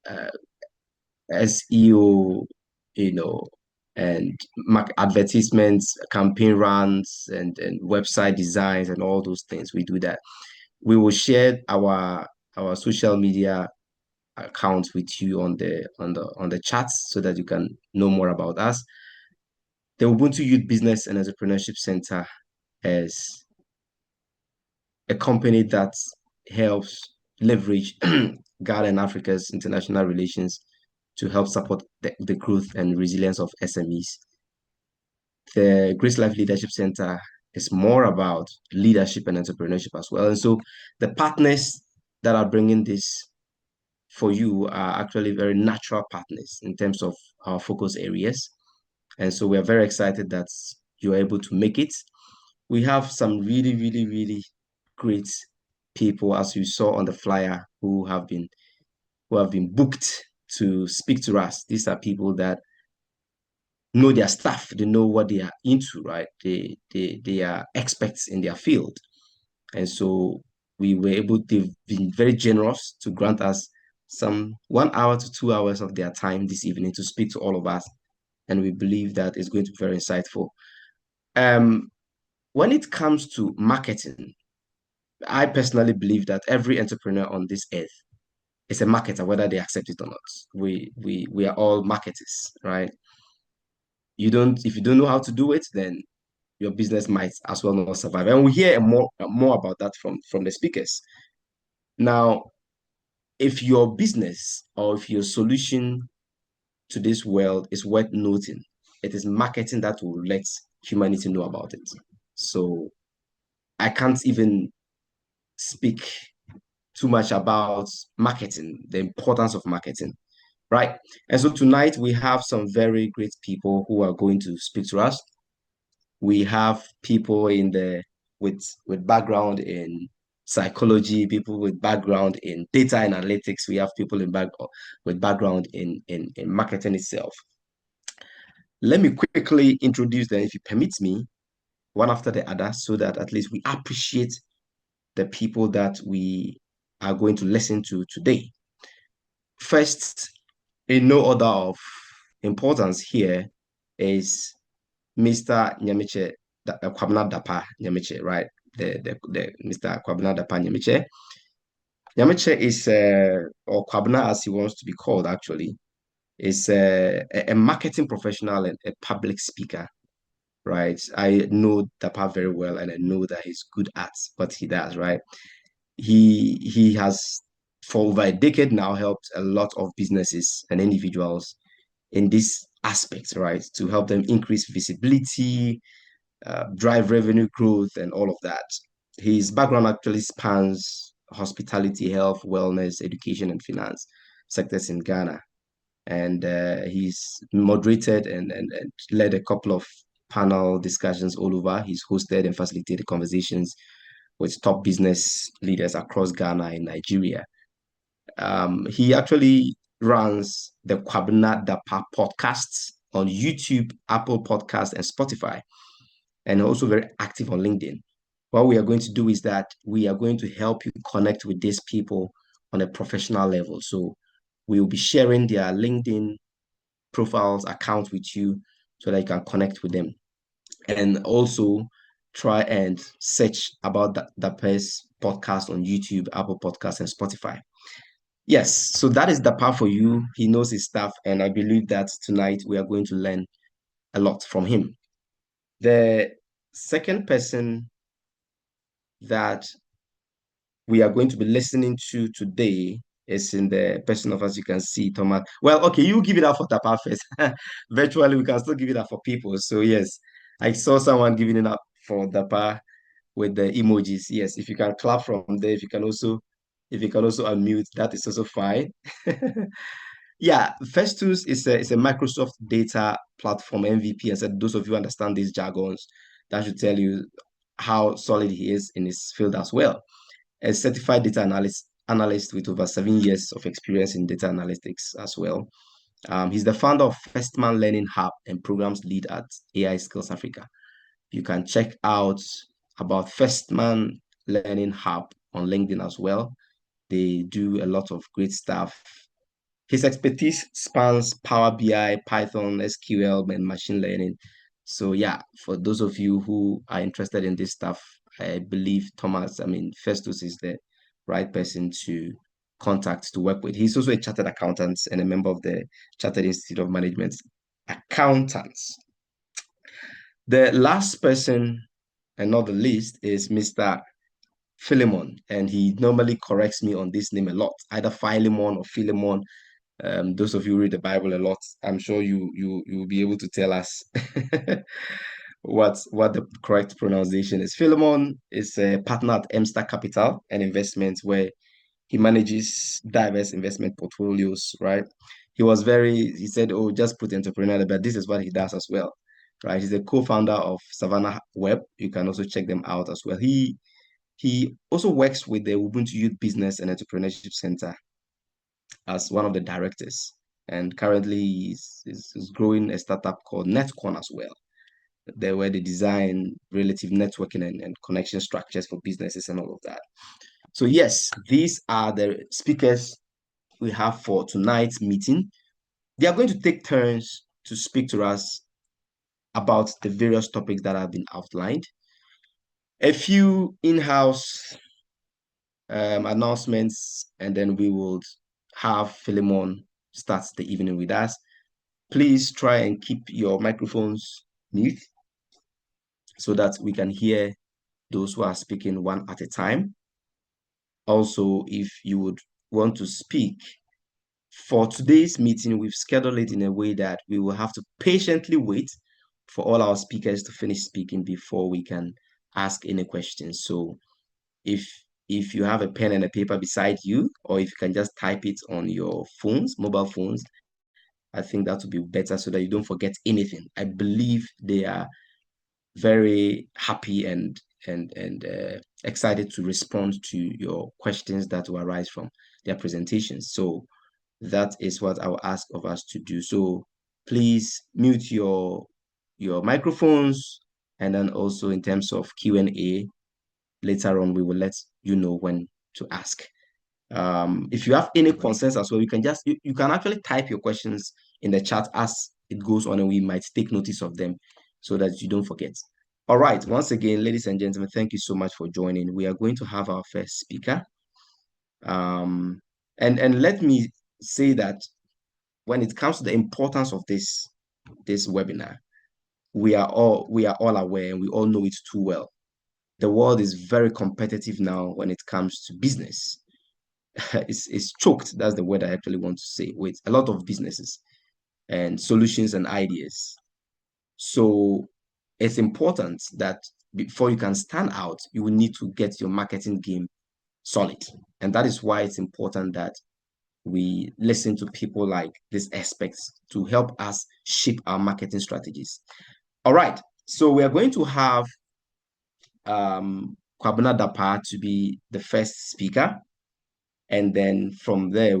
uh, SEO, you know, and advertisements, campaign runs, and website designs, and all those things. We do that. We will share our social media accounts with you on the chats so that you can know more about us. The Ubuntu Youth Business and Entrepreneurship Center is a company that helps leverage Ghana and Africa's international relations to help support the growth and resilience of SMEs. The Grace Life Leadership Center is more about leadership and entrepreneurship as well. And so the partners that are bringing this for you are actually very natural partners in terms of our focus areas. And so we are very excited that you're able to make it. We have some really, really, really great people, as you saw on the flyer, who have been booked to speak to us. These are people that know their stuff, they know what they are into, right? They are experts in their field. And so they've been very generous to grant us some 1 hour to 2 hours of their time this evening to speak to all of us. And we believe that it's going to be very insightful. Um, when it comes to marketing, I personally believe that every entrepreneur on this earth is a marketer, whether they accept it or not. We are all marketers, right? If you don't know how to do it, then your business might as well not survive. And we hear more about that from the speakers. Now, if your business or if your solution to this world is worth noting, it is marketing that will let humanity know about it. So I can't even speak too much about marketing, the importance of marketing, right? And so tonight we have some very great people who are going to speak to us. We have people with background in psychology, people with background in data analytics. We have people with background in marketing itself. Let me quickly introduce them, if you permit me, one after the other, so that at least we appreciate the people that we are going to listen to today. First, in no order of importance here, is Mr. Nyamiche Kwabena Dapa Nyamiche, right? The Mr. Kwabena Dapa Nyamiche. Nyamiche is or Kwabena as he wants to be called actually, is a marketing professional and a public speaker, right? I know Dapa very well and I know that he's good at what he does, right? He has for over a decade now helped a lot of businesses and individuals in this aspect, right? To help them increase visibility, drive revenue growth, and all of that. His background actually spans hospitality, health, wellness, education, and finance sectors in Ghana. And he's moderated and led a couple of panel discussions all over. He's hosted and facilitated conversations with top business leaders across Ghana and Nigeria. He actually runs the Kwabena Dapa podcasts on YouTube, Apple Podcasts, and Spotify, and also very active on LinkedIn. What we are going to do is that we are going to help you connect with these people on a professional level. So we will be sharing their LinkedIn profiles, accounts with you so that you can connect with them. And also try and search about the best podcast on YouTube, Apple Podcasts, and Spotify. Yes, so that is the part for you. He knows his stuff, and I believe that tonight we are going to learn a lot from him. The second person that we are going to be listening to today is in the person of, as you can see, Thomas. Well, okay, you give it up for Tapa first. Virtually, we can still give it up for people. So yes, I saw someone giving it up for Tapa with the emojis. Yes, if you can clap from there, if you can also unmute, that is also fine. Yeah, Festus is a Microsoft data platform MVP. And said those of you who understand these jargons, that should tell you how solid he is in his field as well. A certified data analyst with over 7 years of experience in data analytics as well. He's the founder of Firstman Learning Hub and programs lead at AI Skills Africa. You can check out about Firstman Learning Hub on LinkedIn as well. They do a lot of great stuff His expertise spans Power BI, Python, SQL, and machine learning. So yeah, for those of you who are interested in this stuff, I believe Festus is the right person to contact to work with. He's also a chartered accountant and a member of the Chartered Institute of Management Accountants. The last person, and not the least, is Mr. Philemon, and he normally corrects me on this name a lot, either Philemon or Philemon. Those of you who read the Bible a lot, I'm sure you will be able to tell us what the correct pronunciation is. Philemon is a partner at Emstar Capital and Investments, where he manages diverse investment portfolios, right? He said, oh, just put entrepreneur, but this is what he does as well, right? He's a co-founder of Savannah Web. You can also check them out as well. He also works with the Ubuntu Youth Business and Entrepreneurship Center as one of the directors. And currently he's growing a startup called Netcon as well. There where they design relative networking and connection structures for businesses and all of that. So yes, these are the speakers we have for tonight's meeting. They are going to take turns to speak to us about the various topics that have been outlined. A few in-house announcements, and then we will have Philemon start the evening with us. Please try and keep your microphones mute so that we can hear those who are speaking one at a time. Also, if you would want to speak, for today's meeting, we've scheduled it in a way that we will have to patiently wait for all our speakers to finish speaking before we can ask any questions. So if you have a pen and a paper beside you, or if you can just type it on your phones, mobile phones, I think that would be better so that you don't forget anything. I believe they are very happy and excited to respond to your questions that will arise from their presentations. So that is what I will ask of us to do. So please mute your microphones, and then also in terms of Q&A, later on we will let you know when to ask. If you have any concerns as well, you can actually type your questions in the chat as it goes on, and we might take notice of them so that you don't forget. All right, once again, ladies and gentlemen, thank you so much for joining. We are going to have our first speaker. And let me say that when it comes to the importance of this webinar, we are all aware, and we all know it too well. The world is very competitive now when it comes to business. It's choked. That's the word I actually want to say, with a lot of businesses and solutions and ideas. So it's important that before you can stand out, you will need to get your marketing game solid. And that is why it's important that we listen to people like these experts to help us shape our marketing strategies. All right. So we are going to have Kwabena Dapa to be the first speaker. And then from there,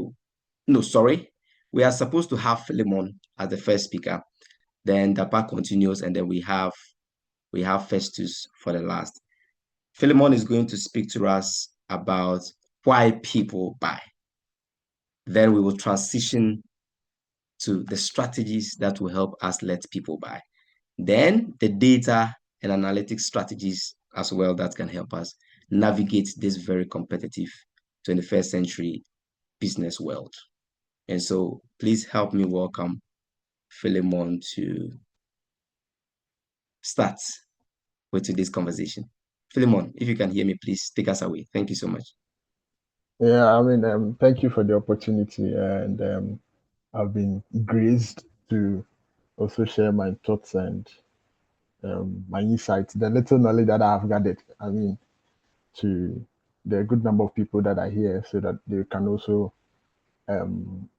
no, sorry, we are supposed to have Philemon as the first speaker. Then Dapa continues, and then we have Festus for the last. Philemon is going to speak to us about why people buy. Then we will transition to the strategies that will help us let people buy. Then the data and analytics strategies as well that can help us navigate this very competitive 21st century business world. And so please help me welcome Philemon to start with today's conversation. Philemon, if you can hear me, please take us away. Thank you so much. Yeah, thank you for the opportunity, and I've been graced to also share my thoughts and my insights, the little knowledge that I have gathered. To the good number of people that are here, so that they can also um,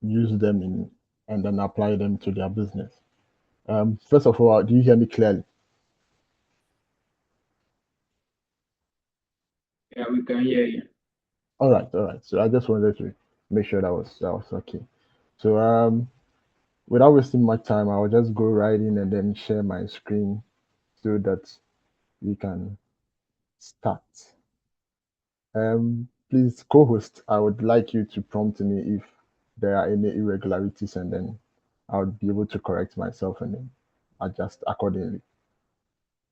use them and then apply them to their business. First of all, do you hear me clearly? Yeah, we can hear you. All right, all right. So I just wanted to make sure that was okay. So without wasting much time, I'll just go right in and then share my screen so that we can start. Please, co-host, I would like you to prompt me if there are any irregularities, and then I'll be able to correct myself and then adjust accordingly.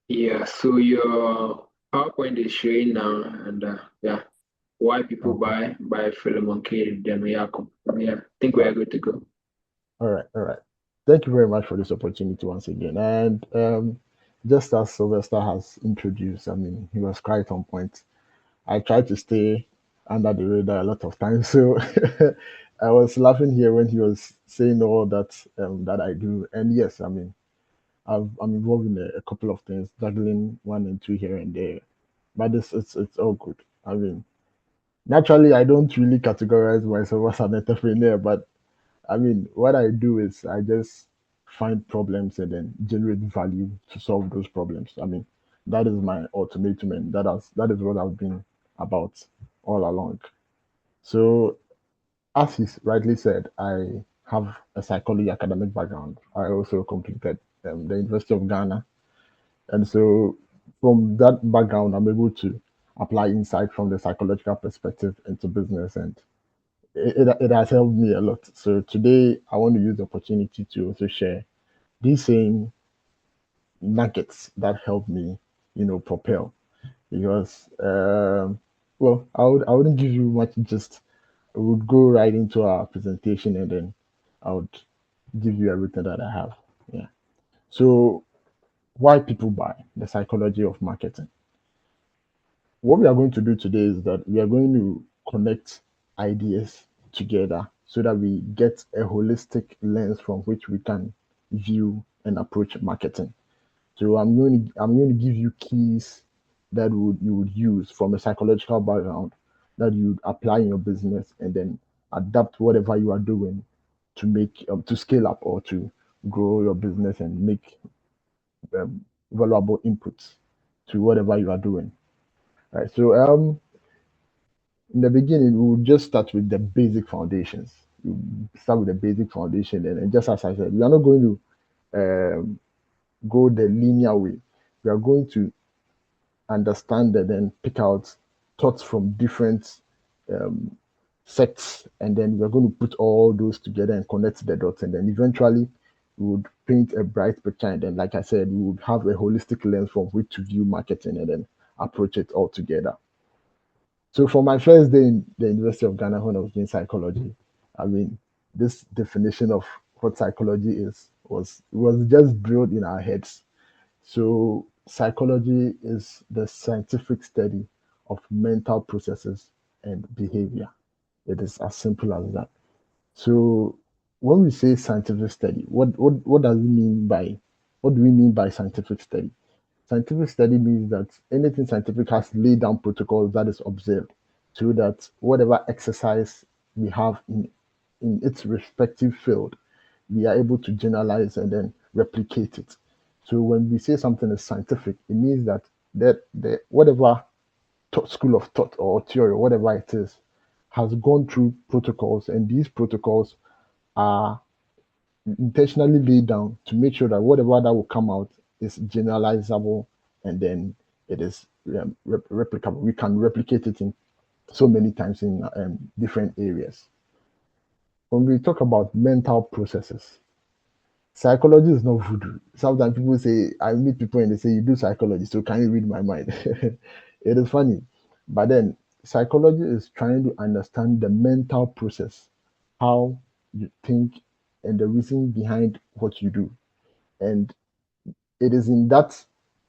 Yeah, so your PowerPoint is showing now, and yeah, why people Okay. buy Philemon K. Then we are yeah, I think we Uh, are good to go. all right. All right. Thank you very much for this opportunity once again. And just as Sylvester has introduced, I mean, he was quite on point. I try to stay under the radar a lot of times. So I was laughing here when he was saying all that that I do. And yes, I mean, I'm involved in a couple of things, juggling one and two here and there. But it's all good. I mean, naturally, I don't really categorize myself as an entrepreneur, but I mean, what I do is I just find problems and then generate value to solve those problems. I mean, that is my ultimatum, and that is what I've been about all along. So, as he rightly said, I have a psychology academic background. I also completed the University of Ghana, and so from that background, I'm able to apply insight from the psychological perspective into business, and it has helped me a lot. So today, I want to use the opportunity to also share these same nuggets that help me, propel. Because, well, I wouldn't give you much. Just I would go right into our presentation, and then I would give you everything that I have. Yeah. So why people buy the psychology of marketing? What we are going to do today is that we are going to connect ideas together so that we get a holistic lens from which we can view and approach marketing. So I'm going to give you keys that you would use from a psychological background that you would apply in your business and then adapt whatever you are doing to make to scale up or to grow your business and make um, valuable inputs to whatever you are doing. Right. So in the beginning, we will just start with the basic foundations. We start with the basic foundation, and just as I said, we are not going to go the linear way. We are going to understand and then pick out thoughts from different um, sects, and then we're going to put all those together and connect the dots, and then eventually we would paint a bright picture. And then, like I said, we would have a holistic lens from which to view marketing and then approach it all together. So for my first day in the University of Ghana when I was doing psychology, I mean, this definition of what psychology is was just drilled in our heads. So psychology is the scientific study of mental processes and behavior. It is as simple as that. So when we say scientific study, what does it mean by what do we mean by scientific study? Scientific study means that anything scientific has laid down protocols that is observed so that whatever exercise we have in its respective field, we are able to generalize and then replicate it. So when we say something is scientific, it means that the whatever school of thought or theory or whatever it is has gone through protocols, and these protocols are intentionally laid down to make sure that whatever that will come out is generalizable, and then it is replicable. We can replicate it in so many times in different areas. When we talk about mental processes, psychology is not voodoo. Sometimes people say, I meet people and they say, you do psychology, so can you read my mind? It is funny. But then psychology is trying to understand the mental process, how you think, and the reason behind what you do. And it is in that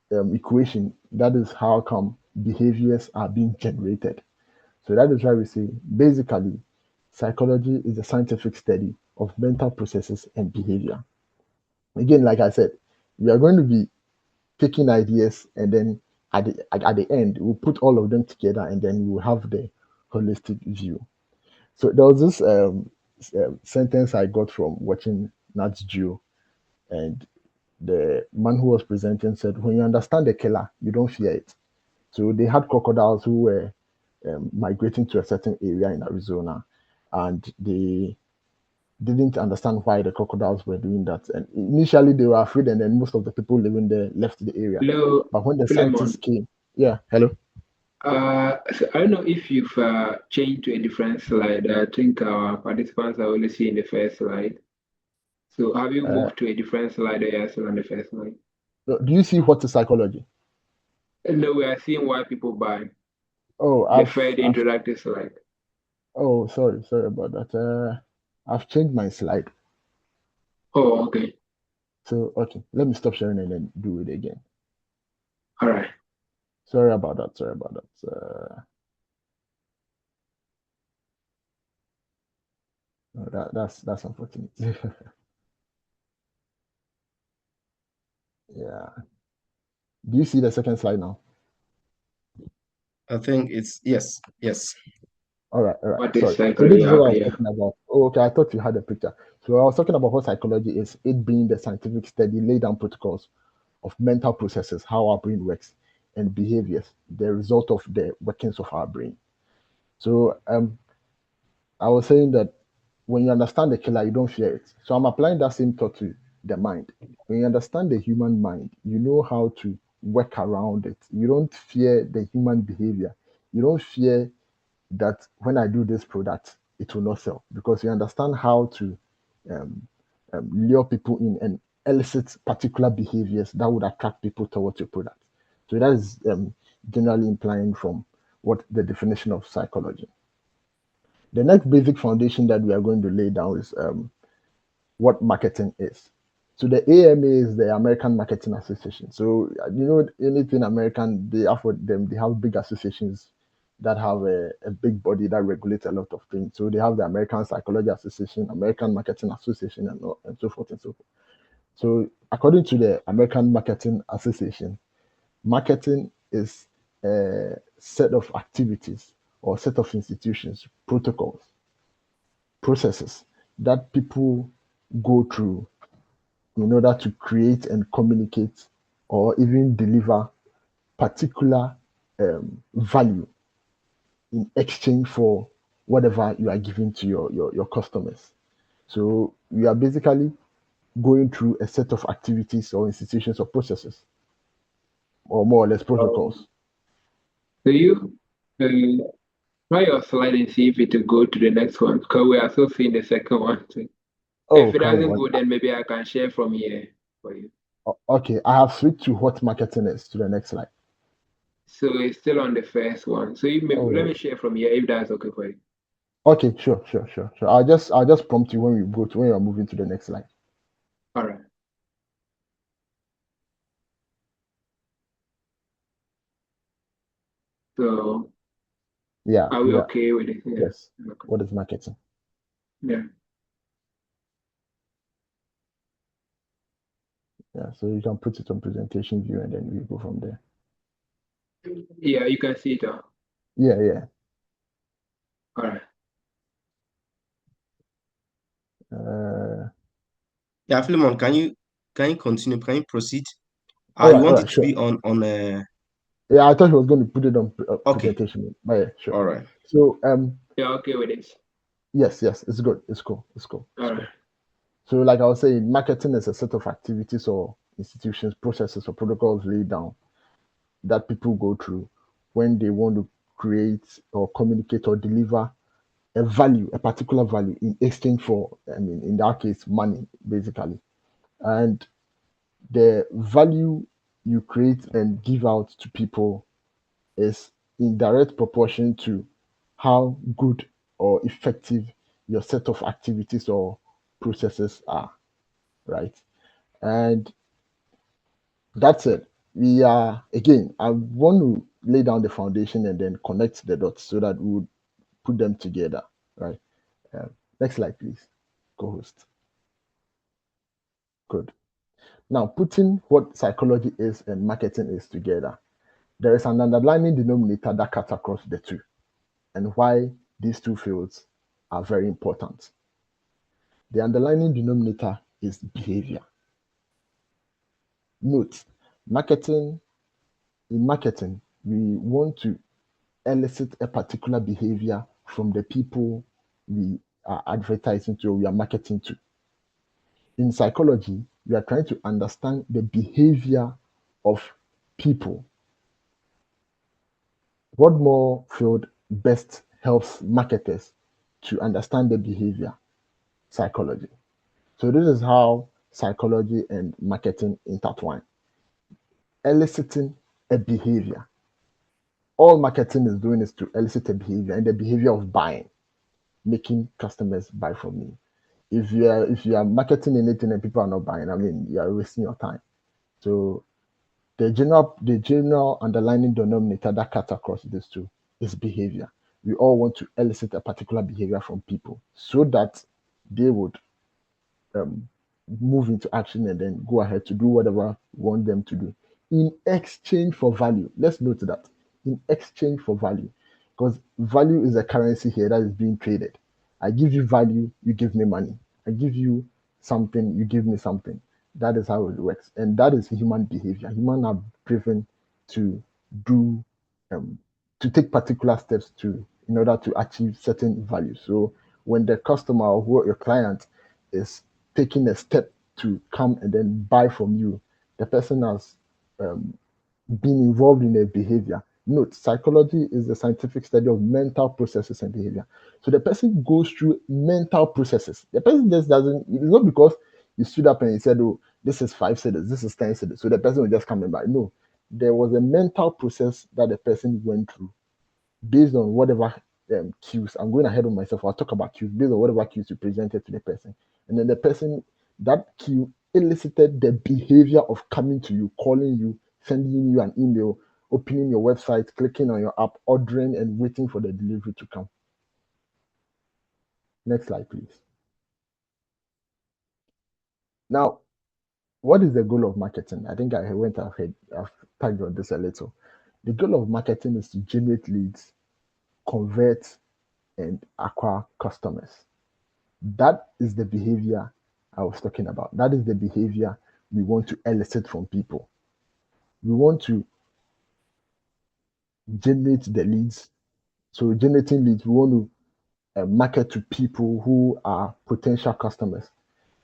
equation that is how come behaviors are being generated. So that is why we say basically psychology is a scientific study of mental processes and behavior. Again, like I said, we are going to be taking ideas, and then at the end we'll put all of them together, and then we'll have the holistic view. So there was this sentence I got from watching Nat Geo, and the man who was presenting said, "When you understand the killer, you don't fear it." So they had crocodiles who were migrating to a certain area in Arizona, and they didn't understand why the crocodiles were doing that. And initially they were afraid, and then most of the people living there left the area. Hello, But when the scientists Philemon. came, yeah, hello. So I don't know if you've changed to a different slide. I think our participants are only seeing the first slide. So have you Uh, moved to a different slide or you're still on the first slide? do you see what is psychology? No, we are seeing why people buy. Oh, The third introductory slide. oh, sorry about that. I've changed my slide. Oh, okay. So, okay, let me stop sharing and then do it again. All right. Sorry about that. No, that's unfortunate. Yeah. Do you see the second slide now? I think it's yes. All right. What is Sorry. So this psychology? is what I was Okay, yeah. talking about. Oh, okay. I thought you had a picture. So I was talking about what psychology is. It being the scientific study, lay down protocols of mental processes, how our brain works, and behaviors, the result of the workings of our brain. So I was saying that when you understand the killer, you don't fear it. So I'm applying that same thought to the mind. When you understand the human mind, you know how to work around it. You don't fear the human behavior. You don't fear that when I do this product, it will not sell because you understand how to um, lure people in and elicit particular behaviors that would attract people towards your product. So that is generally implying from what the definition of psychology. The next basic foundation that we are going to lay down is what marketing is. So the AMA is the American Marketing Association. So anything American, they have for them, they have big associations that have a big body that regulates a lot of things. So they have the American Psychology Association, American Marketing Association, and so forth and so forth. So according to the American Marketing Association, marketing is a set of activities or set of institutions, protocols, processes that people go through in order to create and communicate or even deliver particular value in exchange for whatever you are giving to your customers. So we are basically going through a set of activities or institutions or processes or more or less protocols. So you try your slide and see if it will go to the next one because we are still seeing the second one too. Oh, If it come doesn't on. go, then maybe I can share from here for you. Okay, I have switched to what marketing is to the next slide. So it's still on the first one. So you maybe, let Oh, me share from here if that's okay for you. okay, sure. I'll just prompt you when when you're moving to the next slide. All right. So Yeah, are we okay with it? Yeah. yes. Okay. What is marketing? Yeah. Yeah, so you can put it on presentation view and then we go from there. Yeah, you can see it. Yeah. All right. Yeah, Philemon, can you continue? Can you proceed? All You right, want it to sure. be on Yeah, I thought he was going to put it on okay, presentation, but yeah, sure. all right. So Yeah, okay with this. yes, it's good. It's cool. All right. So like I was saying, marketing is a set of activities or institutions, processes or protocols laid down that people go through when they want to create or communicate or deliver a value, a particular value in exchange for, I mean, in that case, money, basically. And the value you create and give out to people is in direct proportion to how good or effective your set of activities or processes are, right? And that's it. We are, again, I want to lay down the foundation and then connect the dots so that we would put them together, right? Next slide, please, co-host. Good. Now, putting what psychology is and marketing is together, there is an underlying denominator that cuts across the two and why these two fields are very important. The underlying denominator is behavior. Note, marketing, in marketing, we want to elicit a particular behavior from the people we are advertising to or we are marketing to. In psychology, we are trying to understand the behavior of people What more field best helps marketers to understand the behavior? Psychology. So this is how psychology and marketing intertwine. Eliciting a behavior. All marketing is doing is to elicit a behavior, and the behavior of buying, making customers buy from you. If you are marketing anything and people are not buying, I mean, you are wasting your time. So the general underlying denominator that cuts across these two is behavior. We all want to elicit a particular behavior from people so that they would um, move into action and then go ahead to do whatever we want them to do in exchange for value. Let's note that in exchange for value, because value is a currency here that is being traded. I give you value, you give me money. I give you something, you give me something. That is how it works, and that is human behavior. Humans are driven to do um, to take particular steps to in order to achieve certain value. So when the customer or your client is taking a step to come and then buy from you, the person has um, been involved in a behavior. Note, psychology is the scientific study of mental processes and behavior. So the person goes through mental processes. The person just doesn't, it's not because you stood up and you said, oh, this is 5 cedis, this is 10 cedis. So the person will just come and buy. No, there was a mental process that the person went through based on whatever cues. I'm going ahead of myself. I'll talk about cues based on whatever cues you presented to the person. And then the person, that cue elicited the behavior of coming to you, calling you, sending you an email, opening your website, clicking on your app, ordering, and waiting for the delivery to come. Next slide, please. Now, what is the goal of marketing? I think I've touched on this a little. The goal of marketing is to generate leads, convert, and acquire customers. That is the behavior I was talking about. That is the behavior we want to elicit from people. We want to generate the leads. So, generating leads, we want to market to people who are potential customers.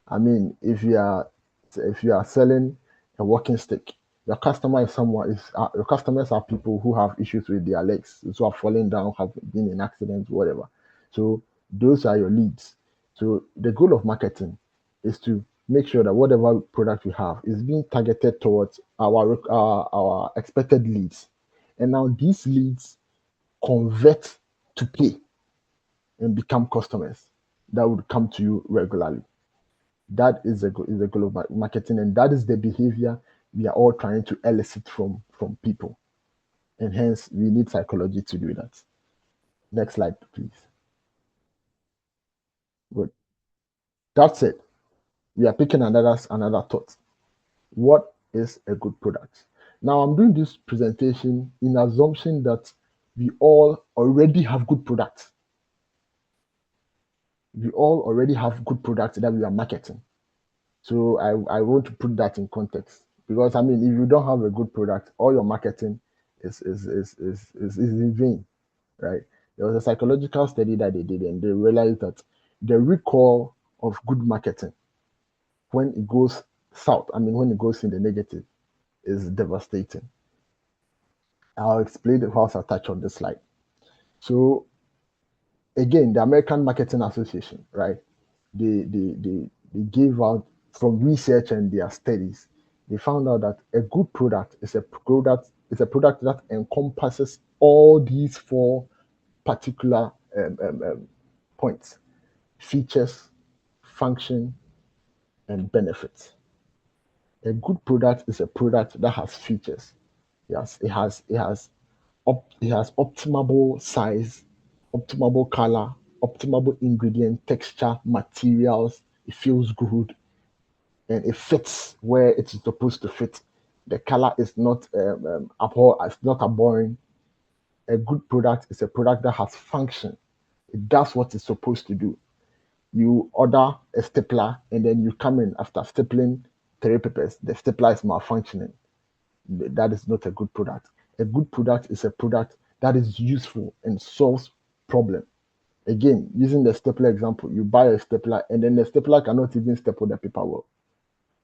I mean, if you are selling a walking stick, your customers are people who have issues with their legs, who have fallen down, have been in accidents, whatever. So those are your leads. So the goal of marketing is to make sure that whatever product we have is being targeted towards our expected leads, and now these leads convert to pay and become customers that would come to you regularly. That is the goal of marketing, and that is the behavior we are all trying to elicit from people. And hence, we need psychology to do that. Next slide, please. Good. That's it. We are picking another thought. What is a good product? Now, I'm doing this presentation in assumption that we all already have good products. We all already have good products that we are marketing. So I want to put that in context, because I mean, if you don't have a good product, all your marketing is in vain, right? There was a psychological study that they did, and they realized that the recall of good marketing, when it goes south, I mean, when it goes in the negative, is devastating. I'll explain it whilst I touch on this slide. So again, the American Marketing Association, right? They gave out, from research and their studies, they found out that a good product is a product that encompasses all these four particular points: features, function, and benefits. A good product is a product that has features. Yes, it has optimal size, optimal color, optimal ingredient, texture, materials. It feels good and it fits where it's supposed to fit. The color is not it's not abhorring. A good product is a product that has function. It does what it's supposed to do. You order a stapler and then you come in after stapling three papers. The stapler is malfunctioning. That is not a good product. A good product is a product that is useful and solves problem. Again, using the stapler example, you buy a stapler and then the stapler cannot even staple the paper well.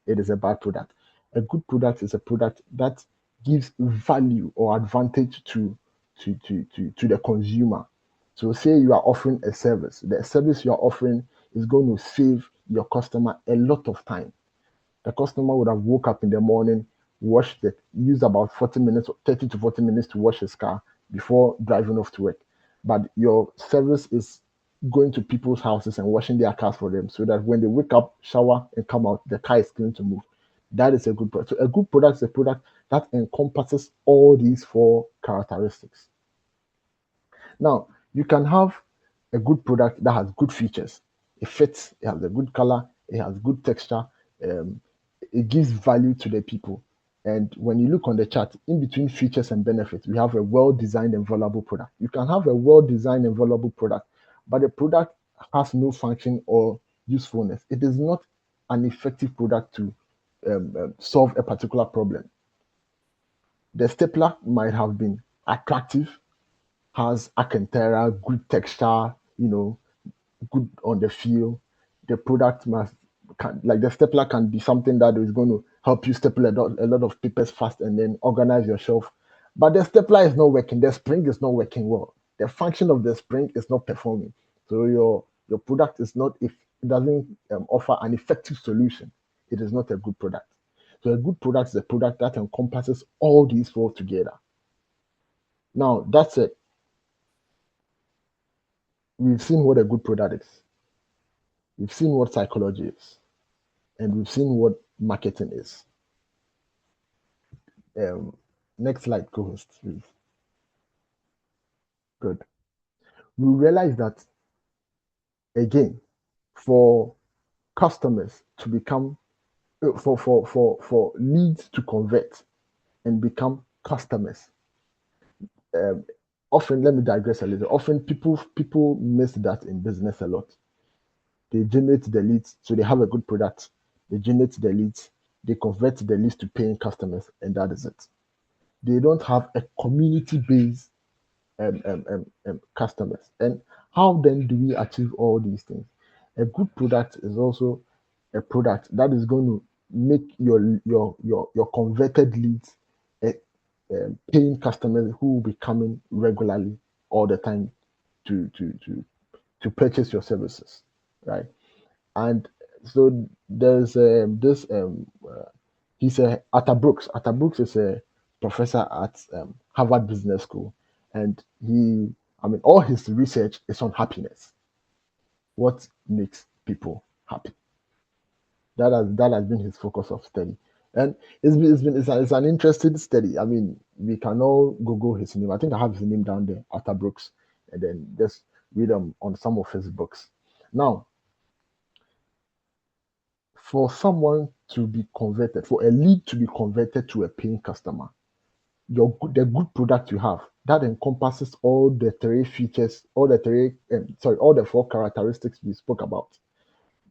It is a bad product. A good product is a product that gives value or advantage to to the consumer. So say you are offering a service. The service you are offering is going to save your customer a lot of time. The customer would have woke up in the morning, washed it, used about 40 minutes, 30 to 40 minutes to wash his car before driving off to work. But your service is going to people's houses and washing their cars for them so that when they wake up, shower, and come out, the car is going to move. That is a good product. So a good product is a product that encompasses all these four characteristics. Now, you can have a good product that has good features. It fits, it has a good color, it has good texture, um, it gives value to the people. And when you look on the chart, in between features and benefits, we have a well-designed and valuable product. You can have a well-designed and valuable product, but the product has no function or usefulness. It is not an effective product to solve a particular problem. The stapler might have been attractive, has Alcantara, good texture, good on the feel. The product like the stapler can be something that is going to help you staple a lot of papers fast and then organize your shelf. But the stapler is not working. The spring is not working well. The function of the spring is not performing. So your product is not, if it doesn't offer an effective solution, it is not a good product. So a good product is a product that encompasses all these four together. Now that's it. We've seen what a good product is. We've seen what psychology is, and we've seen what marketing is. Um, Next slide, co-host, please. Good. We realize that again, for customers to become, for leads to convert and become customers. Um, Often, let me digress a little. Often, people miss that in business a lot. They generate the leads, so they have a good product. They generate the leads, they convert the leads to paying customers, and that is it. They don't have a community based customers. And how then do we achieve all these things? A good product is also a product that is going to make your converted leads a, paying customers who will be coming regularly all the time to purchase your services, right? And so there's this he's a Atta Brooks. Atta Brooks is a professor at Harvard Business School, and all his research is on happiness. What makes people happy? That has been his focus of study, and it's an interesting study. I mean, we can all Google his name. I think I have his name down there, Atta Brooks, and then just read on some of his books. Now, for someone to be converted, for a lead to be converted to a paying customer, the good product you have that encompasses all the three features, all the four characteristics we spoke about.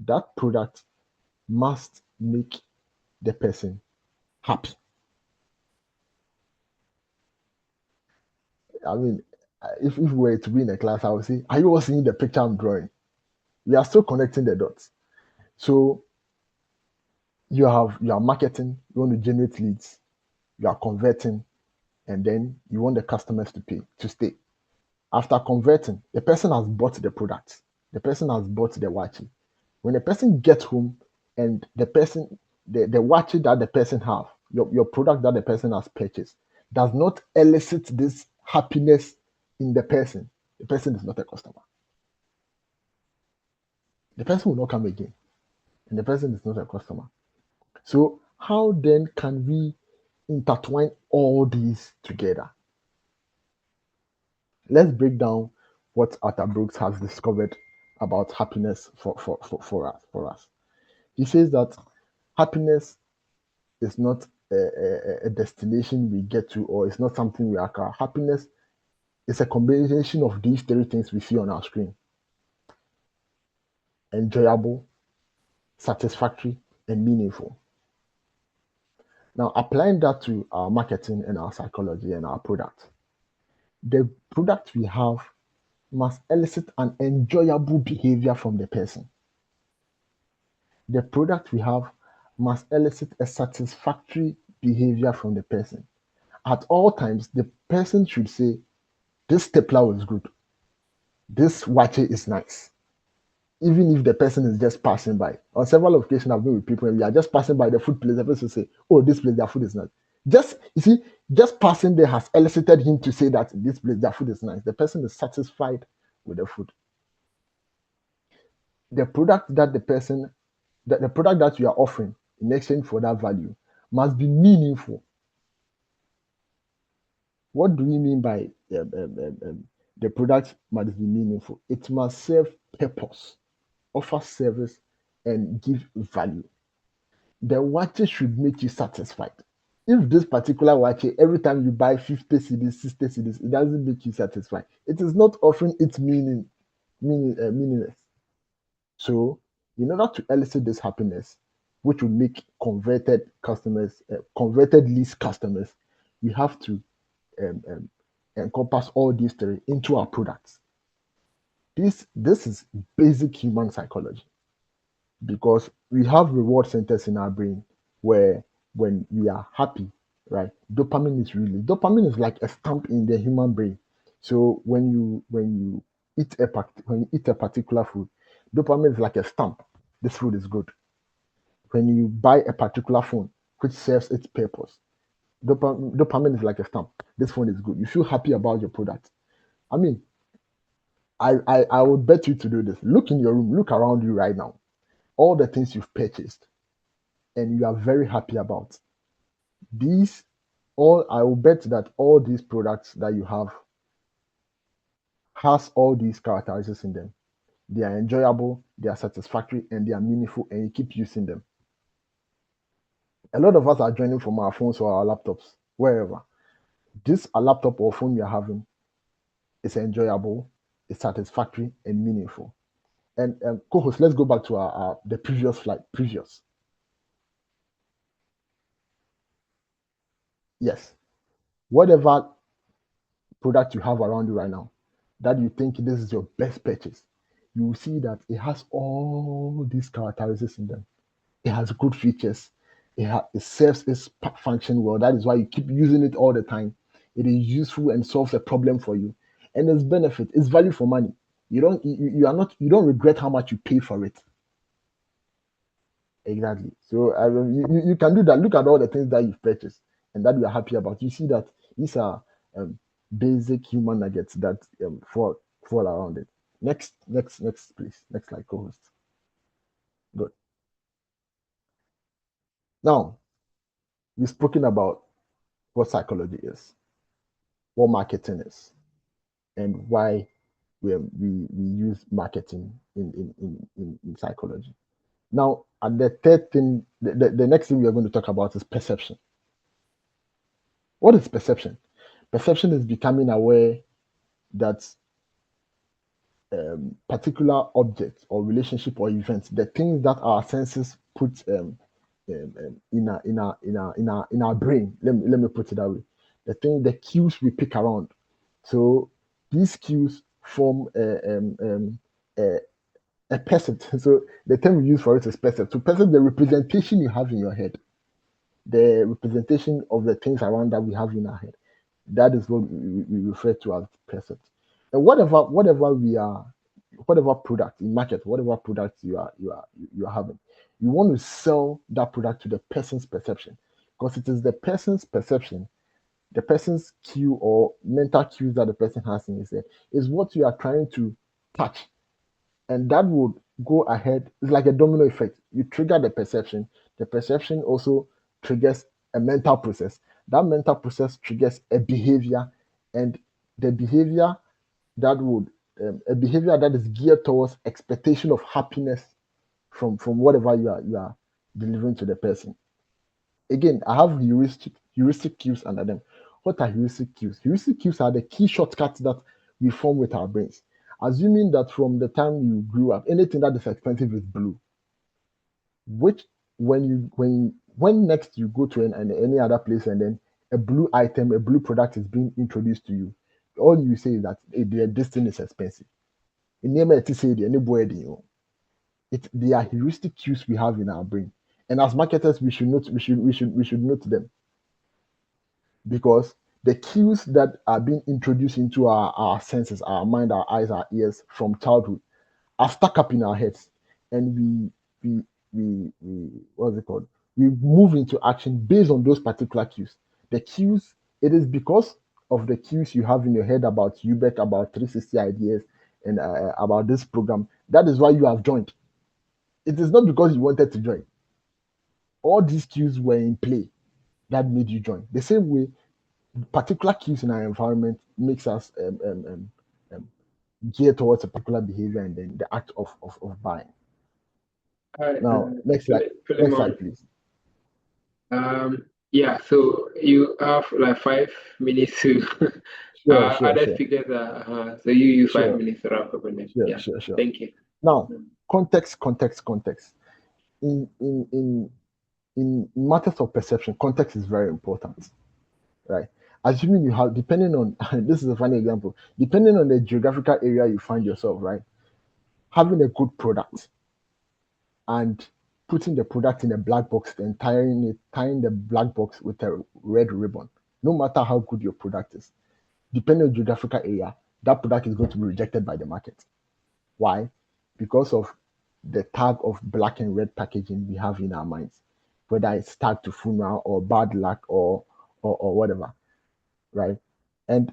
That product must make the person happy. I mean, if we were to be in a class, I would say, "Are you all seeing the picture I'm drawing?" We are still connecting the dots. So you are marketing, you want to generate leads, you are converting, and then you want the customers to stay. After converting, the person has bought the product, the person has bought the watch. When the person gets home and the watch that the person have, your product that the person has purchased does not elicit this happiness in the person is not a customer. The person will not come again, and the person is not a customer. So how then can we intertwine all these together? Let's break down what Arthur Brooks has discovered about happiness for us. He says that happiness is not a destination we get to, or it's not something we acquire. Happiness is a combination of these three things we see on our screen: enjoyable, satisfactory, and meaningful. Now, applying that to our marketing and our psychology and our product, the product we have must elicit an enjoyable behavior from the person. The product we have must elicit a satisfactory behavior from the person. At all times, the person should say, this stapler was good. This watch is nice. Even if the person is just passing by. On several occasions, I've been with people and we are just passing by the food place. The person say, "Oh, this place, their food is nice." Just you see, just passing there has elicited him to say that this place, their food is nice. The person is satisfied with the food. The product that the product that you are offering in exchange for that value must be meaningful. What do we mean by the product must be meaningful? It must serve purpose, offer service, and give value. The watch should make you satisfied. If this particular watch, every time you buy 50 cedis, 60 cedis, it doesn't make you satisfied. It is not offering its meaningless. So, in order to elicit this happiness, which will make converted customers, converted least customers, we have to um, um, encompass all these three into our products. This is basic human psychology because we have reward centers in our brain where when we are happy, right, dopamine is released. Dopamine is like a stamp in the human brain. So when you when you eat a particular food, dopamine is like a stamp. This food is good. When you buy a particular phone which serves its purpose, dopamine is like a stamp. This phone is good. You feel happy about your product. I mean, I would bet you to do this. Look in your room, look around you right now. All the things you've purchased and you are very happy about. These all I will bet that all these products that you have has all these characteristics in them. They are enjoyable, they are satisfactory, and they are meaningful, and you keep using them. A lot of us are joining from our phones or our laptops, wherever. This a laptop or phone you're having is enjoyable, it's satisfactory, and meaningful. And co-host, let's go back to our the previous slide. Previous. Yes. Whatever product you have around you right now that you think this is your best purchase, you will see that it has all these characteristics in them. It has good features. It serves its function well. That is why you keep using it all the time. It is useful and solves a problem for you. And its benefit, it's value for money. You don't regret how much you pay for it. Exactly. So you can do that. Look at all the things that you've purchased and that you are happy about. You see that these are basic human nuggets that fall around it. Next, please. Next slide, co-host. Good. Now, we've spoken about what psychology is, what marketing is, and why we use marketing in psychology. Now, and the third thing, the next thing we are going to talk about is perception. What is perception? Perception is becoming aware that particular objects or relationship or events, the things that our senses put in our brain. Let me put it that way. The cues we pick around. So these cues form a percept. So the term we use for it is percept. To percept the representation you have in your head, the representation of the things around that we have in our head. That is what we refer to as percept. And whatever product in market, whatever product you are having, you want to sell that product to the person's perception, because it is the person's perception, the person's cue or mental cues that the person has in his head is what you are trying to touch, and that would go ahead. It's like a domino effect. You trigger the perception also triggers a mental process. That mental process triggers a behavior, and the behavior that would a behavior that is geared towards expectation of happiness from whatever you are delivering to the person. Again, I have heuristic cues under them. What are heuristic cues? Heuristic cues are the key shortcuts that we form with our brains. Assuming that from the time you grew up, anything that is expensive is blue. Which when next you go to any other place and then a blue item, a blue product is being introduced to you, all you say is that this thing is expensive. In name it say the anybody, they are heuristic cues we have in our brain. And as marketers, we should note them, because the cues that are being introduced into our senses, our mind, our eyes, our ears from childhood are stuck up in our heads, and we what's it called? We move into action based on those particular cues. The cues, it is because of the cues you have in your head about UBEC, about 360 ideas, and about this program. That is why you have joined. It is not because you wanted to join. All these cues were in play that made you join. The same way, particular cues in our environment makes us um, gear towards a particular behavior and then the act of buying. Hi, Now, next slide, Philemon. please. Yeah, so you have like 5 minutes to Sure. other speakers are so you use 5 minutes to wrap up and then Sure. thank you. Now, context. In matters of perception, context is very important, right? Assuming you have, depending on this is a funny example, depending on the geographical area you find yourself, right? Having a good product and putting the product in a black box and tying the black box with a red ribbon, no matter how good your product is, depending on geographical area, that product is going to be rejected by the market. Why? Because of the tag of black and red packaging we have in our minds, whether it's tagged to funeral or bad luck or whatever, right? And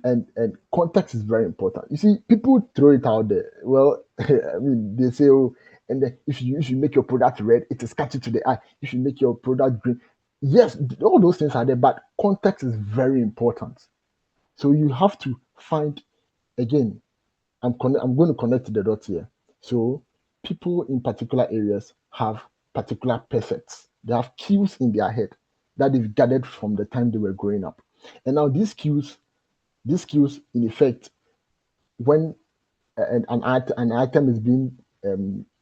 context is very important. You see, people throw it out there. Well, I mean, they say, oh, and then if you make your product red, it is catchy to the eye. You should make your product green. Yes, all those things are there, but context is very important. So you have to find, again, I'm going to connect the dots here. So people in particular areas have particular percepts. They have cues in their head that they've gathered from the time they were growing up. And now these cues in effect, when an item is being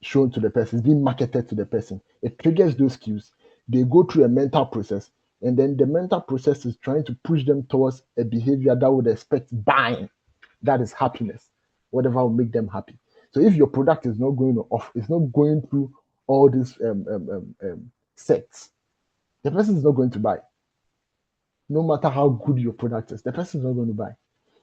shown to the person, is being marketed to the person, it triggers those cues. They go through a mental process, and then the mental process is trying to push them towards a behavior that would expect buying. That is happiness, whatever will make them happy. So if your product is not going off, it's not going through all these sets, the person is not going to buy. No matter how good your product is, the person is not going to buy.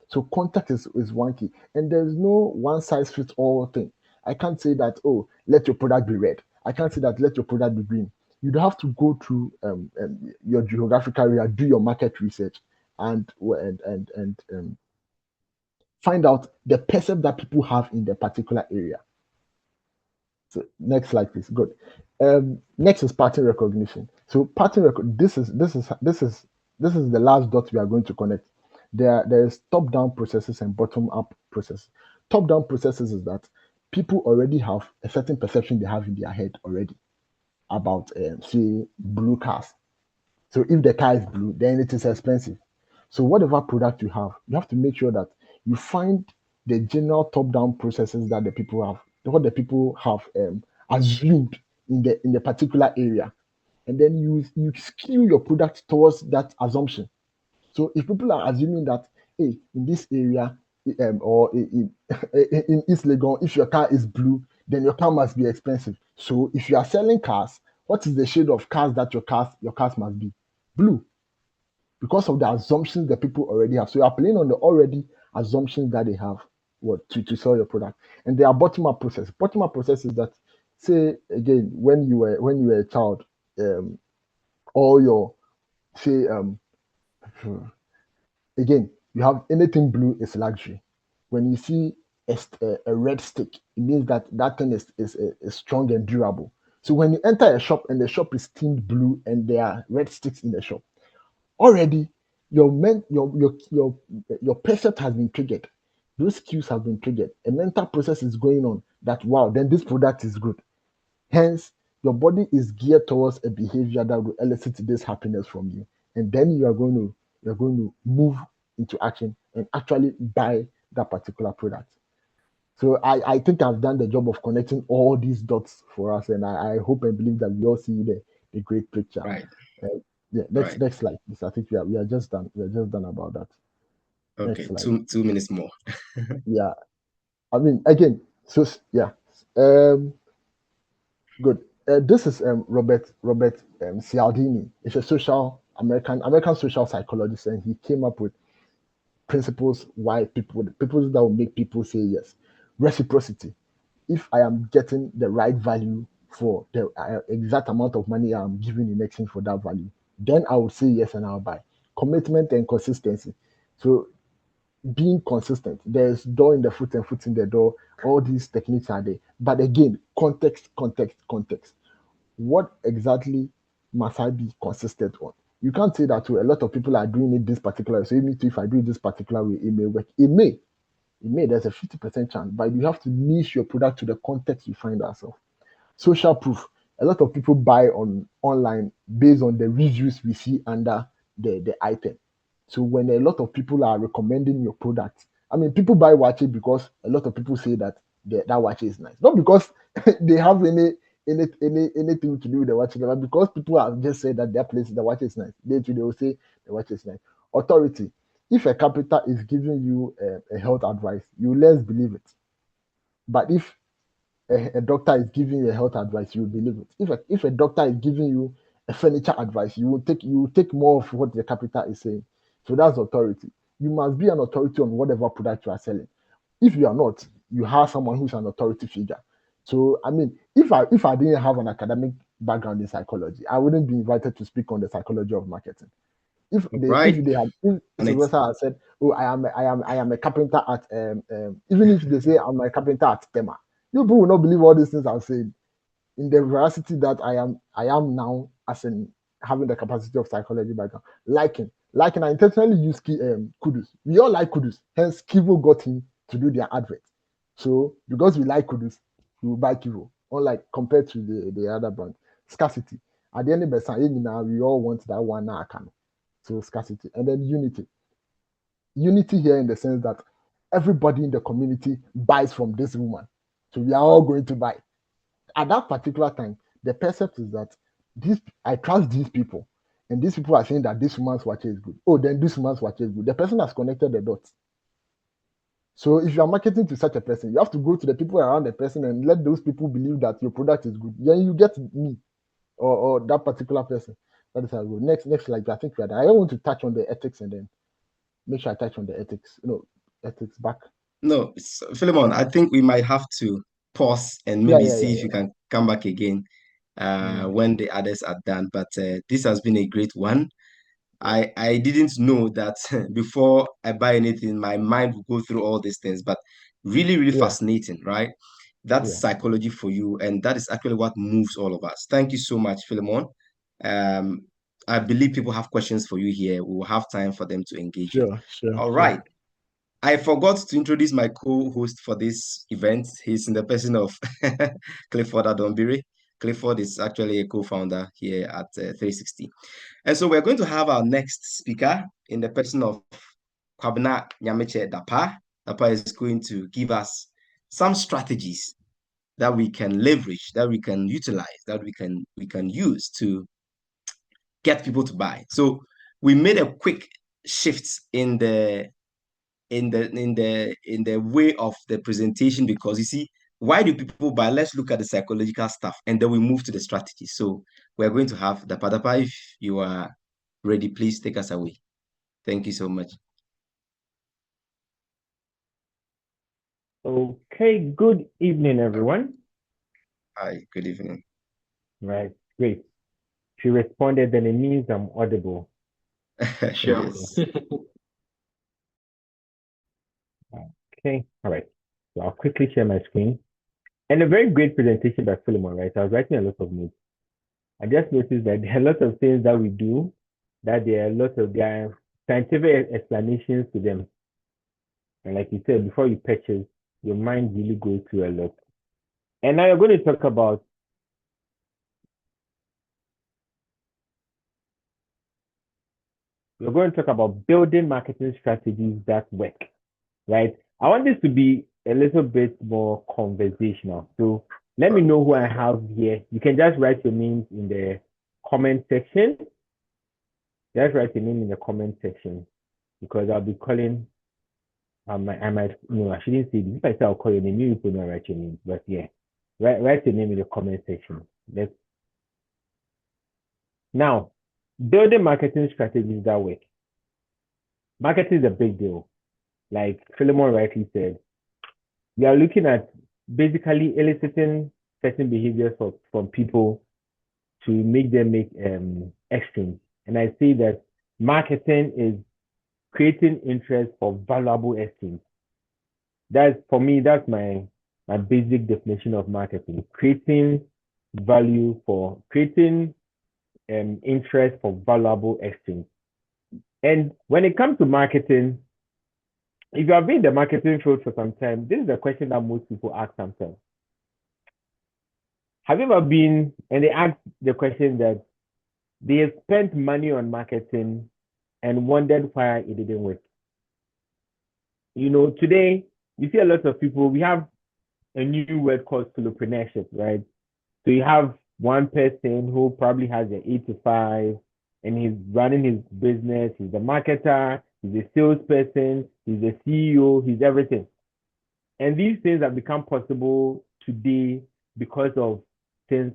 So context is one key. And there's no one size fits all thing. I can't say that, oh, let your product be red. I can't say that, let your product be green. You'd have to go through your geographical area, do your market research, and find out the percept that people have in the particular area. So next slide, please. Good. Next is pattern recognition. So pattern this is the last dot we are going to connect. There is top-down processes and bottom-up processes. Top-down processes is that people already have a certain perception they have in their head already about say blue cars. So if the car is blue, then it is expensive. So whatever product you have to make sure that you find the general top-down processes that the people have, what the people have assumed in the particular area, and then you skew your product towards that assumption. So if people are assuming that, hey, in this area or in East Legon, if your car is blue, then your car must be expensive. So if you are selling cars, what is the shade of cars that your cars must be? Blue, because of the assumptions that people already have. So you are playing on the already assumptions that they have to sell your product. And there are bottom-up process. Bottom-up process is that, say again, when you were a child, all your say again, you have anything blue is luxury. When you see a red stick, it means that that thing is strong and durable. So when you enter a shop and the shop is themed blue and there are red sticks in the shop, already your percept has been triggered. Those cues have been triggered. A mental process is going on that, wow, then this product is good. Hence, your body is geared towards a behavior that will elicit this happiness from you, and then you're going to move into action and actually buy that particular product. So I think I've done the job of connecting all these dots for us, and I hope and believe that we all see the great picture. Right. Yeah. Next slide, please. I think we are just done. We are just done about that. Okay. Next slide. 2 minutes more. Yeah. I mean, again, so yeah. Good. This is Robert Cialdini. It's a American social psychologist, and he came up with principles why people that will make people say yes. Reciprocity. If I am getting the right value for the exact amount of money I'm giving in exchange for that value, then I would say yes and I'll buy. Commitment and consistency. So being consistent. There's door in the foot and foot in the door. All these techniques are there. But again, context, context, context. What exactly must I be consistent on? You can't say that, oh, a lot of people are doing it this particular way. So even if I do it this particular way, it may work. It may, there's a 50% chance, but you have to niche your product to the context you find yourself. Social proof. A lot of people buy online based on the reviews we see under the item. So when a lot of people are recommending your product, I mean, people buy watches because a lot of people say that that watch is nice, not because they have anything to do with the watch, but because people have just said that their place the watch is nice. They will say the watch is nice. Authority. If a carpenter is giving you a health advice, you less believe it. But if a doctor is giving you a health advice, you will believe it. If a doctor is giving you a furniture advice, you will take more of what the carpenter is saying. So that's authority. You must be an authority on whatever product you are selling. If you are not, you have someone who's an authority figure. So I mean, if I didn't have an academic background in psychology, I wouldn't be invited to speak on the psychology of marketing. If they Right. if they had if And it's Sylvester had said, "Oh, I am a carpenter at even if they say I'm a carpenter at Tema, you people will not believe all these things I'm saying in the veracity that I am now as in having the capacity of psychology background. Liking, I intentionally use kudos. We all like kudos, hence Kivo got him to do their advert. So because we like kudos, we will buy Kivo. Unlike compared to the other brand. Scarcity. At the end of the day, now we all want that one now. So scarcity. And then unity. Unity here in the sense that everybody in the community buys from this woman. So we are all going to buy. At that particular time, the percept is that I trust these people, and these people are saying that this woman's watch is good. Oh, then this woman's watch is good. The person has connected the dots. So if you are marketing to such a person, you have to go to the people around the person and let those people believe that your product is good. Then you get me or that particular person. That is how I go. Next, like I think we are. I don't want to touch on the ethics and then make sure I touch on the ethics. Ethics back. no, Philemon, I think we might have to pause and Yeah, maybe yeah, see yeah, if you can come back again yeah. when the others are done. But this has been a great one. I didn't know that before I buy anything, my mind will go through all these things, but really, really Yeah, fascinating, right? That's yeah. psychology for you, and that is actually what moves all of us. Thank you so much, Philemon. Um, I believe people have questions for you here. We will have time for them to engage with. Sure, sure, All sure. right. I forgot to introduce my co-host for this event. He's in the person of Clifford Adombiri. Clifford is actually a co-founder here at 360. And so we're going to have our next speaker in the person of Kwabena Nyameche Dapa. Dapa is going to give us some strategies that we can leverage, that we can utilize, that we can use to get people to buy. So we made a quick shift in the way of the presentation because you see, why do people buy? Let's look at the psychological stuff and then we move to the strategy. So we're going to have Dapa. Dapa, if you are ready, please take us away. Thank you so much. Okay, good evening, everyone. Hi, good evening. Right, great. She responded, then it means I'm audible. Sure. Yes. Okay, all right. So I'll quickly share my screen. And a very great presentation by Philemon, right? I was writing a lot of notes. I just noticed that there are a lot of things that we do, that there are scientific explanations to them. And like you said, before you purchase, your mind really goes through a lot. And now you're going to talk about building marketing strategies that work, right? I want this to be a little bit more conversational. So let me know who I have here. You can just write your names in the comment section. Just write your name in the comment section because I'll be calling. I might, no, I shouldn't say this. If I say I'll call your name, you will not write your name. But yeah, write your name in the comment section. Now, building marketing strategies that work. Marketing is a big deal. like Philemon rightly said, we are looking at basically eliciting certain behaviors from people to make them make exchange. And I say that marketing is creating interest for valuable exchange. That's for me, that's my basic definition of marketing. Creating value for creating interest for valuable exchange. And when it comes to marketing, if you have been in the marketing field for some time, this is a question that most people ask themselves. Have you ever been, and they ask the question that they have spent money on marketing and wondered why it didn't work? You know, today, you see a lot of people, we have a new word called solopreneurship, right? So you have one person who probably has an 8 to 5 and he's running his business, he's a marketer, he's a salesperson, he's a CEO, he's everything. And these things have become possible today because of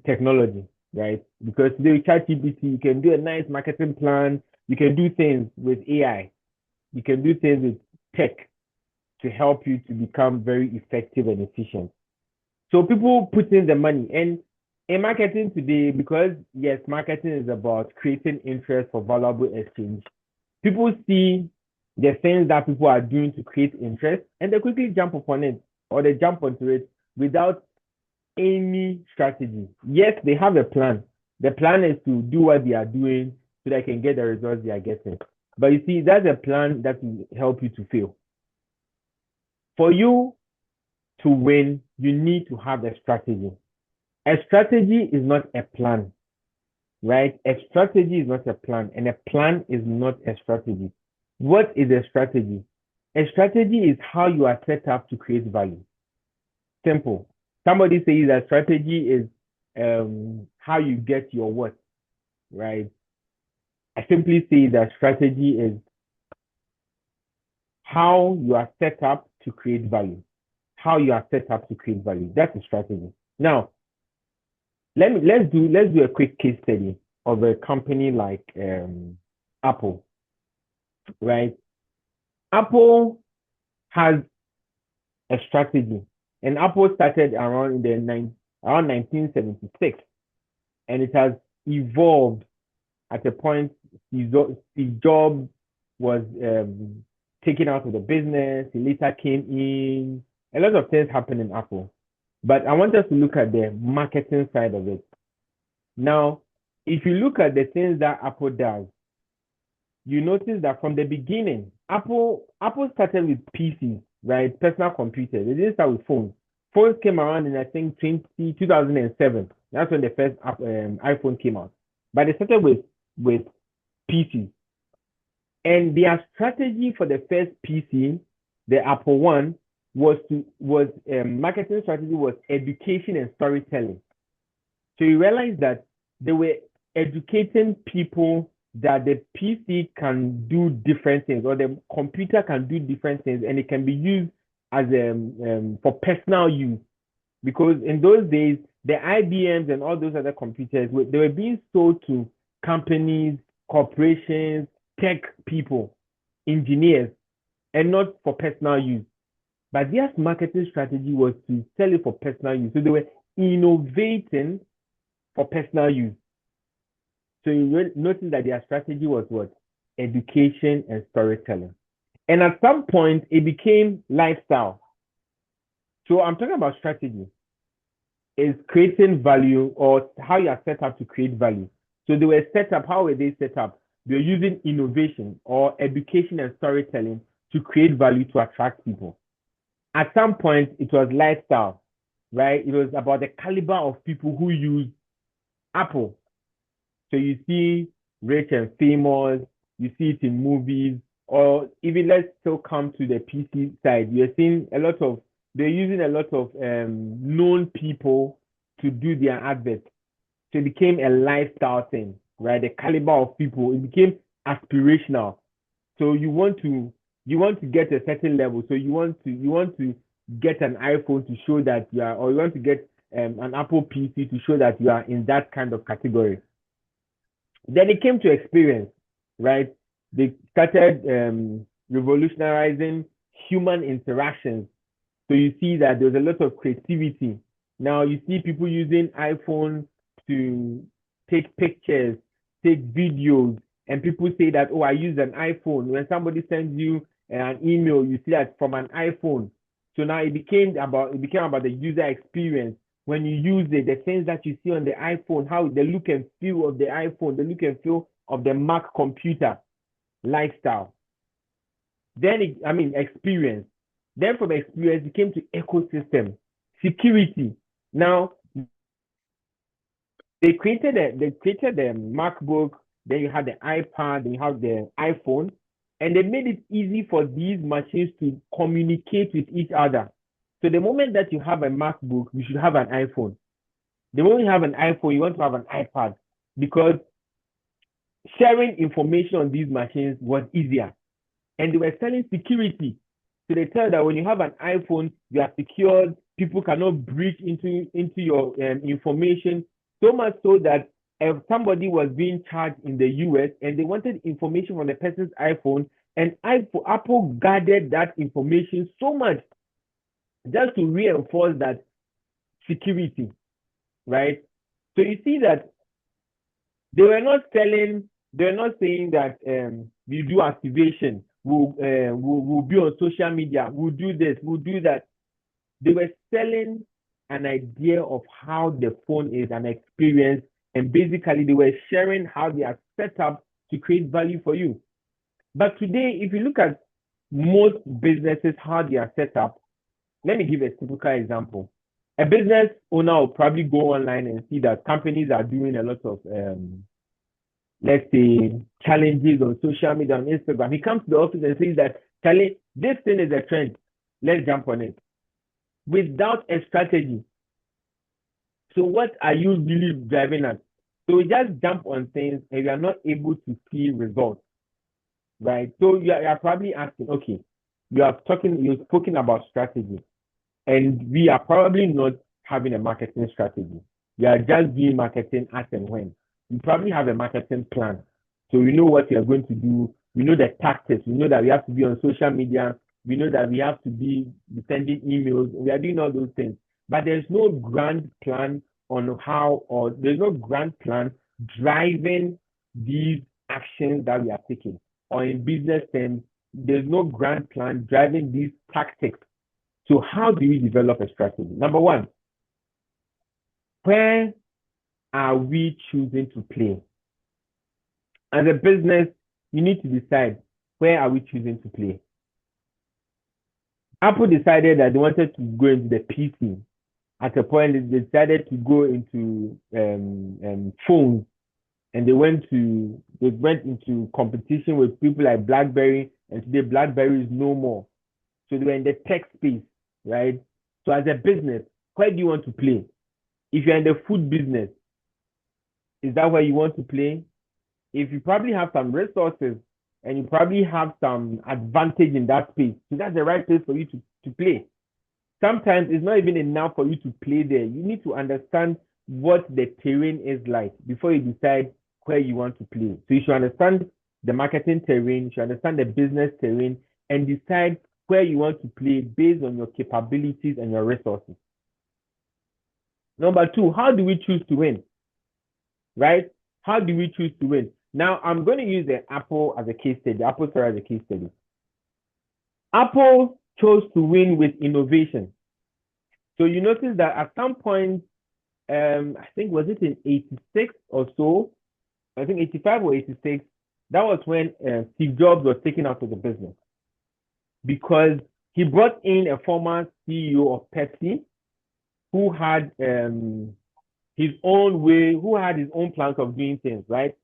technology, right? Because today with ChatGPT, you can do a nice marketing plan, you can do things with AI, you can do things with tech to help you to become very effective and efficient. So people put in the money. And in marketing today, because yes, marketing is about creating interest for valuable exchange, people see the things that people are doing to create interest and they quickly jump upon it or they jump onto it without any strategy. Yes, they have a plan. The plan is to do what they are doing so they can get the results they are getting. But you see, that's a plan that will help you to fail. For you to win, you need to have a strategy. A strategy is not a plan, right? A strategy is not a plan, and a plan is not a strategy. What is a strategy? A strategy is how you are set up to create value. Simple. Somebody says that strategy is how you get your what, right? I simply say that strategy is how you are set up to create value. How you are set up to create value. That's a strategy. Now, let's do a quick case study of a company like Apple, right? Apple has a strategy, and Apple started around 1976, and it has evolved at a point. Steve Jobs was taken out of the business. He later came in. A lot of things happened in Apple. But I want us to look at the marketing side of it. Now, if you look at the things that Apple does, you notice that from the beginning, Apple started with PCs, right? Personal computers. They didn't start with phones. Phones came around in, I think, 2007. That's when the first iPhone came out. But they started with PCs. And their strategy for the first PC, the Apple One, marketing strategy was education and storytelling. So you realize that they were educating people that the PC can do different things or the computer can do different things and it can be used as for personal use. Because in those days, the IBMs and all those other computers, they were being sold to companies, corporations, tech people, engineers, and not for personal use. But their marketing strategy was to sell it for personal use. So they were innovating for personal use. So you notice that their strategy was what? Education and storytelling. And at some point, it became lifestyle. So I'm talking about strategy. Is creating value or how you are set up to create value. So they were set up, how were they set up? They were using innovation or education and storytelling to create value to attract people. At some point, it was lifestyle, right? It was about the caliber of people who use Apple. So you see rich and famous, you see it in movies, or even let's still come to the PC side. You're seeing they're using a lot of known people to do their adverts. So it became a lifestyle thing, right? The caliber of people, it became aspirational. So you want to get a certain level. So you want to get an iPhone to show that you are, or you want to get an Apple PC to show that you are in that kind of category. Then it came to experience, right? They started revolutionizing human interactions. So you see that there's a lot of creativity. Now you see people using iPhone to take pictures, take videos, and people say that, oh, I use an iPhone. When somebody sends you an email, you see that from an iPhone. So now it became about the user experience. When you use it, the things that you see on the iPhone, how the look and feel of the iPhone, the look and feel of the Mac computer, lifestyle. Then experience. Then from experience, it came to ecosystem, security. Now they created the MacBook, then you have the iPad, then you have the iPhone, and they made it easy for these machines to communicate with each other. So the moment that you have a MacBook, you should have an iPhone. The moment you have an iPhone, you want to have an iPad, because sharing information on these machines was easier. And they were selling security. So they tell that when you have an iPhone, you are secured, people cannot breach into your information, so much so that if somebody was being charged in the US and they wanted information from the person's iPhone, and Apple gathered that information so much just to reinforce that security, right? So you see that they were not saying that we do activation, we'll be on social media, we'll do this, we'll do that. They were selling an idea of how the phone is, an experience, and basically they were sharing how they are set up to create value for you. But today, if you look at most businesses, how they are set up, let me give a typical example. A business owner will probably go online and see that companies are doing a lot of, let's say, challenges on social media, on Instagram. He comes to the office and says that, Charlie, this thing is a trend. Let's jump on it. Without a strategy. So what are you really driving at? So we just jump on things and you are not able to see results, right? So you are probably asking, okay, you're spoken about strategy, and we are probably not having a marketing strategy. We are just doing marketing as and when. We probably have a marketing plan. So we know what we are going to do. We know the tactics. We know that we have to be on social media. We know that we have to be sending emails. We are doing all those things. But there's no grand plan on how, or there's no grand plan driving these actions that we are taking. Or in business terms, there's no grand plan driving these tactics. So how do we develop a strategy? Number one, where are we choosing to play? As a business, you need to decide, where are we choosing to play? Apple decided that they wanted to go into the PC. At a point, they decided to go into phones, and they went into competition with people like BlackBerry, and today BlackBerry is no more. So they were in the tech space, right? So as a business, where do you want to play? If you're in the food business, is that where you want to play? If you probably have some resources and you probably have some advantage in that space, so that's the right place for you to play. Sometimes it's not even enough for you to play there. You need to understand what the terrain is like before you decide where you want to play. So you should understand the marketing terrain, you should understand the business terrain, and decide where you want to play based on your capabilities and your resources. Number two, how do we choose to win? Right? How do we choose to win? Now, I'm going to use the Apple as a case study, Apple Store as a case study. Apple chose to win with innovation. So you notice that at some point, I think, was it in 86 or so? I think 85 or 86, that was when Steve Jobs was taken out of the business, because he brought in a former CEO of Pepsi who had his own way, who had his own plans of doing things, right?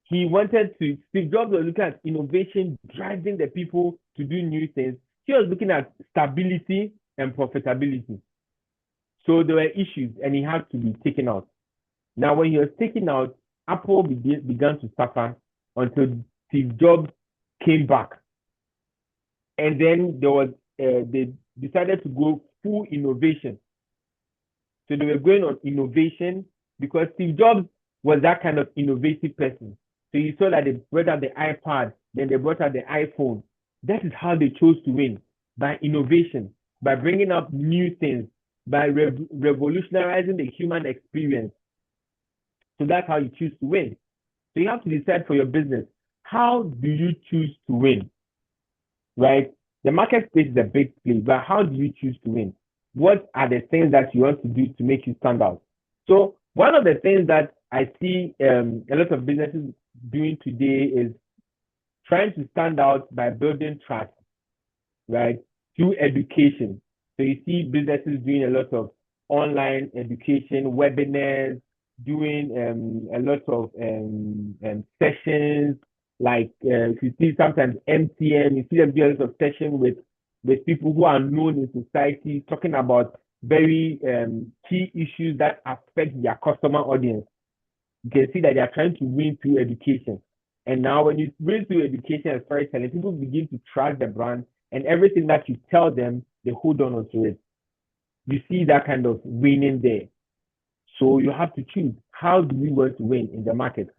Steve Jobs was looking at innovation, driving the people to do new things. He was looking at stability and profitability. So there were issues and he had to be taken out. Now, when he was taken out, Apple began to suffer until Steve Jobs came back. And then they decided to go full innovation. So they were going on innovation because Steve Jobs was that kind of innovative person. So you saw that they brought out the iPad, then they brought out the iPhone. That is how they chose to win. by innovation, by bringing up new things, by revolutionizing the human experience. So that's how you choose to win. So you have to decide for your business, how do you choose to win? Right? The market space is a big place, but how do you choose to win? What are the things that you want to do to make you stand out? So one of the things that I see a lot of businesses doing today is trying to stand out by building trust, right? Through education. So you see businesses doing a lot of online education, webinars, doing a lot of sessions, like if you see sometimes MTN, you see them do a lot of sessions with people who are known in society, talking about very key issues that affect their customer audience. You can see that they are trying to win through education. And now when you win through education and storytelling, people begin to trust the brand, and everything that you tell them, they hold on to it. You see that kind of winning there. So you have to choose, how do we want to win in the market?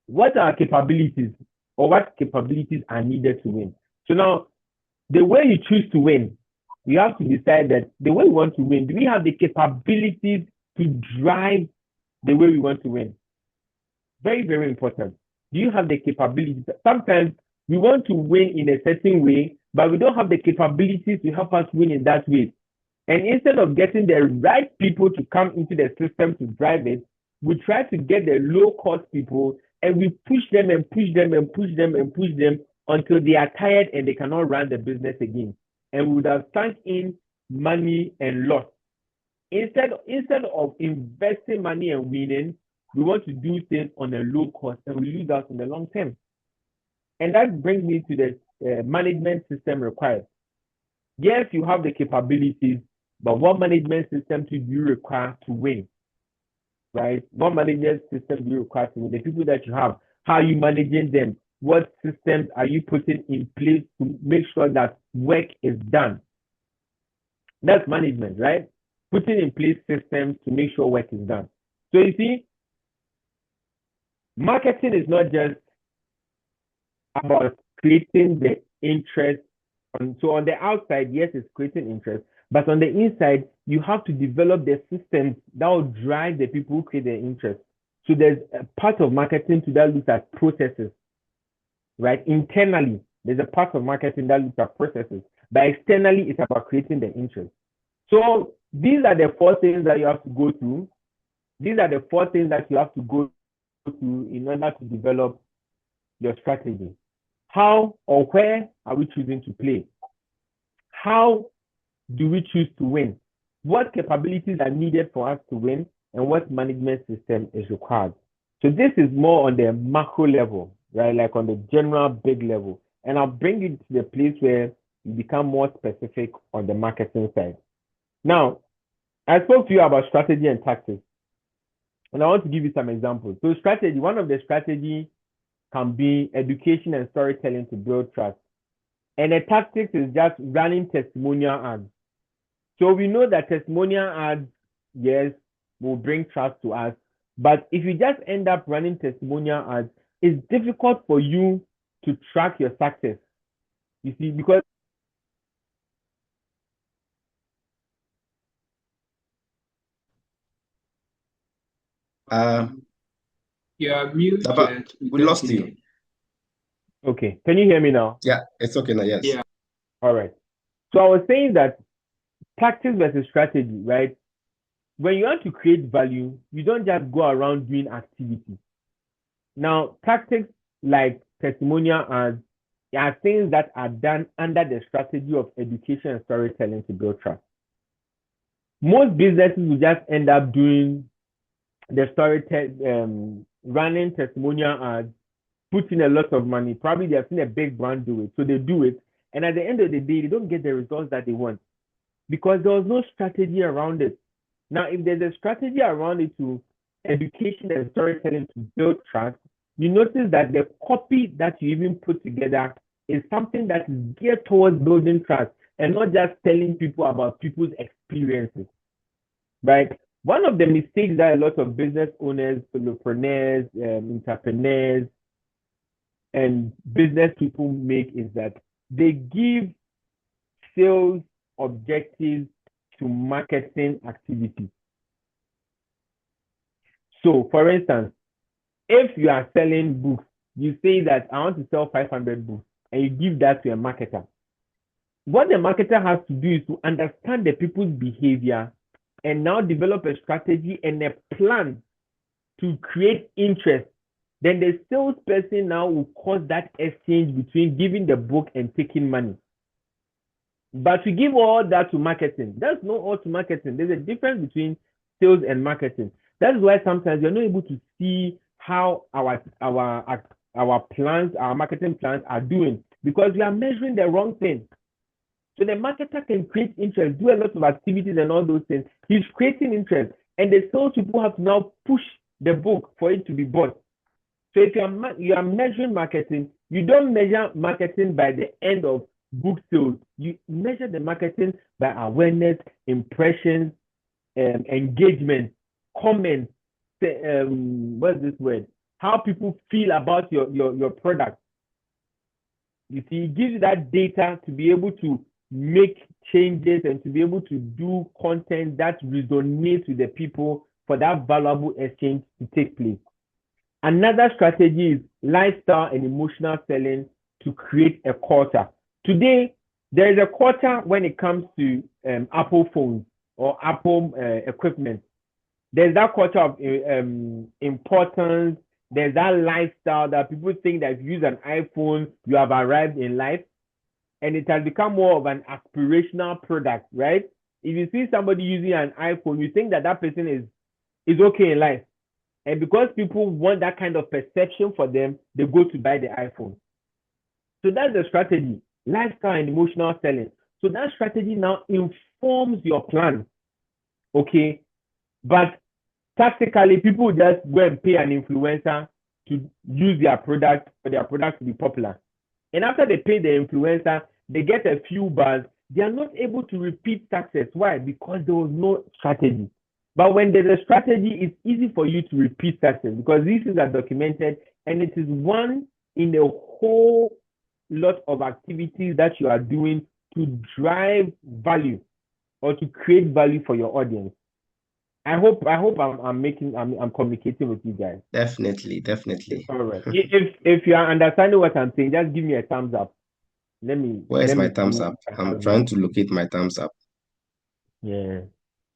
What are capabilities, or what capabilities are needed to win? So now, the way you choose to win, you have to decide that the way we want to win, do we have the capabilities to drive the way we want to win? Very, very important. Do you have the capabilities? Sometimes we want to win in a certain way, but we don't have the capabilities to help us win in that way. And instead of getting the right people to come into the system to drive it, we try to get the low-cost people, and we push them and push them and push them and push them until they are tired and they cannot run the business again. And we would have sunk in money and lost. Instead of investing money and winning, we want to do things on a low cost, and we lose out in the long term. And that brings me to the management system required. Yes, you have the capabilities, but what management system do you require to win? Right? What management system do you require to win? The people that you have, how are you managing them? What systems are you putting in place to make sure that work is done? That's management, right? Putting in place systems to make sure work is done. So you see, marketing is not just about creating the interest. So on the outside, yes, it's creating interest, but on the inside, you have to develop the systems that will drive the people who create the interest. So there's a part of marketing that looks at processes, right? Internally, there's a part of marketing that looks at processes, but externally, it's about creating the interest. So these are the 4 things that you have to go through. These are the 4 things that you have to go through in order to develop your strategy. How or where are we choosing to play? How do we choose to win? What capabilities are needed for us to win, and what management system is required? So this is more on the macro level, right? Like on the general big level. And I'll bring you to the place where you become more specific on the marketing side. Now, I spoke to you about strategy and tactics, and I want to give you some examples. So strategy, one of the strategies can be education and storytelling to build trust. And the tactics is just running testimonial ads. So we know that testimonial ads, yes, will bring trust to us. But if you just end up running testimonial ads, it's difficult for you to track your success. You see, because You are muted. we lost you. Okay, can you hear me now? Yeah, it's okay now, yes. Yeah. All right. So I was saying that tactics versus strategy, right? When you want to create value, you don't just go around doing activity. Now, tactics like testimonial ads are things that are done under the strategy of education and storytelling to build trust. Most businesses will just end up doing the storytelling, running testimonial ads, putting a lot of money. Probably they have seen a big brand do it, so they do it. And at the end of the day, they don't get the results that they want because there was no strategy around it. Now, if there's a strategy around it to education and storytelling to build trust, you notice that the copy that you even put together is something that is geared towards building trust and not just telling people about people's experiences, right? One of the mistakes that a lot of business owners, solopreneurs, entrepreneurs, and business people make is that they give sales objectives to marketing activities. So, for instance, if you are selling books, you say that I want to sell 500 books, and you give that to a marketer. What the marketer has to do is to understand the people's behavior and now develop a strategy and a plan to create interest. Then the salesperson now will cause that exchange between giving the book and taking money. But to give all that to marketing, that's not all to marketing. There's a difference between sales and marketing. That's why sometimes you're not able to see how our plans, our marketing plans are doing, because we are measuring the wrong thing. So the marketer can create interest, do a lot of activities and all those things. He's creating interest, and the sales people have to now push the book for it to be bought. So if you are measuring marketing, you don't measure marketing by the end of book sales. You measure the marketing by awareness, impressions, engagement, comments. What's this word? How people feel about your product. You see, it gives you that data to be able to make changes and to be able to do content that resonates with the people for that valuable exchange to take place. Another strategy is lifestyle and emotional selling to create a culture. Today, there is a culture when it comes to Apple phones or Apple equipment. There's that culture of importance. There's that lifestyle that people think that if you use an iPhone, you have arrived in life. And it has become more of an aspirational product, right? If you see somebody using an iPhone, you think that that person is okay in life. And because people want that kind of perception for them, they go to buy the iPhone. So that's the strategy, lifestyle and emotional selling. So that strategy now informs your plan, okay? But tactically, people just go and pay an influencer to use their product for their product to be popular. And after they pay the influencer, they get a few bars. They are not able to repeat success. Why? Because there was no strategy. But when there's a strategy, it's easy for you to repeat success because these things are documented, and it is one in a whole lot of activities that you are doing to drive value or to create value for your audience. I hope I'm communicating with you guys. Definitely. All right. If you are understanding what I'm saying, just give me a thumbs up. Where's my thumbs up? I'm trying to locate my thumbs up. Yeah.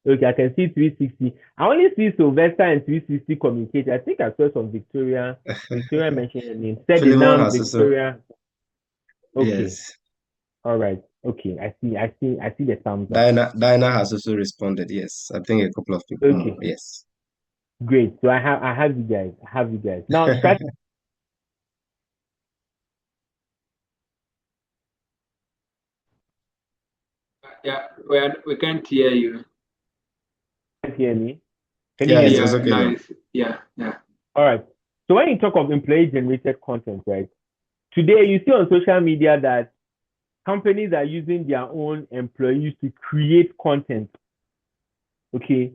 Okay, I can see 360. I only see Sylvester and 360 communicate. I think I saw some Victoria. Victoria mentioned her name. Philemon has Victoria. Okay. Yes. All right. Okay. I see the thumbs up. Diana has also responded. Yes. I think a couple of people. Okay. Yes. Great. So I have you guys. Now start. Yeah, we can't hear you. Can't hear me? Can you hear me? Okay, nice. Yeah. All right. So when you talk of employee-generated content, right? Today you see on social media that companies are using their own employees to create content. Okay.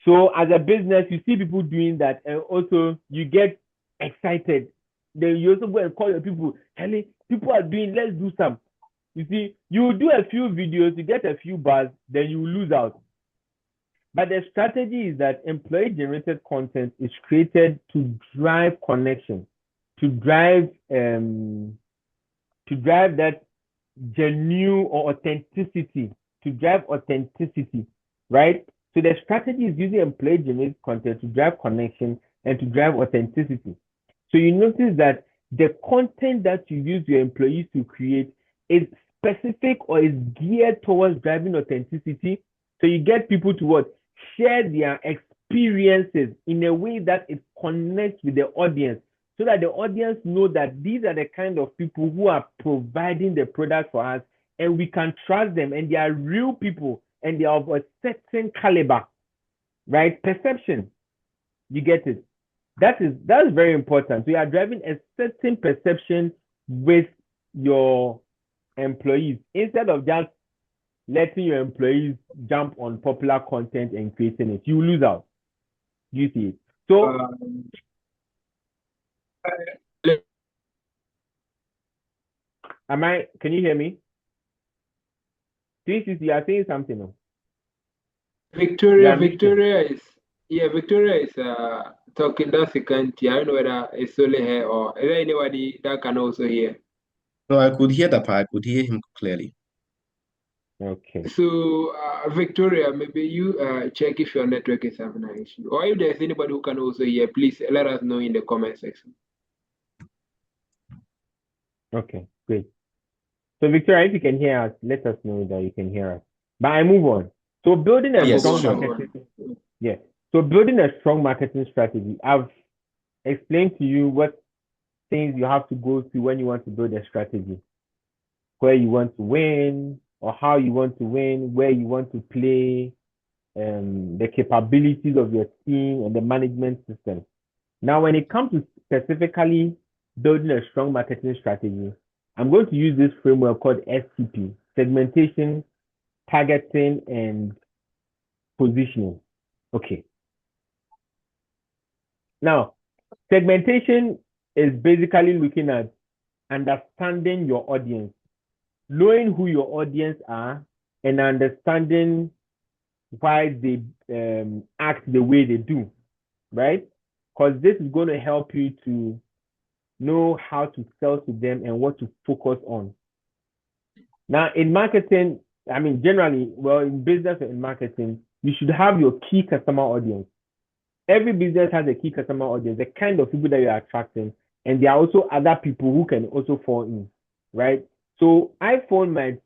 So as a business, you see people doing that, and also you get excited. Then you also go and call your people, hey, people are doing, let's do some. You see, you do a few videos, you get a few bars, then you lose out. But the strategy is that employee-generated content is created to drive connection, to drive that genuine or authenticity, right? So the strategy is using employee-generated content to drive connection and to drive authenticity. So you notice that the content that you use your employees to create is specific or is geared towards driving authenticity. So you get people to share their experiences in a way that it connects with the audience, so that the audience know that these are the kind of people who are providing the product for us, and we can trust them, and they are real people, and they are of a certain caliber, right? Perception, you get it? That's very important. So you are driving a certain perception with your employees instead of just letting your employees jump on popular content and creating it. You lose out. You see it. So can you hear me? 360, you are saying something. No? Victoria, Yeah, Victoria is talking. That's the country. I don't know whether it's only her or is there anybody that can also hear. No, I could hear that part. I could hear him clearly. Okay. So, Victoria, maybe you check if your network is having an issue, or if there's anybody who can also hear, please let us know in the comment section. Okay, great. So, Victoria, if you can hear us, let us know that you can hear us. But I move on. So, building a Yes, strong sure. marketing. Yes. So, building a strong marketing strategy. I've explained to you what things you have to go through when you want to build a strategy, where you want to win, or how you want to win, where you want to play, the capabilities of your team and the management system. Now, when it comes to specifically building a strong marketing strategy, I'm going to use this framework called STP, segmentation, targeting, and positioning. Okay. Now, segmentation is basically looking at understanding your audience, knowing who your audience are, and understanding why they act the way they do, right? Because this is going to help you to know how to sell to them and what to focus on. Now, in marketing, I mean, generally, well, in business and in marketing, you should have your key customer audience. Every business has a key customer audience, the kind of people that you're attracting, and there are also other people who can also fall in, right? So I found my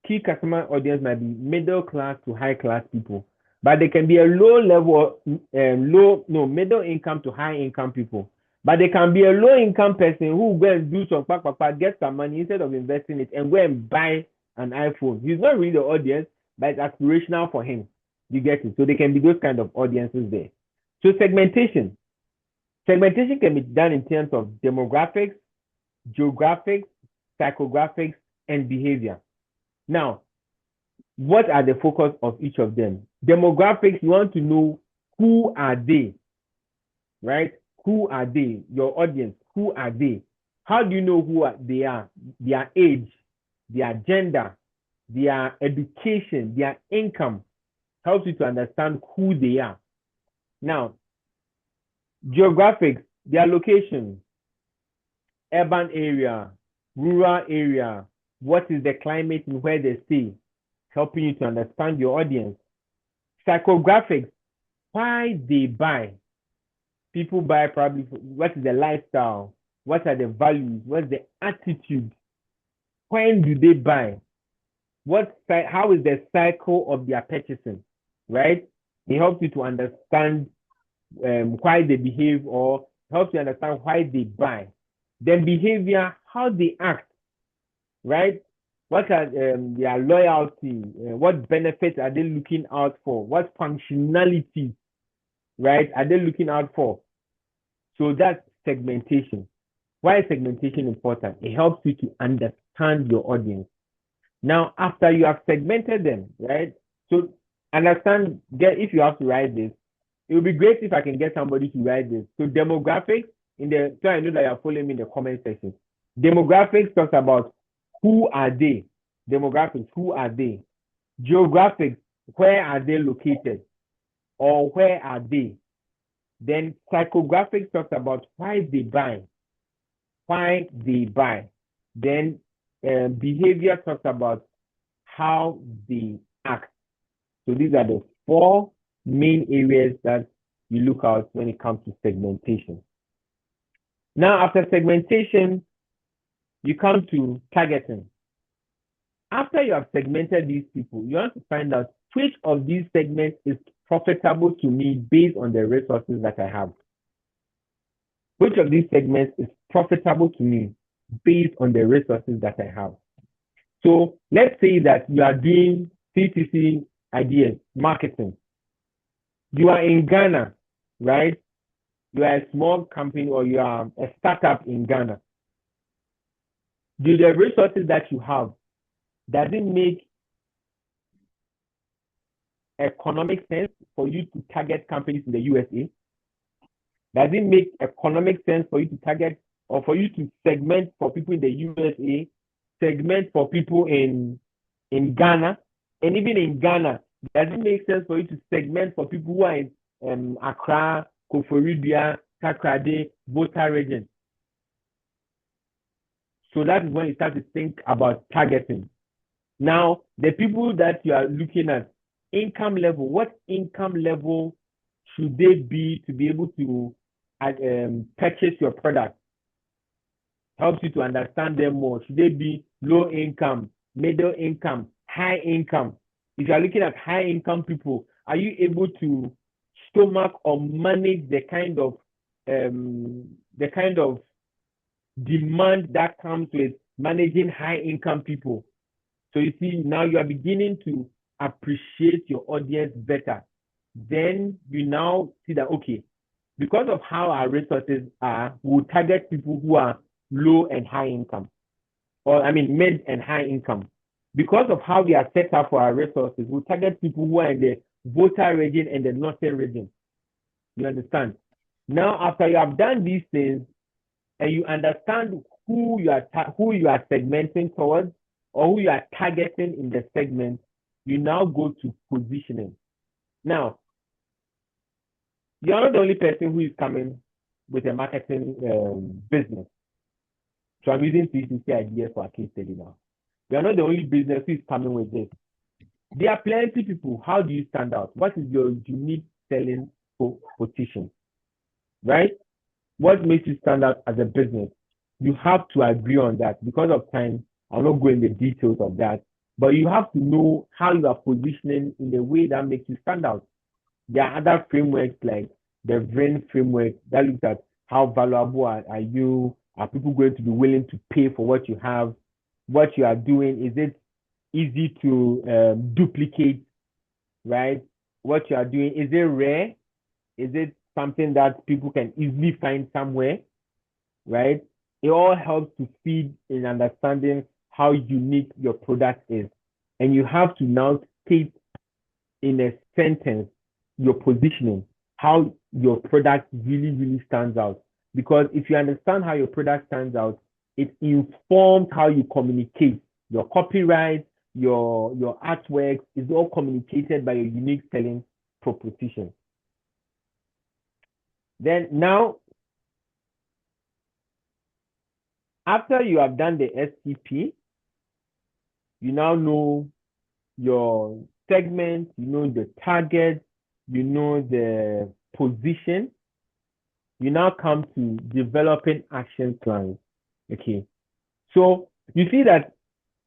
key customer audience might be middle class to high class people, but they can be a low level, middle income to high income people. But they can be a low income person who go and do some get some money instead of investing it and go and buy an iPhone. He's not really the audience, but it's aspirational for him. You get it? So they can be those kind of audiences there. So segmentation. Segmentation can be done in terms of demographics, geographics, psychographics, and behavior. Now, what are the focus of each of them? Demographics, you want to know who are they, right? Who are they? Your audience, who are they? How do you know who they are? Their age, their gender, their education, their income helps you to understand who they are. Now, geographics, their location, urban area, rural area, what is the climate and where they stay, helping you to understand your audience. Psychographics, why they buy. People buy probably, what is the lifestyle? What are the values? What's the attitude? When do they buy? How is the cycle of their purchasing, right? It helps you to understand why they behave, or helps you understand why they buy. Then behavior, how they act, right? What are their loyalty? What benefits are they looking out for? What functionalities, right, are they looking out for? So that's segmentation. Why is segmentation important? It helps you to understand your audience. Now, after you have segmented them, right? So understand, if you have to write this, it would be great if I can get somebody to write this. So demographics, so I know that you're following me in the comment section. Demographics talks about who are they? Demographics, who are they? Geographics, where are they located? Or where are they? Then psychographics talks about why they buy. Why they buy. Then behavior talks about how they act. So these are the 4 main areas that you look out when it comes to segmentation. Now, after segmentation, you come to targeting. After you have segmented these people, you want to find out which of these segments is profitable to me based on the resources that I have. Which of these segments is profitable to me based on the resources that I have? So let's say that you are doing CTC ideas, marketing. You are in Ghana, right? You are a small company or you are a startup in Ghana. Do the resources that you have, does it make economic sense for you to target companies in the USA? Does it make economic sense for you to target or for you to segment for people in the USA, segment for people in Ghana? And even in Ghana, does it make sense for you to segment for people who are in Accra, Koforidua, Takrade, Volta region? So that is when you start to think about targeting. Now, the people that you are looking at, income level, what income level should they be to be able to purchase your product? Helps you to understand them more. Should they be low income, middle income, high income? If you are looking at high income people, are you able to stomach or manage the kind of demand that comes with managing high income people? So you see, now you are beginning to appreciate your audience better. Then you now see that, okay, because of how our resources are, we'll target people who are low and high income, or I mean mid and high income. Because of how we are set up for our resources, we'll target people who are in the Volta region and the northern region. You understand? Now, after you have done these things and you understand who you are segmenting towards or who you are targeting in the segment, you now go to positioning. Now, you're not the only person who is coming with a marketing business. So I'm using 360 ideas for a case study now. You are not the only business who is coming with this. There are plenty of people. How do you stand out? What is your unique selling position? Right? What makes you stand out as a business? You have to agree on that. Because of time, I'll not go into the details of that. But you have to know how you are positioning in the way that makes you stand out. There are other frameworks like the VRIN framework that looks at how valuable are you? Are people going to be willing to pay for what you have? What you are doing, is it easy to duplicate, right? What you are doing, is it rare? Is it something that people can easily find somewhere, right? It all helps to feed in understanding how unique your product is. And you have to now state in a sentence your positioning, how your product really, really stands out. Because if you understand how your product stands out, it informs how you communicate. Your copyright, your artwork is all communicated by your unique selling proposition. Then now, after you have done the STP, you now know your segment, you know the target, you know the position. You now come to developing action plans. Okay. So you see that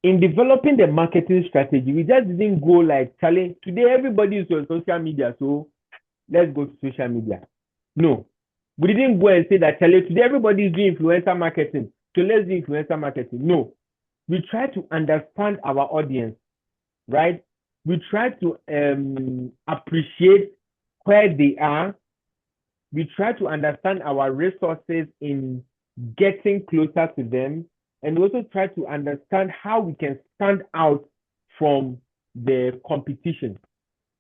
in developing the marketing strategy, we just didn't go like, Charlie, today everybody is on social media, so let's go to social media. No. We didn't go and say that, Charlie, today everybody is doing influencer marketing, so let's do influencer marketing. No. We try to understand our audience, right? We try to appreciate where they are. We try to understand our resources in getting closer to them, and we also try to understand how we can stand out from the competition,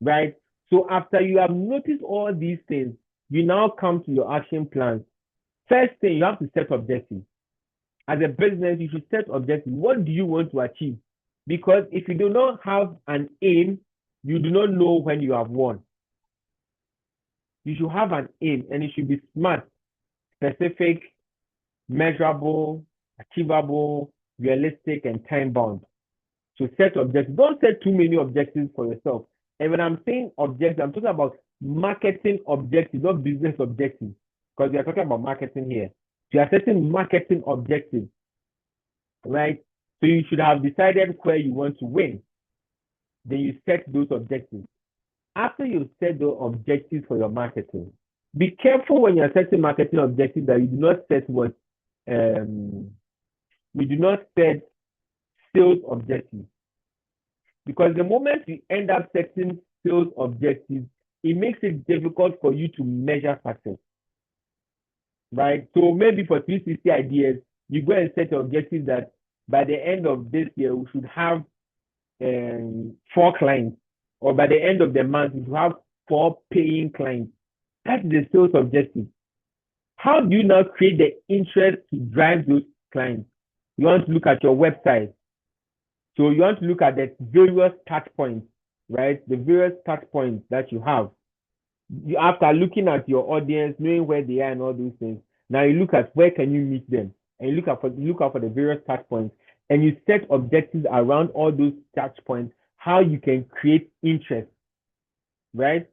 right? So after you have noticed all these things, you now come to your action plans. First thing, you have to set objectives. As a business, you should set objectives. What do you want to achieve? Because if you do not have an aim, you do not know when you have won. You should have an aim, and it should be smart, specific, measurable, achievable, realistic, and time-bound. So set objectives. Don't set too many objectives for yourself. And when I'm saying objectives, I'm talking about marketing objectives, not business objectives, because we are talking about marketing here. So you are setting marketing objectives, right? So you should have decided where you want to win. Then you set those objectives. After you set the objectives for your marketing, be careful when you're setting marketing objectives that you do not set what we do not set sales objectives. Because the moment you end up setting sales objectives, it makes it difficult for you to measure success. Right? So maybe for 360 ideas, you go and set objectives that by the end of this year, we should have 4 clients. Or by the end of the month, we should have 4 paying clients. That's the sales objective. How do you now create the interest to drive those clients? You want to look at your website. So you want to look at the various touch points, right? The various touch points that you have. After looking at your audience, knowing where they are and all those things, now you look at where can you meet them, and you look out for the various touch points, and you set objectives around all those touch points, how you can create interest, right?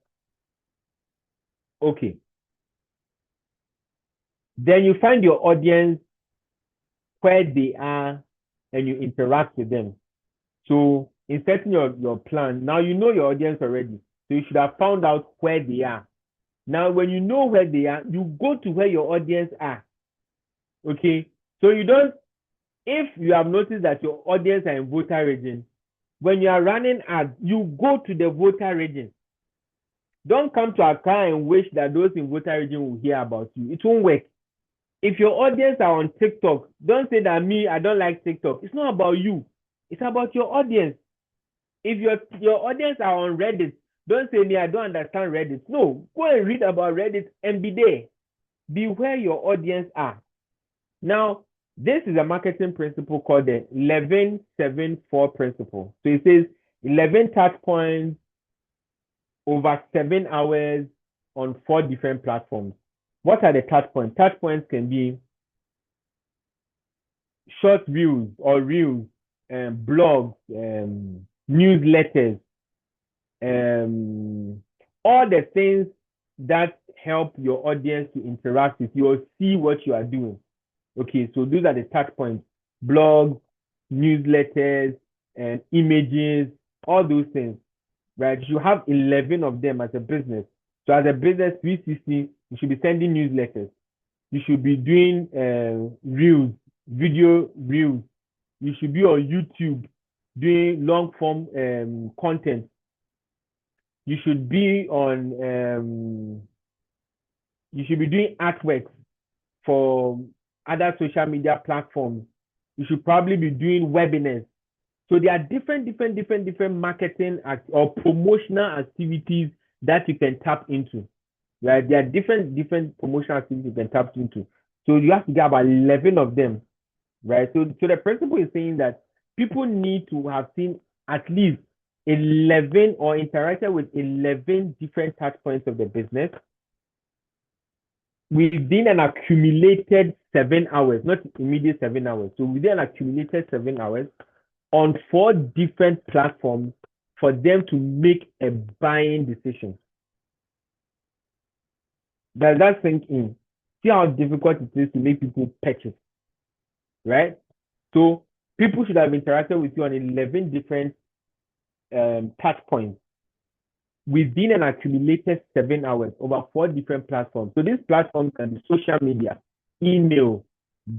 Okay. Then you find your audience where they are and you interact with them. So in setting your plan, now you know your audience already. So you should have found out where they are. Now, when you know where they are, you go to where your audience are. Okay. So you don't, if you have noticed that your audience are in voter region, when you are running ads, you go to the voter region. Don't come to Accra and wish that those in voter region will hear about you. It won't work. If your audience are on TikTok, don't say that I don't like TikTok. It's not about you. It's about your audience. If your audience are on Reddit, don't say I don't understand Reddit. No, go and read about Reddit and be there. Be where your audience are. Now, this is a marketing principle called the 11-7-4 principle. So it says 11 touch points over 7 hours on 4 different platforms. What are the touch points? Touch points can be short reels or reels, blogs, newsletters, all the things that help your audience to interact with you or see what you are doing. Okay, so those are the touch points: blogs, newsletters, and images, all those things, right? You have 11 of them as a business. So as a business 360, you should be sending newsletters. You should be doing reels, video reels. You should be on YouTube doing long form content. You should be on you should be doing artwork for other social media platforms. You should probably be doing webinars. So there are different marketing or promotional activities that you can tap into. Right? There are different promotional activities you can tap into. So you have to get about 11 of them. Right? So the principle is saying that people need to have seen at least 11 or interacted with 11 different touch points of the business within an accumulated 7 hours, not immediate 7 hours. So within an accumulated 7 hours on 4 different platforms for them to make a buying decision. Does that sink in? See how difficult it is to make people purchase, right? So people should have interacted with you on 11 different touch points within an accumulated 7 hours over 4 different platforms. So these platforms can be social media, email,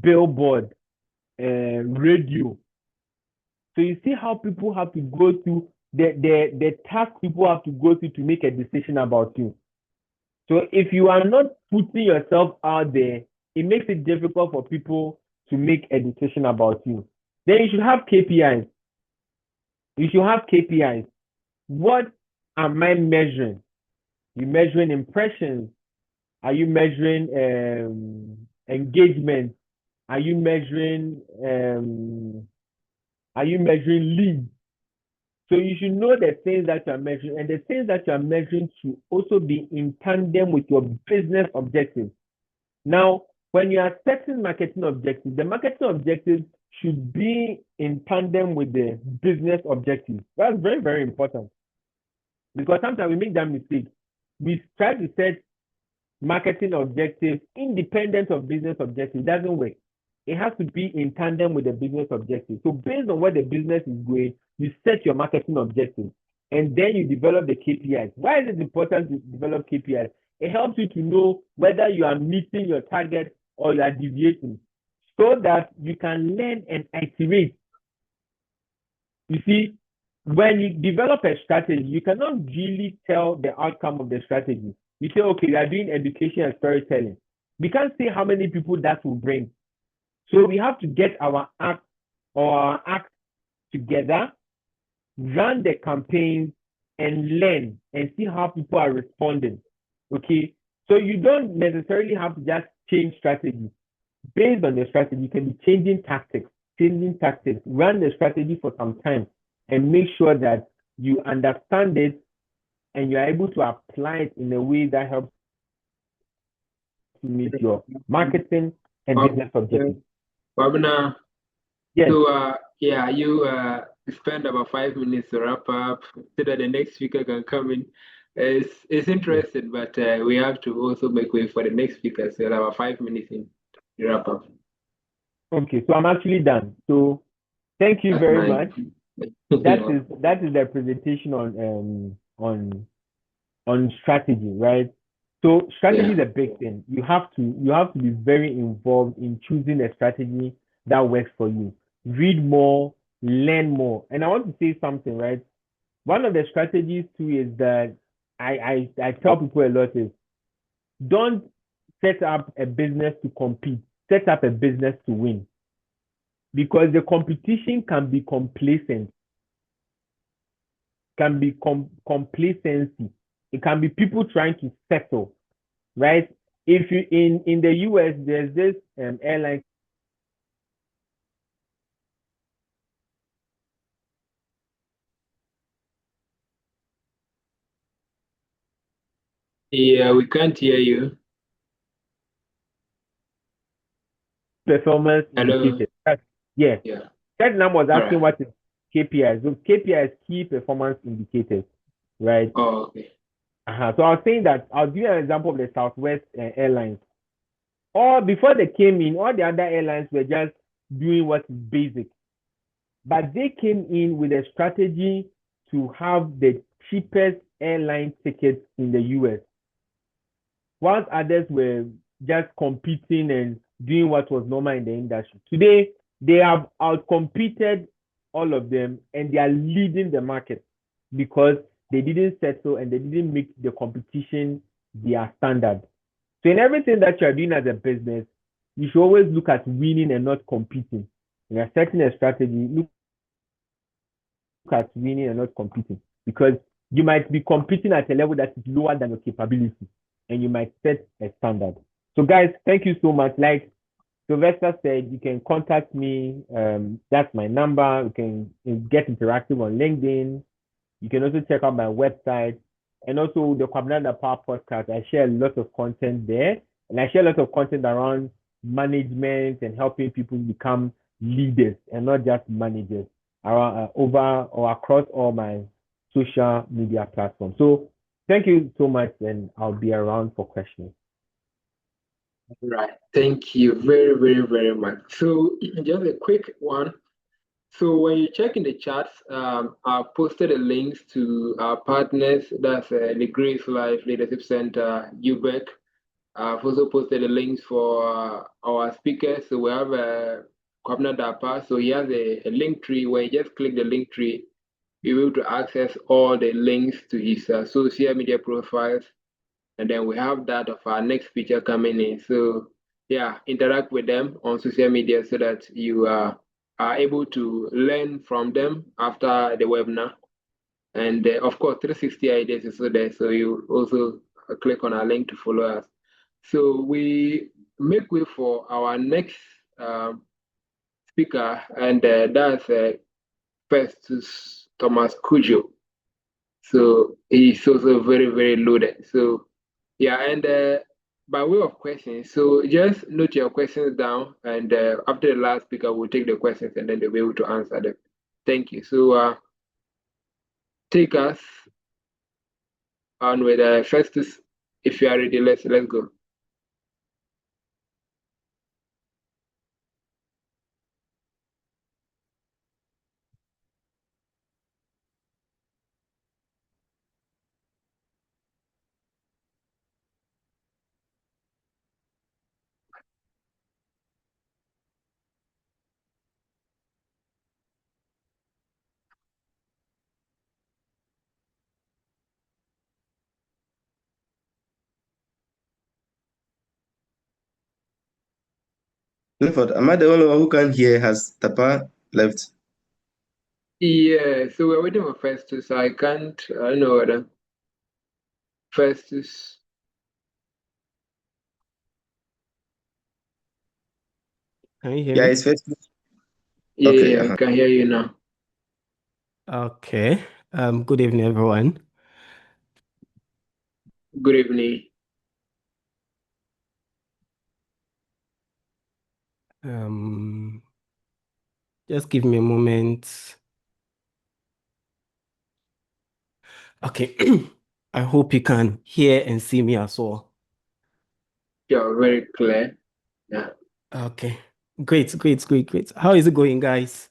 billboard, radio. So you see how people have to go through the task people have to go through to make a decision about you. So if you are not putting yourself out there, it makes it difficult for people to make a decision about you. Then you should have KPIs. You should have KPIs. What am I measuring? You measuring impressions? Are you measuring engagement? Are you measuring leads? So you should know the things that you are measuring, and the things that you are measuring should also be in tandem with your business objectives. Now, when you are setting marketing objectives, the marketing objectives should be in tandem with the business objectives. That's very, very important. Because sometimes we make that mistake. We try to set marketing objectives independent of business objectives. It doesn't work. It has to be in tandem with the business objectives. So based on where the business is going, you set your marketing objectives and then you develop the KPIs. Why is it important to develop KPIs? It helps you to know whether you are meeting your target or you are deviating so that you can learn and iterate. You see, when you develop a strategy, you cannot really tell the outcome of the strategy. You say, okay, you are doing education and storytelling. We can't say how many people that will bring. So we have to get our act together, run the campaigns, and learn and see how people are responding. Okay, so you don't necessarily have to just change strategy. Based on the strategy, you can be changing tactics. changing tactics, run the strategy for some time, and make sure that you understand it and you are able to apply it in a way that helps to meet your marketing and business objectives. Wabna, Yes. so yeah, you spend about 5 minutes to wrap up so that the next speaker can come in. It's interesting, but we have to also make way for the next speaker. So about 5 minutes in to wrap up. Okay, so I'm actually done. So thank you very much. That is the presentation on strategy, right? So strategy is a big thing. You have to be very involved in choosing a strategy that works for you. Read more, learn more. And I want to say something, right? One of the strategies too is that I tell people a lot is don't set up a business to compete. Set up a business to win. Because the competition can be complacent, can be complacency. It can be people trying to settle, right? If you in the US, there's this airline. Yeah, we can't hear you. Performance indicators. Yeah. That was asking what is KPIs. So KPIs, key performance indicators, right? Oh, okay. So I was saying that I'll give you an example of the Southwest Airlines. Or before they came in, all the other airlines were just doing what's basic. But they came in with a strategy to have the cheapest airline tickets in the US. Whilst others were just competing and doing what was normal in the industry. Today, they have outcompeted all of them and they are leading the market because they didn't settle and they didn't make the competition their standard. So in everything that you're doing as a business, you should always look at winning and not competing. When you're setting a strategy, look at winning and not competing, because you might be competing at a level that is lower than your capability and you might set a standard. So guys, thank you so much. Like Sylvester said, you can contact me. That's my number. You can get interactive on LinkedIn. You can also check out my website and also the Kwabena Power podcast. I share a lot of content there, and I share a lot of content around management and helping people become leaders and not just managers around over or across all my social media platforms. So thank you so much, and I'll be around for questions. Right. Thank you very, very, very much. So just a quick one. So when you check in the chats, I've posted the links to our partners. That's the Grace Life Leadership Center, YUBEC. I've also posted the links for our speakers. So we have Kwabena Dapa. So he has a link tree where you just click the link tree, you're able to access all the links to his social media profiles. And then we have that of our next feature coming in. So yeah, interact with them on social media so that you are able to learn from them after the webinar. And of course, 360 ideas is also there. So you also click on our link to follow us. So we make way for our next speaker, and that's Festus Thomas Kujo. So he's also very, very loaded. So yeah, and by way of questions, so just note your questions down, and after the last speaker, we'll take the questions and then they'll be able to answer them. Thank you. So take us on with Festus. If you are ready, let's go. Clifford, am I the only one who can't hear? Has Tapa left? Yeah, so we're waiting for Festus. I don't know whether Festus. Can you hear Yeah, me? it's Festus. Yeah, Okay. yeah, I can hear you now. Okay. Good evening, everyone. Good evening. Just give me a moment. Okay. I hope you can hear and see me as well. You're very clear. Yeah. Okay. Great. How is it going, guys?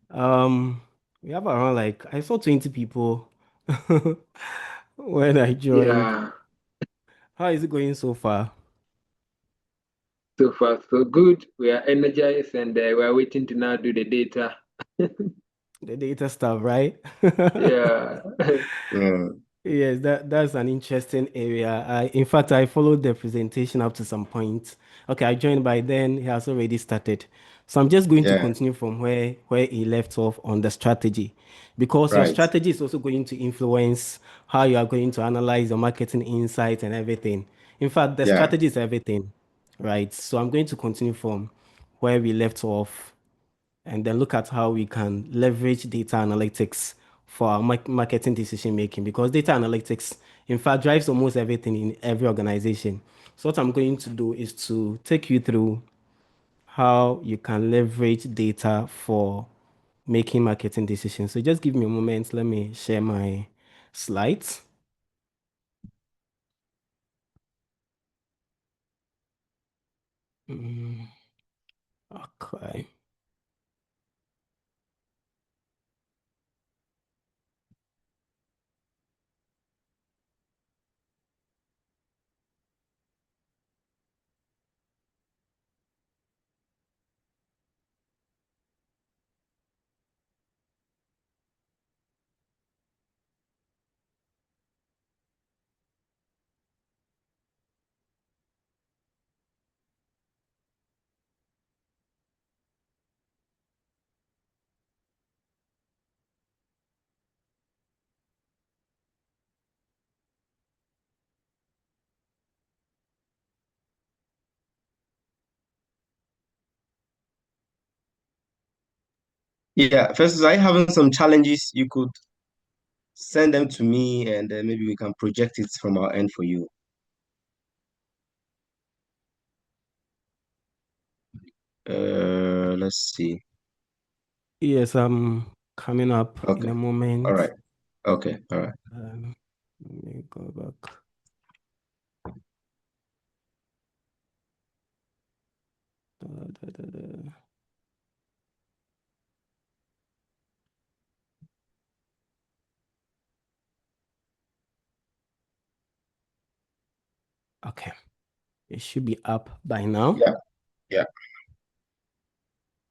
We have around I saw 20 people when I joined. Yeah. How is it going so far? So far, so good. We are energized and we are waiting to now do the data. The data stuff, right? Yeah. Mm, Yes, that's an interesting area. In fact, I followed the presentation up to some point. Okay, I joined by then. He has already started. So I'm just going to yeah. continue from where he left off on the strategy, because your Right. strategy is also going to influence how you are going to analyze your marketing insights and everything. In fact, the Yeah. strategy is everything, right? So I'm going to continue from where we left off and then look at how we can leverage data analytics for our marketing decision making, because data analytics in fact drives almost everything in every organization. So what I'm going to do is to take you through how you can leverage data for making marketing decisions. So just give me a moment, let me share my slides. Okay. Yeah. First, I having some challenges. You could send them to me, and maybe we can project it from our end for you. Let's see. Yes, I'm coming up in Okay. a All moment. right. Okay. All right. Let me go back. Okay, it should be up by now. Yeah. Yeah.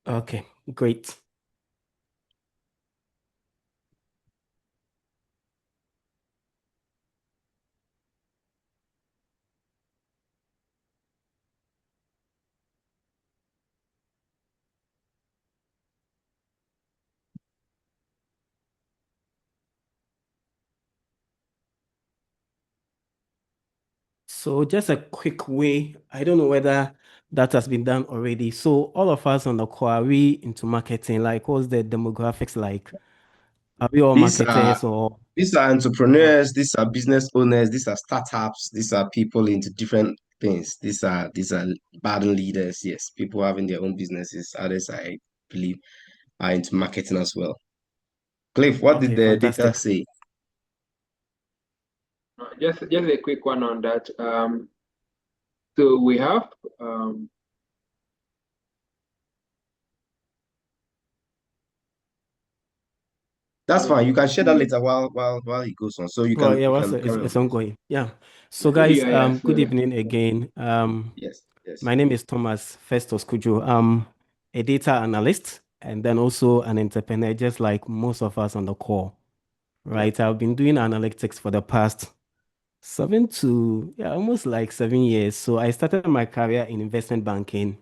Okay, great. So just a quick way, I don't know whether that has been done already. So all of us on the call, are we into marketing? Like, what's the demographics like? Are we all These are marketers or? these are entrepreneurs. These are business owners. These are startups. These are people into different things. These are garden leaders. Yes, people having their own businesses. Others, I believe, are into marketing as well. Cliff, what did Okay, the data fantastic. say? Just a quick one on that. So we have That's fine. You can share that later while it goes on. So you Well, can yeah, you what's can carry it's on. ongoing. Yeah. So guys, yeah. good So evening again. Yes, yes. My name is Thomas Festus Kujo. I'm a data analyst and then also an entrepreneur, just like most of us on the call. Yeah. Right. I've been doing analytics for the past almost like 7 years. So I started my career in investment banking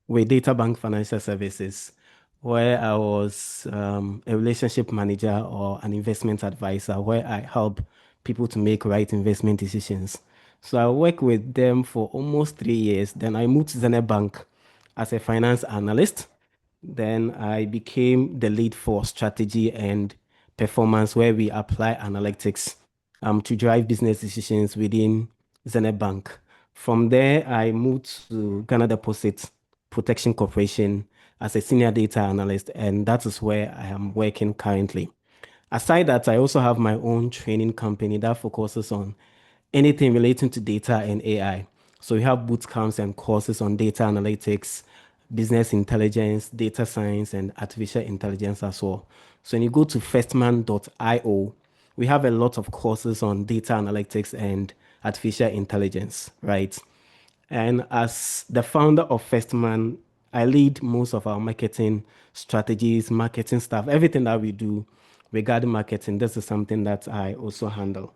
with Data Bank Financial Services, where I was a relationship manager or an investment advisor, where I help people to make right investment decisions. So I worked with them for almost 3 years. Then I moved to Zenith Bank as a finance analyst. Then I became the lead for strategy and performance, where we apply analytics to drive business decisions within Zenith Bank. From there, I moved to Ghana Deposit Protection Corporation as a senior data analyst, and that is where I am working currently. Aside that, I also have my own training company that focuses on anything relating to data and AI. So we have boot camps and courses on data analytics, business intelligence, data science, and artificial intelligence as well. So when you go to firstman.io, we have a lot of courses on data analytics and artificial intelligence, right? And as the founder of Firstman, I lead most of our marketing strategies, marketing stuff, everything that we do regarding marketing. This is something that I also handle.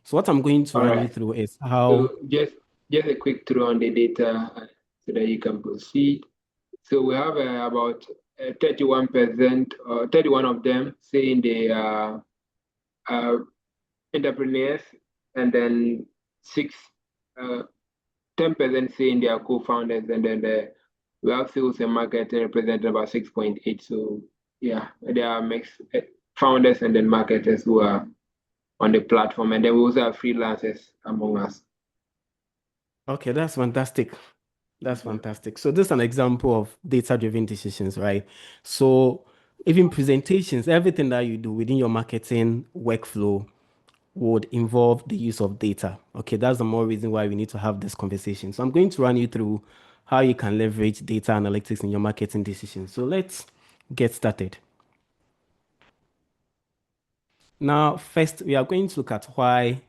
So what I'm going to All run you right. through is how. So just a quick through on the data so that you can proceed. So we have about 31% or 31 of them saying they are entrepreneurs, and then 10% saying they are co-founders, and then we have sales and marketing representing about 6.8. So yeah, there are mixed founders and then marketers who are on the platform, and then we also have freelancers among us. Okay, that's fantastic. That's fantastic. So this is an example of data-driven decisions, right? So even presentations, everything that you do within your marketing workflow would involve the use of data. Okay, that's the more reason why we need to have this conversation. So I'm going to run you through how you can leverage data analytics in your marketing decisions. So let's get started. Now, first, we are going to look at why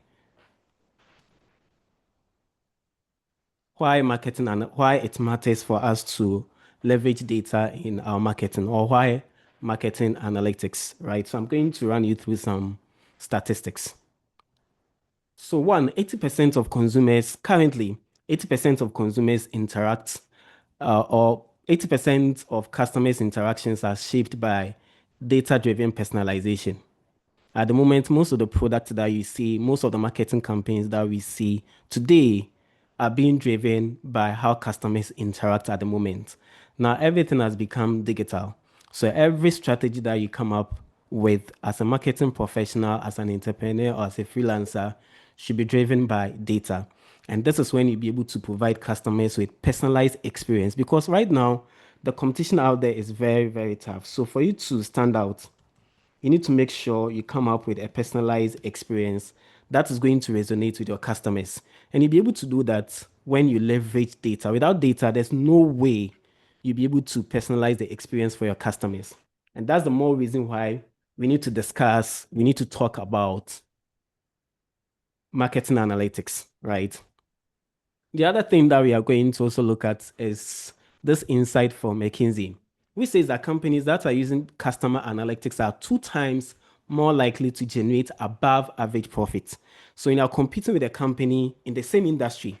marketing and why it matters for us to leverage data in our marketing, or why marketing analytics, right? So I'm going to run you through some statistics. So 80% of consumers currently, 80% of consumers interact, or 80% of customers' interactions are shaped by data-driven personalization. At the moment, most of the products that you see, most of the marketing campaigns that we see today are being driven by how customers interact at the moment. Now, everything has become digital. So every strategy that you come up with as a marketing professional, as an entrepreneur, or as a freelancer should be driven by data. And this is when you'll be able to provide customers with personalized experience, because right now, the competition out there is very, very tough. So for you to stand out, you need to make sure you come up with a personalized experience that is going to resonate with your customers. And you'll be able to do that when you leverage data. Without data, there's no way you'll be able to personalize the experience for your customers. And that's the more reason why we need to talk about marketing analytics, right? The other thing that we are going to also look at is this insight from McKinsey, which says that companies that are using customer analytics are 2 times more likely to generate above average profits. So you are competing with a company in the same industry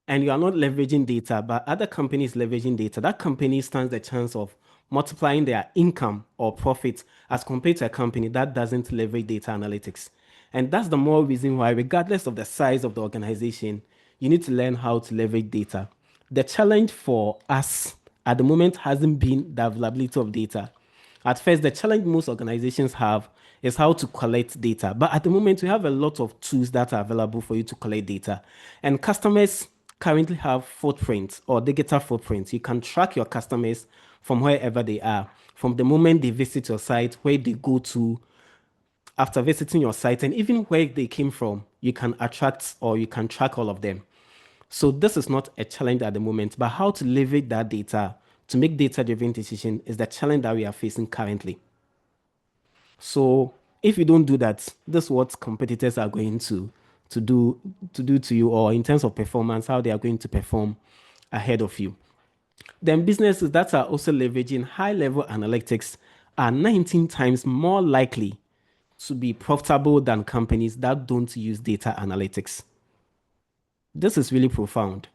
and you are not leveraging data, but other companies leveraging data, that company stands the chance of multiplying their income or profit as compared to a company that doesn't leverage data analytics. And that's the more reason why, regardless of the size of the organization, you need to learn how to leverage data. The challenge for us at the moment hasn't been the availability of data. At first, the challenge most organizations have is how to collect data. But at the moment, we have a lot of tools that are available for you to collect data. And customers currently have footprints or digital footprints. You can track your customers from wherever they are, from the moment they visit your site, where they go to after visiting your site, and even where they came from. You can attract or you can track all of them. So this is not a challenge at the moment, but how to leverage that data to make data-driven decision is the challenge that we are facing currently. So if you don't do that, this is what competitors are going to do to you, or in terms of performance, how they are going to perform ahead of you. Then businesses that are also leveraging high-level analytics are 19 times more likely to be profitable than companies that don't use data analytics. This is really profound,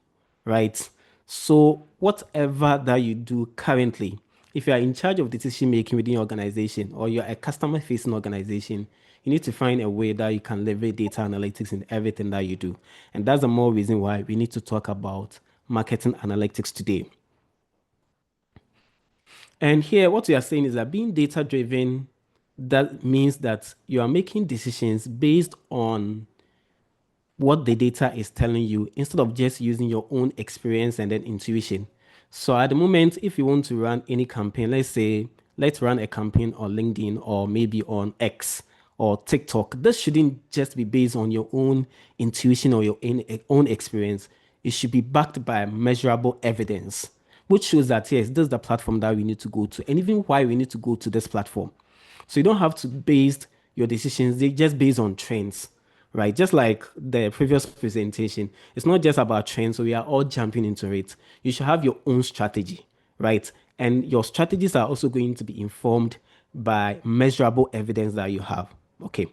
right? So whatever that you do currently, if you are in charge of decision making within your organization, or you're a customer facing organization, you need to find a way that you can leverage data analytics in everything that you do. And that's the more reason why we need to talk about marketing analytics today. And here, what we are saying is that being data driven, that means that you are making decisions based on what the data is telling you instead of just using your own experience and then intuition. So at the moment, if you want to run any campaign, let's say, let's run a campaign on LinkedIn or maybe on X or TikTok, this shouldn't just be based on your own intuition or your own experience. It should be backed by measurable evidence, which shows that, yes, this is the platform that we need to go to, and even why we need to go to this platform. So you don't have to base your decisions, they just based on trends, right? Just like the previous presentation, it's not just about trends, so we are all jumping into it. You should have your own strategy, right? And your strategies are also going to be informed by measurable evidence that you have. Okay.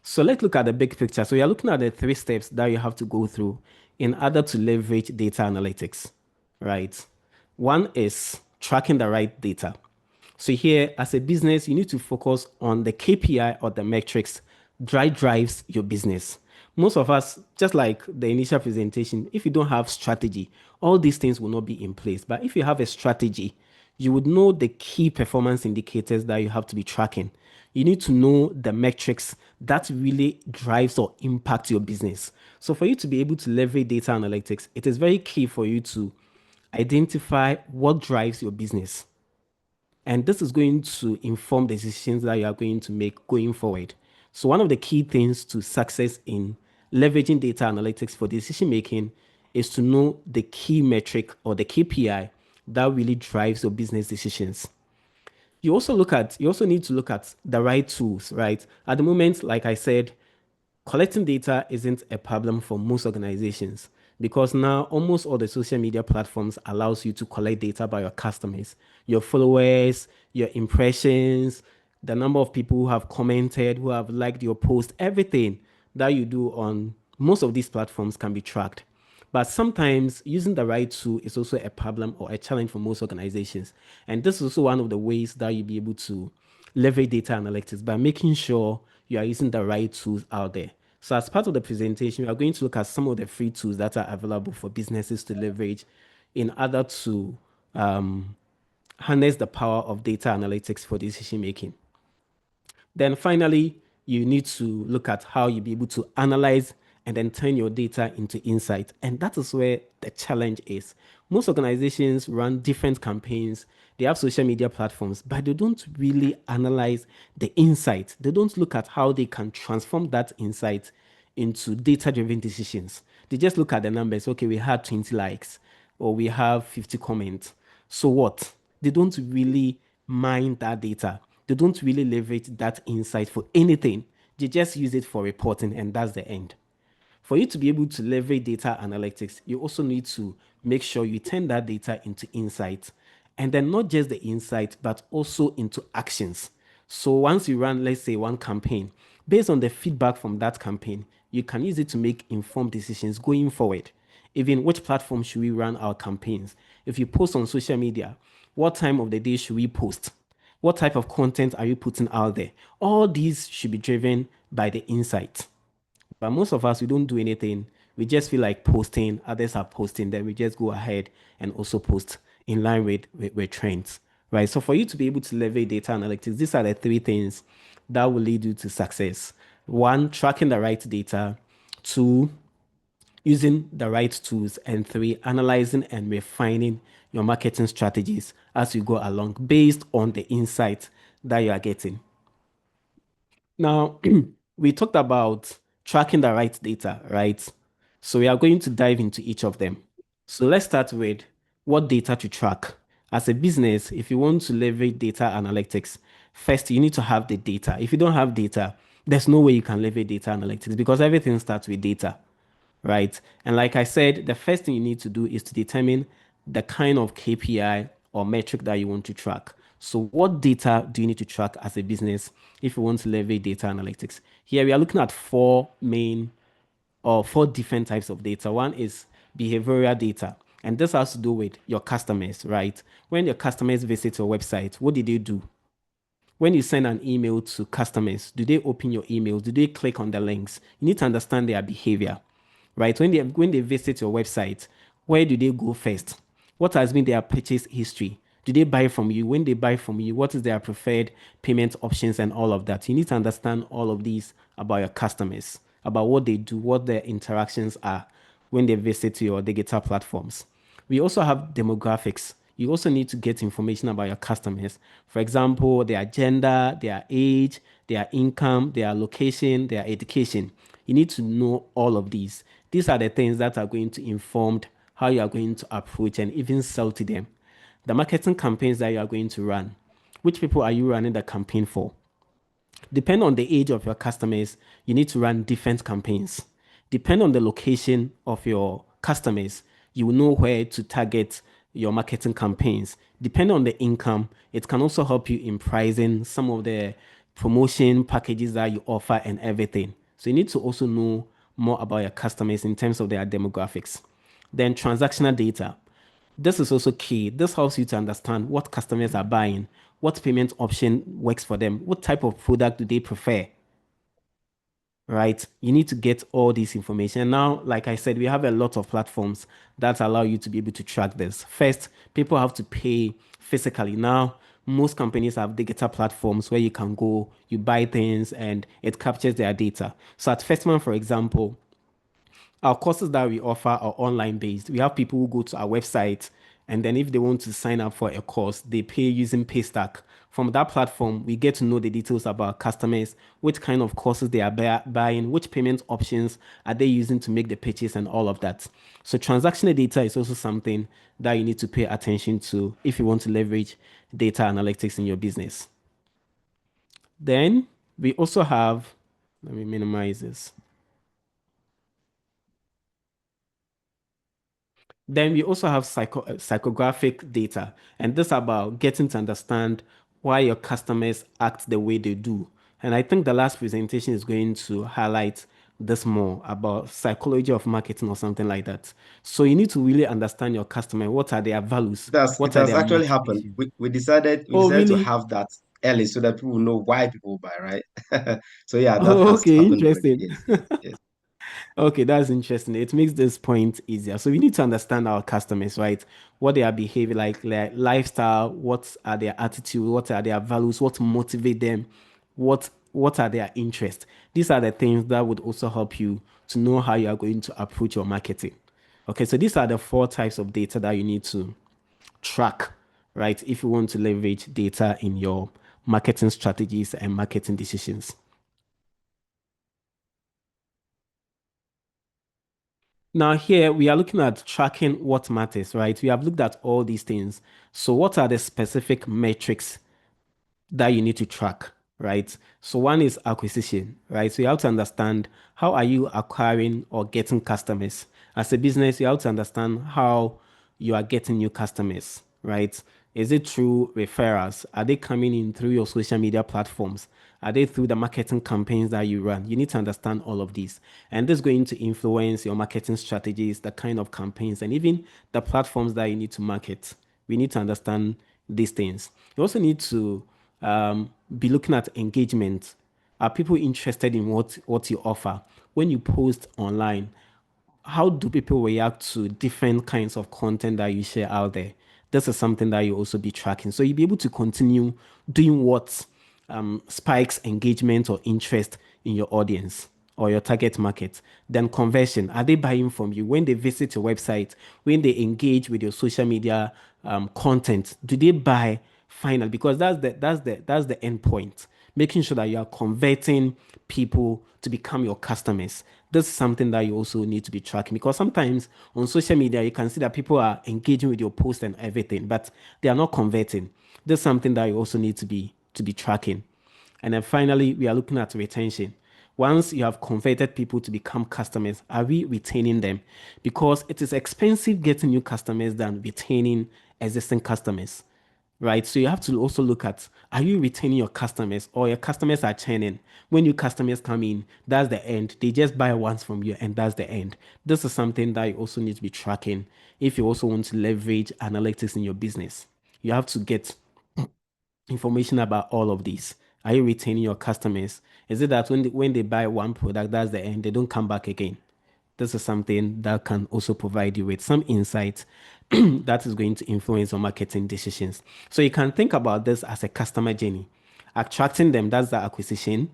So let's look at the big picture. So you're looking at the 3 steps that you have to go through in order to leverage data analytics, right? One is tracking the right data. So here, as a business, you need to focus on the KPI or the metrics that drives your business. Most of us, just like the initial presentation, if you don't have strategy, all these things will not be in place. But if you have a strategy, you would know the key performance indicators that you have to be tracking. You need to know the metrics that really drives or impacts your business. So for you to be able to leverage data analytics, it is very key for you to identify what drives your business. And this is going to inform the decisions that you are going to make going forward. So one of the key things to success in leveraging data analytics for decision making is to know the key metric or the KPI that really drives your business decisions. You also need to look at the right tools, right? At the moment, like I said, collecting data isn't a problem for most organizations because now almost all the social media platforms allows you to collect data by your customers, your followers, your impressions, the number of people who have commented, who have liked your post, everything that you do on most of these platforms can be tracked. But sometimes using the right tool is also a problem or a challenge for most organizations. And this is also one of the ways that you'll be able to leverage data analytics by making sure you are using the right tools out there. So as part of the presentation, we are going to look at some of the free tools that are available for businesses to leverage in order to harness the power of data analytics for decision making. Then finally, you need to look at how you'll be able to analyze and then turn your data into insight. And that is where the challenge is. Most organizations run different campaigns, they have social media platforms, but they don't really analyze the insight. They don't look at how they can transform that insight into data-driven decisions. They just look at the numbers. Okay, we had 20 likes or we have 50 comments. So what? They don't really mine that data. They don't really leverage that insight for anything. They just use it for reporting, and that's the end. For you to be able to leverage data analytics, you also need to make sure you turn that data into insights. And then not just the insight, but also into actions. So once you run, let's say, one campaign, based on the feedback from that campaign, you can use it to make informed decisions going forward. Even which platform should we run our campaigns? If you post on social media, what time of the day should we post? What type of content are you putting out there? All these should be driven by the insight. But most of us, we don't do anything. We just feel like posting, others are posting, then we just go ahead and also post in line with trends, right? So for you to be able to leverage data analytics, these are the 3 things that will lead you to success. 1, tracking the right data. 2, using the right tools. And 3, analyzing and refining your marketing strategies as you go along based on the insight that you are getting. Now, we talked about tracking the right data, right? So we are going to dive into each of them. So let's start with what data to track. As a business, if you want to leverage data analytics, first you need to have the data. If you don't have data, there's no way you can leverage data analytics because everything starts with data, right? And like I said, the first thing you need to do is to determine the kind of KPI or metric that you want to track. So what data do you need to track as a business if you want to leverage data analytics? Here we are looking at 4 different types of data. One is behavioral data, and this has to do with your customers, right? When your customers visit your website, what did they do? When you send an email to customers, do they open your emails? Do they click on the links? You need to understand their behavior, right? When they visit your website, where do they go first? What has been their purchase history? Do they buy from you? When they buy from you, what is their preferred payment options and all of that? You need to understand all of these about your customers, about what they do, what their interactions are when they visit your digital platforms. We also have demographics. You also need to get information about your customers. For example, their gender, their age, their income, their location, their education. You need to know all of these. These are the things that are going to inform how you are going to approach and even sell to them. The marketing campaigns that you are going to run. Which people are you running the campaign for? Depend on the age of your customers, you need to run different campaigns. Depend on the location of your customers, you will know where to target your marketing campaigns. Depend on the income, it can also help you in pricing some of the promotion packages that you offer and everything. So you need to also know more about your customers in terms of their demographics. Then transactional data. This is also key. This helps you to understand what customers are buying, what payment option works for them, what type of product do they prefer, right? You need to get all this information. And now, like I said, we have a lot of platforms that allow you to be able to track this. First, people have to pay physically. Now, most companies have digital platforms where you can go, you buy things, and it captures their data. So at Firstman, for example, our courses that we offer are online based. We have people who go to our website and then if they want to sign up for a course, they pay using Paystack. From that platform, we get to know the details about customers, which kind of courses they are buying, which payment options are they using to make the purchase, and all of that. So, transactional data is also something that you need to pay attention to if you want to leverage data analytics in your business. Then we also have, let me minimize this. Then we also have psychographic data, and this is about getting to understand why your customers act the way they do. And I think the last presentation is going to highlight this more about psychology of marketing or something like that. So you need to really understand your customer. What are their values? It What are has their actually happened. motivations? We Oh, decided to really? have that early so that people know why people buy, right? So yeah, that Oh, has okay, happened already. interesting. Yes, yes, yes. Okay, that's interesting. It makes this point easier. So we need to understand our customers, right? What their behavior like their lifestyle, what are their attitude, what are their values, what motivate them, what are their interests. These are the things that would also help you to know how you are going to approach your marketing. Okay, so these are the 4 types of data that you need to track, right? If you want to leverage data in your marketing strategies and marketing decisions. Now, here we are looking at tracking what matters, right? We have looked at all these things. So, what are the specific metrics that you need to track, right? So one is acquisition, right? So you have to understand how are you acquiring or getting customers. As a business, you have to understand how you are getting new customers, right? Is it through referrals? Are they coming in through your social media platforms? Are they through the marketing campaigns that you run? You need to understand all of these. And this is going to influence your marketing strategies, the kind of campaigns, and even the platforms that you need to market. We need to understand these things. You also need to be looking at engagement. Are people interested in what you offer? When you post online, how do people react to different kinds of content that you share out there? This is something that you also be tracking. So you'll be able to continue doing what spikes engagement or interest in your audience or your target market. Then conversion. Are they buying from you? When they visit your website, when they engage with your social media content, do they buy final? Because that's the end point. Making sure that you are converting people to become your customers. This is something that you also need to be tracking because sometimes on social media you can see that people are engaging with your post and everything, but they are not converting. This is something that you also need to be tracking. And then finally, we are looking at retention. Once you have converted people to become customers, are we retaining them? Because it is expensive getting new customers than retaining existing customers, right? So you have to also look at, are you retaining your customers or your customers are churning? When new customers come in, that's the end. They just buy once from you and that's the end. This is something that you also need to be tracking if you also want to leverage analytics in your business. You have to get information about all of these. Are you retaining your customers? Is it that when they buy one product, that's the end, they don't come back again? this is something that can also provide you with some insight that is going to influence your marketing decisions. So you can think about this as a customer journey. Attracting them, that's the acquisition.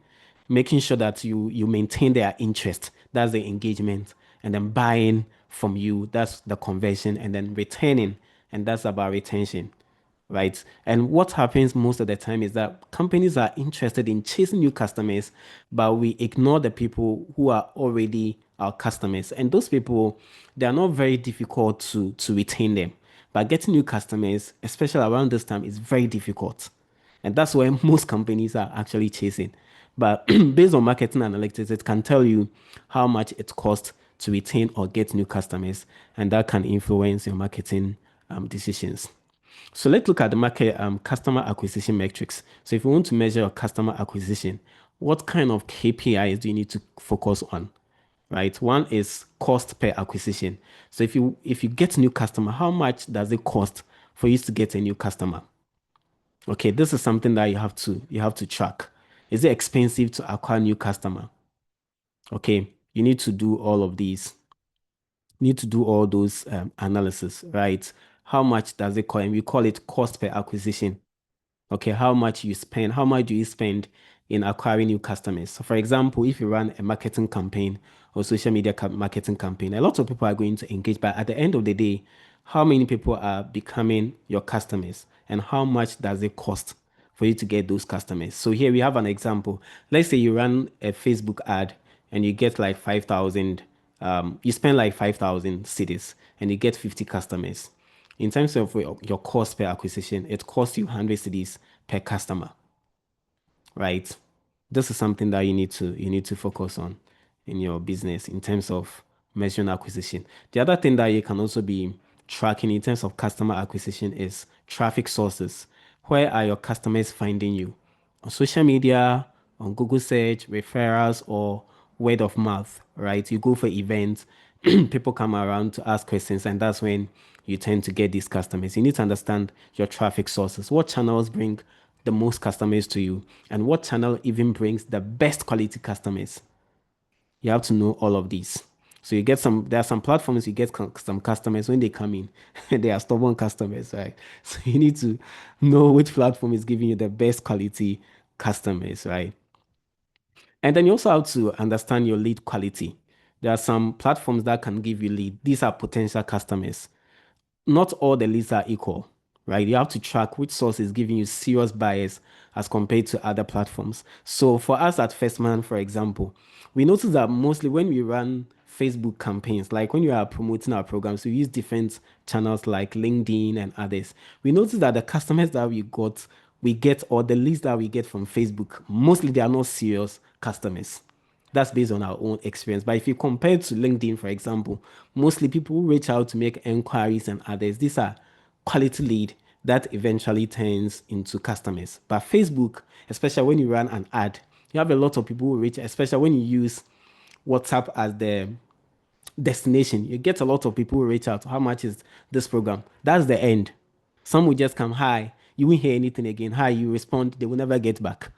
Making sure that you maintain their interest, that's the engagement. And then buying from you, that's the conversion. And then returning, and that's about retention, right? And what happens most of the time is that companies are interested in chasing new customers, but we ignore the people who are already our customers. And those people, they are not very difficult to retain them. But getting new customers, especially around this time, is very difficult. And that's where most companies are actually chasing. But based on marketing analytics, it can tell you how much it costs to retain or get new customers, and that can influence your marketing decisions. So let's look at the market customer acquisition metrics. So if you want to measure your customer acquisition, what kind of KPIs do you need to focus on? Right, one is cost per acquisition. So if you get a new customer, how much does it cost for you to get a new customer? Okay, this is something that you have to track. Is it expensive to acquire new customer? Okay, you need to do all of these. You need to do all those analysis, right? How much does it cost? And we call it cost per acquisition. Okay, how much do you spend in acquiring new customers? So for example, if you run a marketing campaign or social media marketing campaign, a lot of people are going to engage, but at the end of the day, how many people are becoming your customers, and how much does it cost for you to get those customers? So here we have an example. Let's say you run a Facebook ad and you get like 5,000, you spend like 5,000 cities and you get 50 customers. In terms of your cost per acquisition, it costs you 100 cedis per customer, right? This is something that you need to focus on in your business in terms of measuring acquisition. The other thing that you can also be tracking in terms of customer acquisition is traffic sources. Where are your customers finding you? On social media, on Google search, referrals, or word of mouth, right? You go for events, people come around to ask questions, and that's when you tend to get these customers. You need to understand your traffic sources. What channels bring the most customers to you, and what channel even brings the best quality customers? You have to know all of these. So there are some platforms you get some customers when they come in, they are stubborn customers, right? So you need to know which platform is giving you the best quality customers, right? And then you also have to understand your lead quality. There are some platforms that can give you lead. These are potential customers. Not all the leads are equal, right? You have to track which source is giving you serious buyers as compared to other platforms. So for us at First Man, for example, we notice that mostly when we run Facebook campaigns, like when we are promoting our programs, we use different channels like LinkedIn and others. We notice that the customers that we get, or the leads that we get from Facebook, mostly they are not serious customers. That's based on our own experience. But if you compare to LinkedIn, for example, mostly people who reach out to make inquiries and others, these are quality lead that eventually turns into customers. But Facebook, especially when you run an ad, you have a lot of people who reach, especially when you use WhatsApp as the destination. You get a lot of people who reach out. How much is this program? That's the end. Some will just come, hi, you won't hear anything again. Hi, you respond, they will never get back.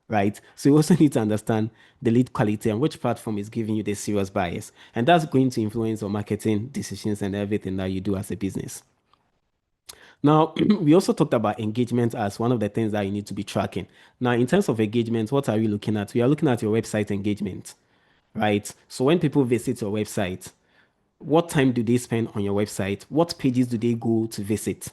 Right? So you also need to understand the lead quality and which platform is giving you the serious bias. And that's going to influence your marketing decisions and everything that you do as a business. Now, we also talked about engagement as one of the things that you need to be tracking. Now, in terms of engagement, what are we looking at? We are looking at your website engagement, right? So when people visit your website, what time do they spend on your website? What pages do they go to visit?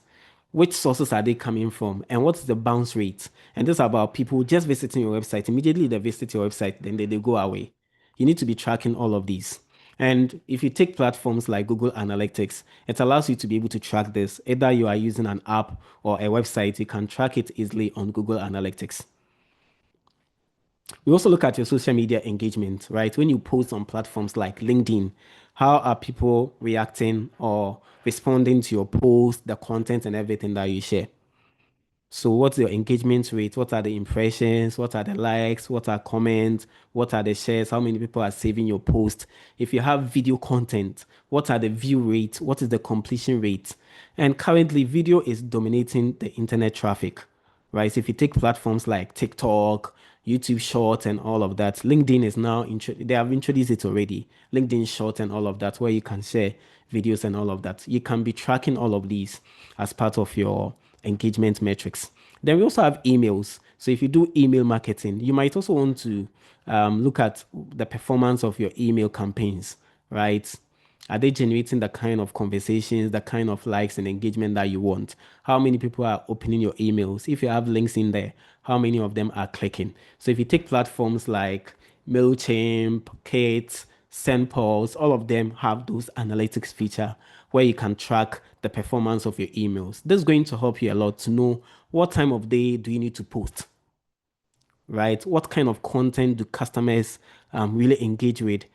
Which sources are they coming from? And what's the bounce rate? And this is about people just visiting your website. Immediately they visit your website, then they go away. You need to be tracking all of these. And if you take platforms like Google Analytics, it allows you to be able to track this. Either you are using an app or a website, you can track it easily on Google Analytics. We also look at your social media engagement, right? When you post on platforms like LinkedIn, how are people reacting or responding to your post, the content, and everything that you share? So what's your engagement rate? What are the impressions? What are the likes? What are comments? What are the shares? How many people are saving your post? If you have video content, what are the view rates? What is the completion rate? And currently, video is dominating the internet traffic, right? So if you take platforms like TikTok, YouTube Short and all of that. LinkedIn is now, they have introduced it already. LinkedIn Short and all of that, where you can share videos and all of that. You can be tracking all of these as part of your engagement metrics. Then we also have emails. So if you do email marketing, you might also want to look at the performance of your email campaigns, right? Are they generating the kind of conversations, the kind of likes and engagement that you want? How many people are opening your emails? If you have links in there, how many of them are clicking? So if you take platforms like MailChimp, Kate, SendPulse, all of them have those analytics feature where you can track the performance of your emails. This is going to help you a lot to know what time of day do you need to post, right? What kind of content do customers really engage with?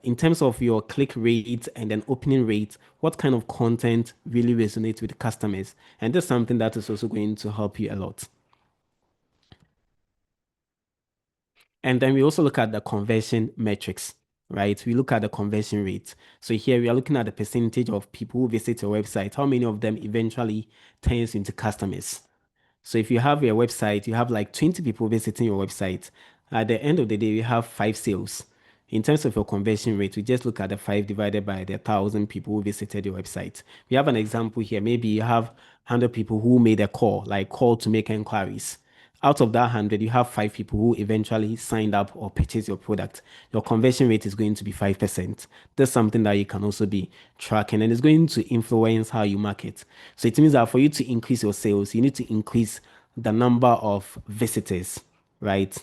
In terms of your click rate and then opening rate, what kind of content really resonates with customers? And that's something that is also going to help you a lot. And then we also look at the conversion metrics, right? We look at the conversion rate. So here we are looking at the percentage of people who visit your website, how many of them eventually turns into customers. So if you have your website, you have like 20 people visiting your website. At the end of the day, you have 5 sales. In terms of your conversion rate, we just look at the 5 divided by the 1,000 people who visited your website. We have an example here. Maybe you have 100 people who made a call, like call to make inquiries. Out of that 100, you have 5 people who eventually signed up or purchased your product. Your conversion rate is going to be 5%. That's something that you can also be tracking, and it's going to influence how you market. So it means that for you to increase your sales, you need to increase the number of visitors, right?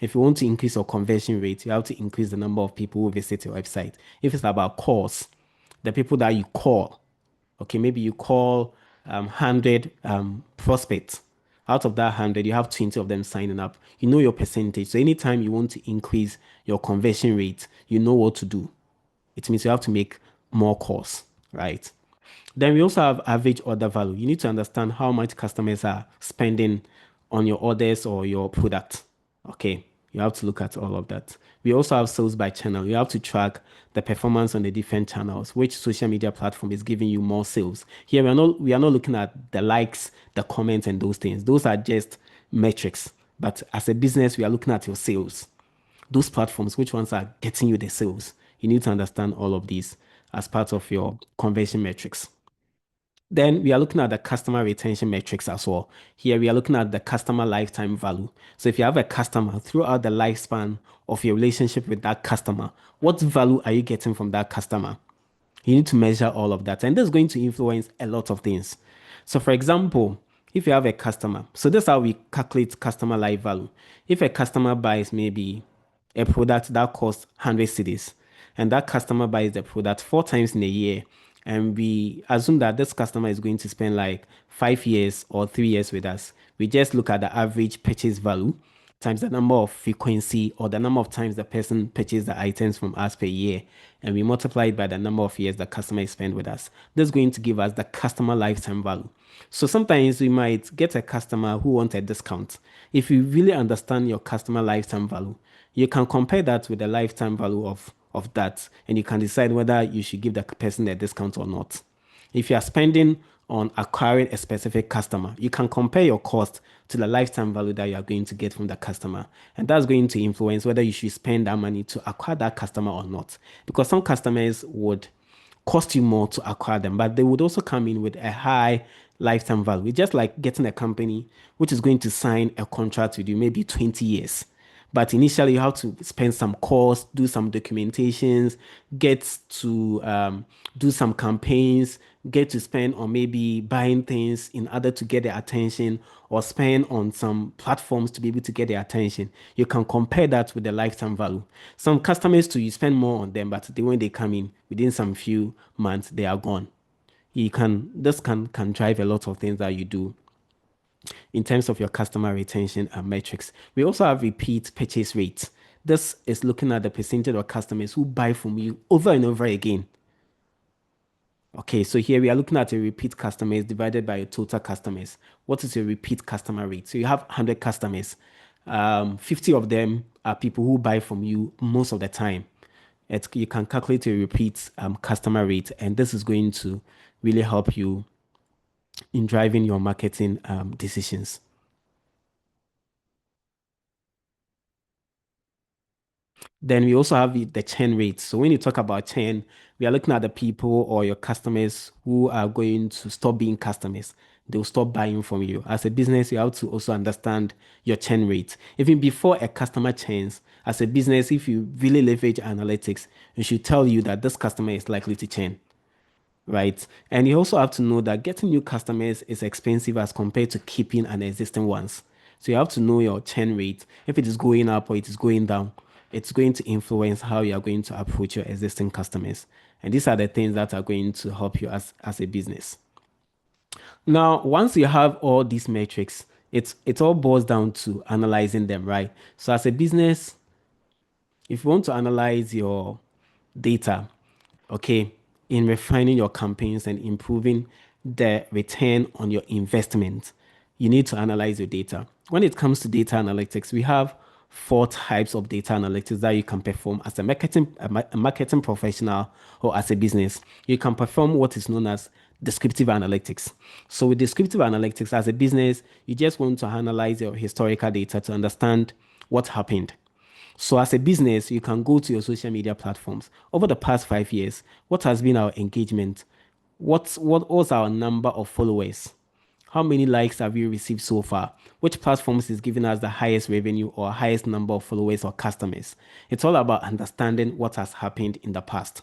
If you want to increase your conversion rate, you have to increase the number of people who visit your website. If it's about calls, the people that you call, okay, maybe you call 100 prospects. Out of that 100, you have 20 of them signing up. You know your percentage. So anytime you want to increase your conversion rate, you know what to do. It means you have to make more calls, right? Then we also have average order value. You need to understand how much customers are spending on your orders or your product. Okay, you have to look at all of that. We also have sales by channel. You have to track the performance on the different channels, which social media platform is giving you more sales. Here we are not looking at the likes, the comments, and those things. Those are just metrics. But as a business, we are looking at your sales. Those platforms, which ones are getting you the sales? You need to understand all of these as part of your conversion metrics. Then we are looking at the customer retention metrics as well. Here we are looking at the customer lifetime value. So if you have a customer throughout the lifespan of your relationship with that customer, what value are you getting from that customer? You need to measure all of that. And that's going to influence a lot of things. So for example, if you have a customer, so this is how we calculate customer life value. If a customer buys maybe a product that costs 100 cedis, and that customer buys the product 4 times in a year, and we assume that this customer is going to spend like 5 years or 3 years with us, we just look at the average purchase value times the number of frequency or the number of times the person purchased the items from us per year, and we multiply it by the number of years the customer spent with us. This is going to give us the customer lifetime value. So sometimes we might get a customer who wants a discount. If you really understand your customer lifetime value, you can compare that with the lifetime value of that, and you can decide whether you should give the person a discount or not. If you are spending on acquiring a specific customer, you can compare your cost to the lifetime value that you are going to get from the customer. And that's going to influence whether you should spend that money to acquire that customer or not. Because some customers would cost you more to acquire them, but they would also come in with a high lifetime value. It's just like getting a company which is going to sign a contract with you, maybe 20 years. But initially, you have to spend some costs, do some documentations, get to do some campaigns, get to spend on maybe buying things in order to get their attention, or spend on some platforms to be able to get their attention. You can compare that with the lifetime value. Some customers too, you spend more on them, but when they come in within some few months, they are gone. This can drive a lot of things that you do in terms of your customer retention metrics. We also have repeat purchase rates. This is looking at the percentage of customers who buy from you over and over again. Okay, so here we are looking at a repeat customers divided by your total customers. What is your repeat customer rate? So you have 100 customers. 50 of them are people who buy from you most of the time. You can calculate a repeat customer rate, and this is going to really help you in driving your marketing decisions. Then we also have the churn rate. So when you talk about churn, we are looking at the people or your customers who are going to stop being customers. They'll stop buying from you. As a business, you have to also understand your churn rate. Even before a customer churns, as a business, if you really leverage analytics, it should tell you that this customer is likely to churn, right? And you also have to know that getting new customers is expensive as compared to keeping an existing ones. So you have to know your churn rate. If it is going up or it is going down, it's going to influence how you are going to approach your existing customers. And these are the things that are going to help you as a business. Now, once you have all these metrics, it all boils down to analyzing them, right? So as a business, if you want to analyze your data, okay, in refining your campaigns and improving the return on your investment, you need to analyze your data. When it comes to data analytics, we have 4 types of data analytics that you can perform as a marketing professional or as a business. You can perform what is known as descriptive analytics. So with descriptive analytics, as a business, you just want to analyze your historical data to understand what happened. So as a business, you can go to your social media platforms. Over the past 5 years, what has been our engagement? What was our number of followers? How many likes have we received so far? Which platforms is giving us the highest revenue or highest number of followers or customers? It's all about understanding what has happened in the past.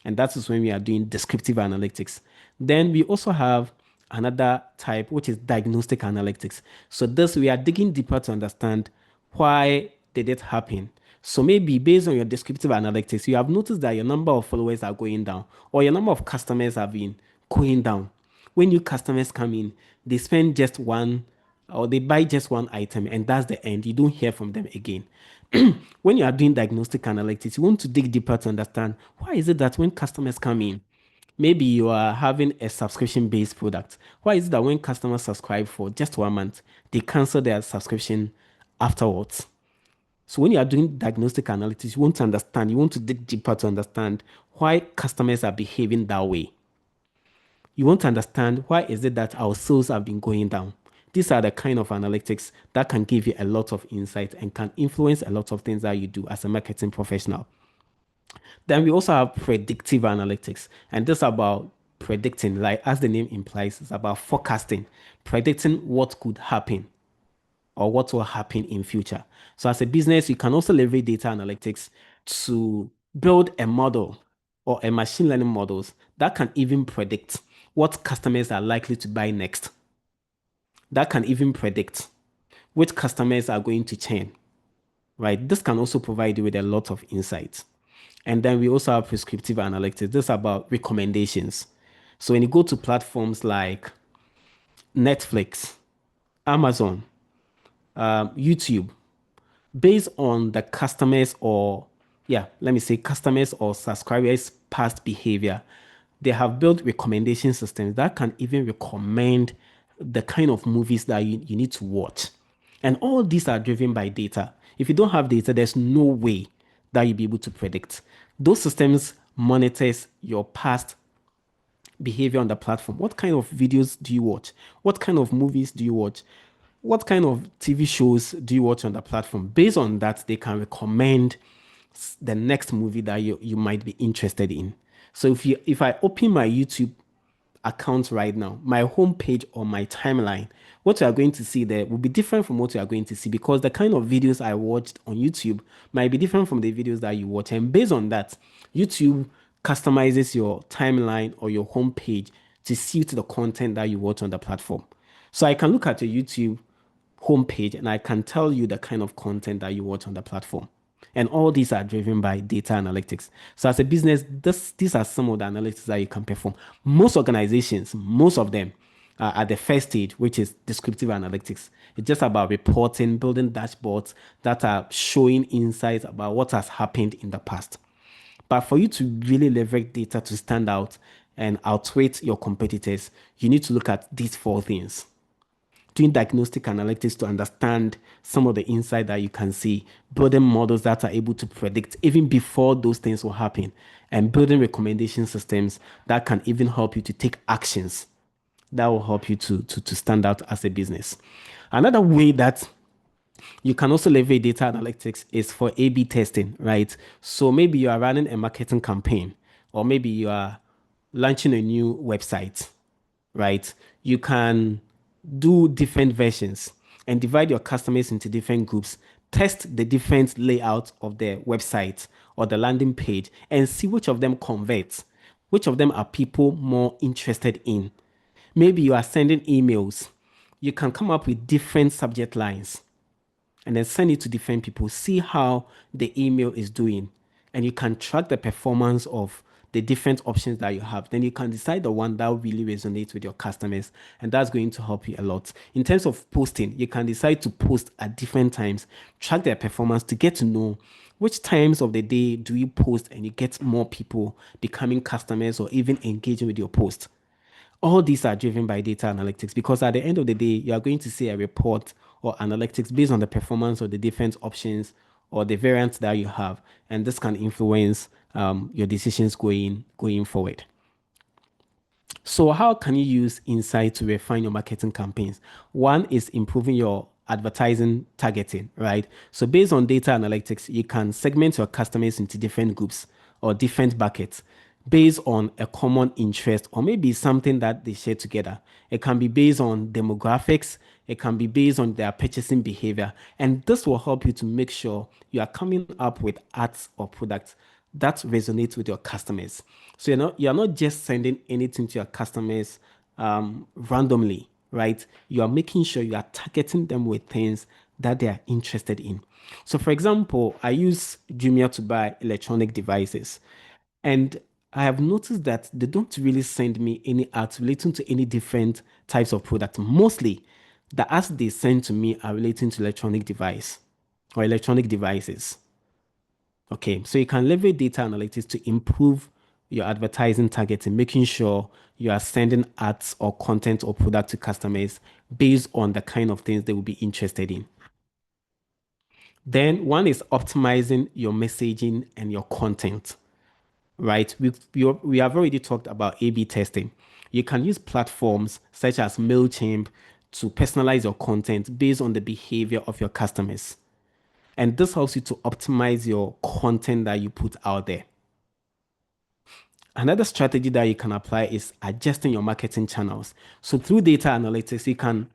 And that is when we are doing descriptive analytics. Then we also have another type, which is diagnostic analytics. So this, we are digging deeper to understand why did it happen. So maybe based on your descriptive analytics, you have noticed that your number of followers are going down or your number of customers have been going down. When new customers come in, they spend just one or they buy just one item and that's the end. You don't hear from them again. When you are doing diagnostic analytics, you want to dig deeper to understand why is it that when customers come in, maybe you are having a subscription-based product. Why is it that when customers subscribe for just 1 month, they cancel their subscription afterwards? So when you are doing diagnostic analytics, you want to understand, you want to dig deeper to understand why customers are behaving that way. You want to understand why is it that our sales have been going down. These are the kind of analytics that can give you a lot of insight and can influence a lot of things that you do as a marketing professional. Then we also have predictive analytics, and this is about predicting, like as the name implies, it's about forecasting, predicting what could happen or what will happen in future. So as a business, you can also leverage data analytics to build a model or a machine learning models that can even predict what customers are likely to buy next. That can even predict which customers are going to churn, right? This can also provide you with a lot of insights. And then we also have prescriptive analytics. This is about recommendations. So when you go to platforms like Netflix, Amazon, YouTube, based on the customers or customers or subscribers past behavior, they have built recommendation systems that can even recommend the kind of movies that you need to watch. And all these are driven by data. If you don't have data, there's no way that you'll be able to predict. Those systems monitors your past behavior on the platform. What kind of videos do you watch? What kind of movies do you watch? What kind of TV shows do you watch on the platform? Based on that, they can recommend the next movie that you might be interested in. So if I open my YouTube account right now, my homepage or my timeline, what you are going to see there will be different from what you are going to see because the kind of videos I watched on YouTube might be different from the videos that you watch. And based on that, YouTube customizes your timeline or your homepage to suit the content that you watch on the platform. So I can look at your YouTube homepage and I can tell you the kind of content that you watch on the platform. And all these are driven by data analytics. So as a business, these are some of the analytics that you can perform. Most organizations, most of them are at the first stage, which is descriptive analytics. It's just about reporting, building dashboards that are showing insights about what has happened in the past. But for you to really leverage data to stand out and outweight your competitors, you need to look at these 4 things. Doing diagnostic analytics to understand some of the insight that you can see, building models that are able to predict even before those things will happen, and building recommendation systems that can even help you to take actions that will help you to stand out as a business. Another way that You can also leverage data analytics is for A/B testing, right? So maybe you are running a marketing campaign, or maybe you are launching a new website, right? You can do different versions and divide your customers into different groups, test the different layout of the website or the landing page, and see which of them converts, which of them are people more interested in. Maybe you are sending emails. You can come up with different subject lines and then send it to different people. See how the email is doing. And you can track the performance of the different options that you have. Then you can decide the one that really resonates with your customers. And that's going to help you a lot. In terms of posting, you can decide to post at different times, track their performance to get to know which times of the day do you post and you get more people becoming customers or even engaging with your post. All these are driven by data analytics, because at the end of the day, you are going to see a report or analytics based on the performance of the different options or the variants that you have, and this can influence your decisions going forward. So how can you use insight to refine your marketing campaigns? One is improving your advertising targeting, right? So based on data analytics, you can segment your customers into different groups or different buckets based on a common interest or maybe something that they share together. It can be based on demographics, it can be based on their purchasing behavior. And this will help you to make sure you are coming up with ads or products that resonates with your customers. So you're not just sending anything to your customers randomly, right? You are making sure you are targeting them with things that they are interested in. So, for example, I use Jumia to buy electronic devices, and I have noticed that they don't really send me any ads relating to any different types of products. Mostly, the ads they send to me are relating to electronic device or electronic devices. Okay, so you can leverage data analytics to improve your advertising targeting, making sure you are sending ads or content or product to customers based on the kind of things they will be interested in. Then one is optimizing your messaging and your content, right? We have already talked about A/B testing. You can use platforms such as MailChimp to personalize your content based on the behavior of your customers. And this helps you to optimize your content that you put out there. Another strategy that you can apply is adjusting your marketing channels. So through data analytics, you can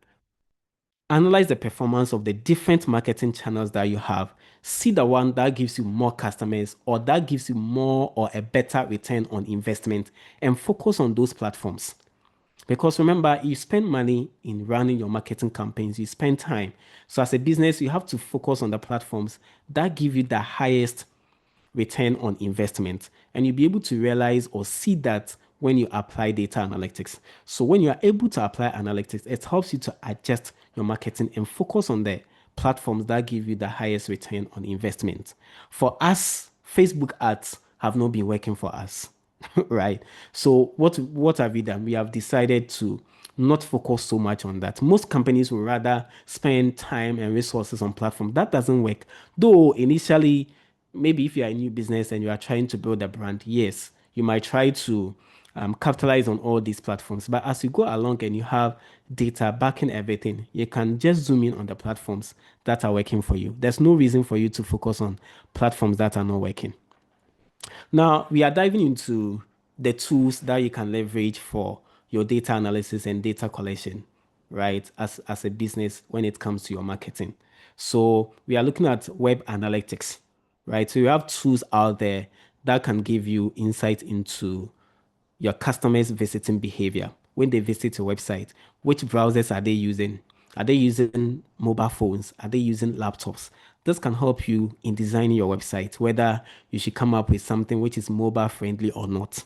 analyze the performance of the different marketing channels that you have. See the one that gives you more customers or that gives you more or a better return on investment, and focus on those platforms. Because remember, you spend money in running your marketing campaigns, you spend time. So as a business, you have to focus on the platforms that give you the highest return on investment. And you'll be able to realize or see that when you apply data analytics. So when you are able to apply analytics, it helps you to adjust your marketing and focus on the platforms that give you the highest return on investment. For us, Facebook ads have not been working for us. Right. So what have we done? We have decided to not focus so much on that. Most companies would rather spend time and resources on platform. That doesn't work. Though initially, maybe if you're a new business and you are trying to build a brand, yes, you might try to capitalize on all these platforms. But as you go along and you have data backing everything, you can just zoom in on the platforms that are working for you. There's no reason for you to focus on platforms that are not working. Now, we are diving into the tools that you can leverage for your data analysis and data collection, right? As a business when it comes to your marketing. So we are looking at web analytics, right? So you have tools out there that can give you insight into your customers' visiting behavior. When they visit your website, which browsers are they using? Are they using mobile phones? Are they using laptops? This can help you in designing your website, whether you should come up with something which is mobile friendly or not.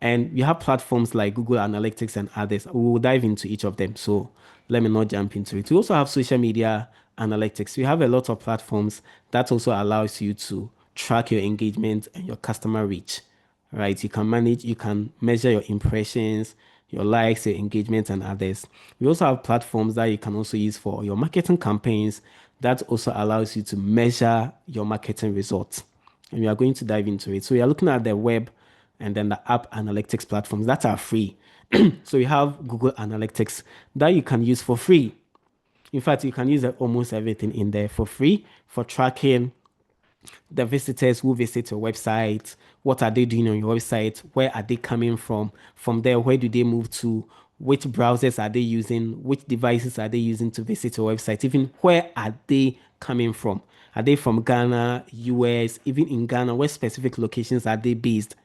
And you have platforms like Google Analytics and others. We will dive into each of them. So let me not jump into it. We also have social media analytics. We have a lot of platforms that also allows you to track your engagement and your customer reach, right? You can measure your impressions, your likes, your engagement, and others. We also have platforms that you can also use for your marketing campaigns that also allows you to measure your marketing results. And we are going to dive into it. So we are looking at the web and then the app analytics platforms that are free. So you have Google Analytics that you can use for free. In fact, you can use almost everything in there for free for tracking the visitors who visit your website. What are they doing on your website? Where are they coming from? From there, where do they move to? Which browsers are they using? Which devices are they using to visit your website? Even where are they coming from? Are they from Ghana, US? Even in Ghana, where specific locations are they based?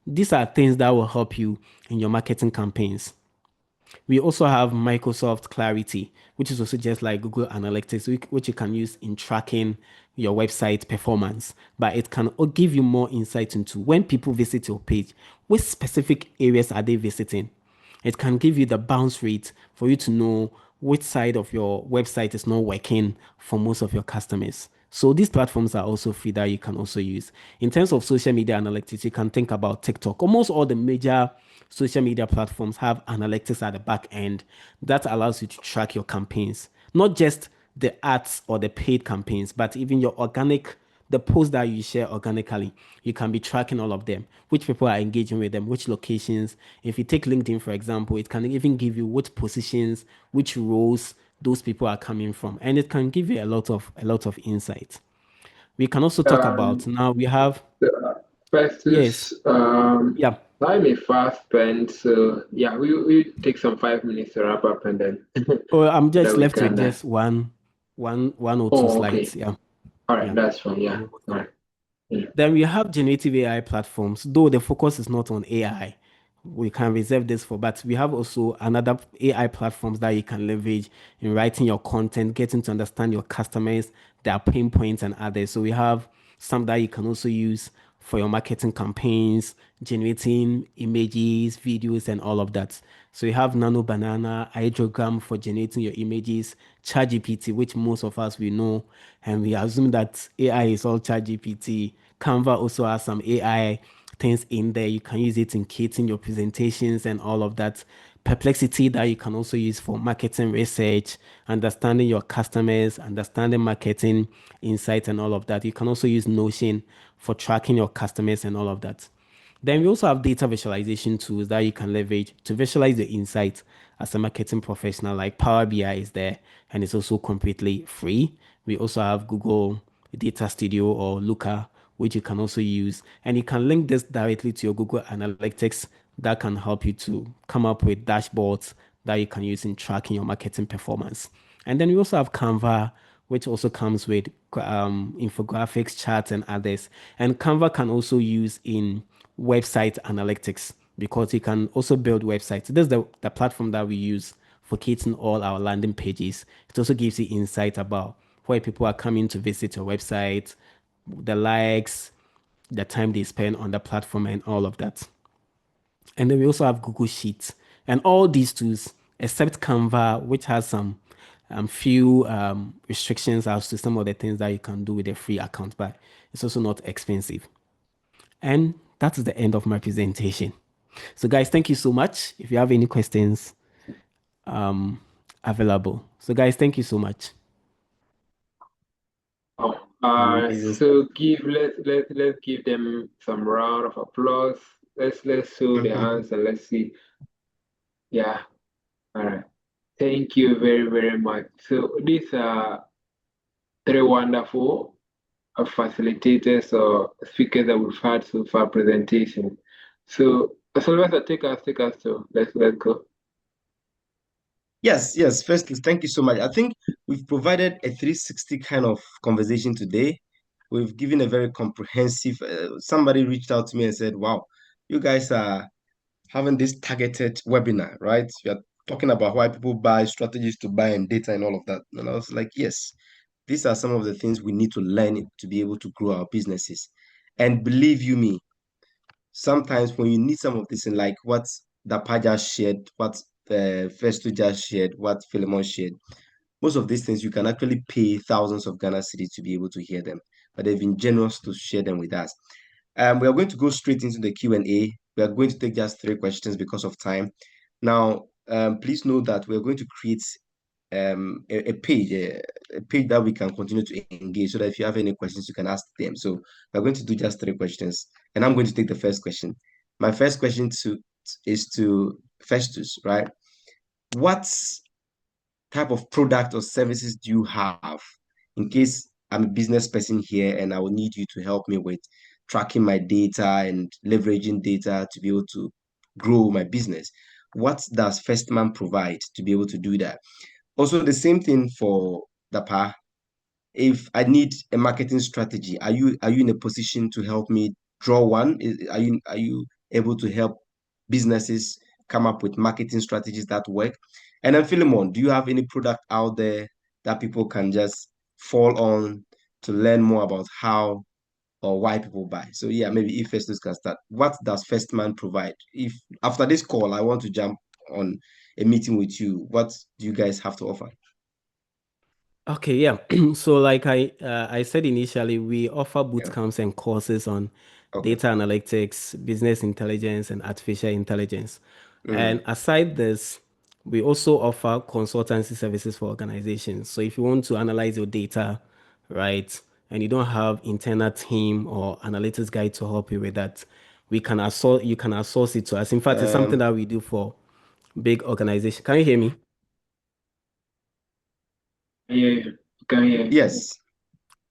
These are things that will help you in your marketing campaigns. We also have Microsoft Clarity, which is also just like Google Analytics, which you can use in tracking your website performance. But it can give you more insight into when people visit your page, which specific areas are they visiting. It can give you the bounce rate for you to know which side of your website is not working for most of your customers. So these platforms are also free that you can also use. In terms of social media analytics, you can think about TikTok. Almost all the major social media platforms have analytics at the back end that allows you to track your campaigns, not just the ads or the paid campaigns, but even your organic, the posts that you share organically. You can be tracking all of them, which people are engaging with them, which locations. If you take LinkedIn, for example, it can even give you which positions, which roles those people are coming from, and it can give you a lot of insight. We can also talk about now we have yes, Festus, yeah. time is fast spent, so yeah, we take some 5 minutes to wrap up and then Oh, I'm so that just we left with can. just one or two Oh, slides. okay. Yeah, All right, yeah. that's fine. Yeah. All right. Yeah. Then we have generative AI platforms, though the focus is not on AI. We can reserve this for, but we have also another AI platforms that you can leverage in writing your content, getting to understand your customers, their pain points, and others. So we have some that you can also use for your marketing campaigns, generating images, videos, and all of that. So you have Nano Banana, Hydrogram for generating your images, ChatGPT, which most of us we know, and we assume that AI is all ChatGPT. Canva also has some AI things in there. You can use it in creating your presentations and all of that. Perplexity that you can also use for marketing research, understanding your customers, understanding marketing insights and all of that. You can also use Notion for tracking your customers and all of that. Then we also have data visualization tools that you can leverage to visualize the insights as a marketing professional, like Power BI is there and it's also completely free. We also have Google Data Studio or Looker, which you can also use. And you can link this directly to your Google Analytics that can help you to come up with dashboards that you can use in tracking your marketing performance. And then we also have Canva, which also comes with infographics, charts, and others. And Canva can also use in website analytics because you can also build websites. This is the platform that we use for creating all our landing pages. It also gives you insight about where people are coming to visit your website, the likes, the time they spend on the platform, and all of that. And then we also have Google Sheets and all these tools, except Canva, which has some few restrictions as to some of the things that you can do with a free account, but it's also not expensive. And that is the end of my presentation. So, guys, thank you so much. If you have any questions, available. So, guys, thank you so much. Oh, Amazing stuff. so let's give them some round of applause. Let's show their hands and let's see. Yeah. All right. Thank you very, very much. So these are three wonderful facilitators or speakers that we've had so far presentation. So Sylvester, take us to let's go. Yes, yes. Firstly, thank you so much. I think we've provided a 360 kind of conversation today. We've given a very comprehensive. Somebody reached out to me and said, "Wow, you guys are having this targeted webinar, right? You are talking about why people buy, strategies to buy, and data and all of that." And I was like, "Yes, these are some of the things we need to learn to be able to grow our businesses." And believe you me, sometimes when you need some of this, and like what Dapa just shared, what Festu just shared, what Philemon shared, most of these things you can actually pay thousands of Ghana cedis to be able to hear them, but they've been generous to share them with us. We are going to go straight into the Q&A. We are going to take just 3 questions because of time. Now, please know that we are going to create a page that we can continue to engage so that if you have any questions, you can ask them. So we're going to do just 3 questions, and I'm going to take the first question. My first question is to Festus, right? What's type of product or services do you have in case I'm a business person here and I will need you to help me with tracking my data and leveraging data to be able to grow my business? What does First Man provide to be able to do that? Also, the same thing for Dapa. If I need a marketing strategy, are you in a position to help me draw one? Are you able to help businesses come up with marketing strategies that work? And then Philemon, do you have any product out there that people can just fall on to learn more about how or why people buy? So yeah, maybe if Festus can start. What does First Man provide? If after this call I want to jump on a meeting with you, what do you guys have to offer? Okay, yeah. So like I said initially, we offer boot Yeah. camps and courses on Okay. data analytics, business intelligence, and artificial intelligence. And Mm. aside this, we also offer consultancy services for organizations. So if you want to analyze your data, right, and you don't have internal team or analytics guy to help you with that, you can outsource it to us. In fact, it's something Um, that we do for big organizations. Can you hear me? Yeah, you can hear. yes.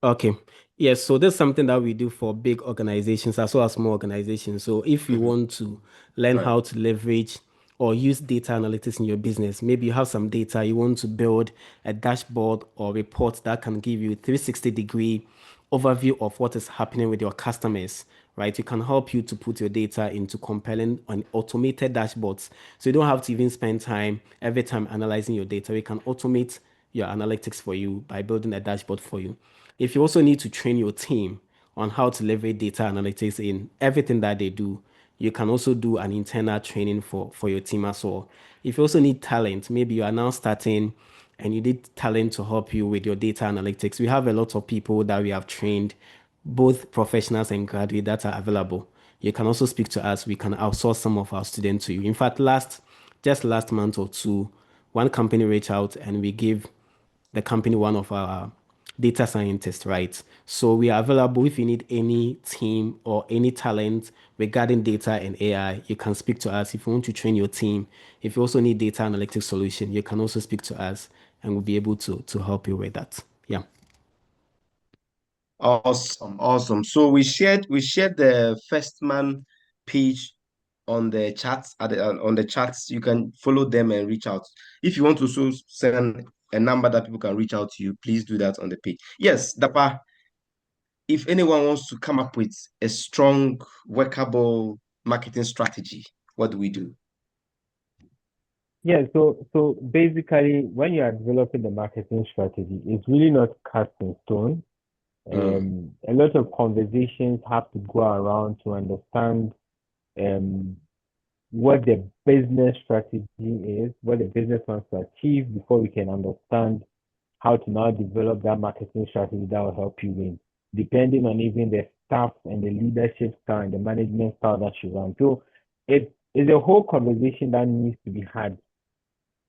Okay. Yes, so that's something that we do for big organizations as well as small organizations. So if you Mhm. want to learn Right. how to leverage or use data analytics in your business, maybe you have some data, you want to build a dashboard or report that can give you a 360-degree overview of what is happening with your customers, right? We can help you to put your data into compelling and automated dashboards. So you don't have to even spend time every time analyzing your data. We can automate your analytics for you by building a dashboard for you. If you also need to train your team on how to leverage data analytics in everything that they do, you can also do an internal training for your team as well. If you also need talent, maybe you are now starting and you need talent to help you with your data analytics. We have a lot of people that we have trained, both professionals and graduates that are available. You can also speak to us. We can outsource some of our students to you. In fact, just last month or two, one company reached out and we gave the company one of our data scientists, right? So we are available if you need any team or any talent regarding data and AI. You can speak to us. If you want to train your team, if you also need data analytics solution, you can also speak to us and we'll be able to help you with that. Yeah. Awesome, awesome. So we shared the First Man page on the chats on the chats. You can follow them and reach out. If you want to also send a number that people can reach out to you, please do that on the page. Yes, Dapa, if anyone wants to come up with a strong, workable marketing strategy, what do we do? Yeah, so basically, when you are developing the marketing strategy, it's really not cast in stone. Mm. A lot of conversations have to go around to understand um, what the business strategy is, what the business wants to achieve before we can understand how to now develop that marketing strategy that will help you win, depending on even the staff and the leadership style and the management style that you run. So it is a whole conversation that needs to be had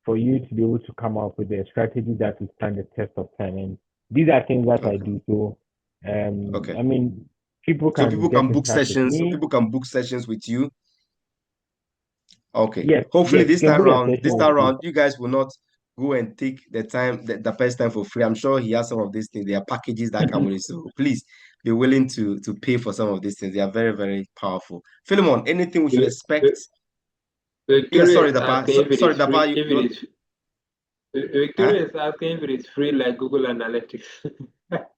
for you to be able to come up with a strategy that will stand the test of time. And these are things that I Okay. do. So, Okay. I mean, people So can people get can in book touch with sessions. So me. people can book sessions with you. Okay. Yes, Hopefully yes, you can book a this session with time me. around, you guys will not go and take the first time for free. I'm sure he has some of these things. There are packages that come with it. So please be willing to pay for some of these things. They are very, very powerful. Philemon, anything we should expect? Yeah, Victoria sorry, is Dapa. asking if it Sorry, is Dapa. free. If it is Huh? Victoria is asking if it is free like Google Analytics.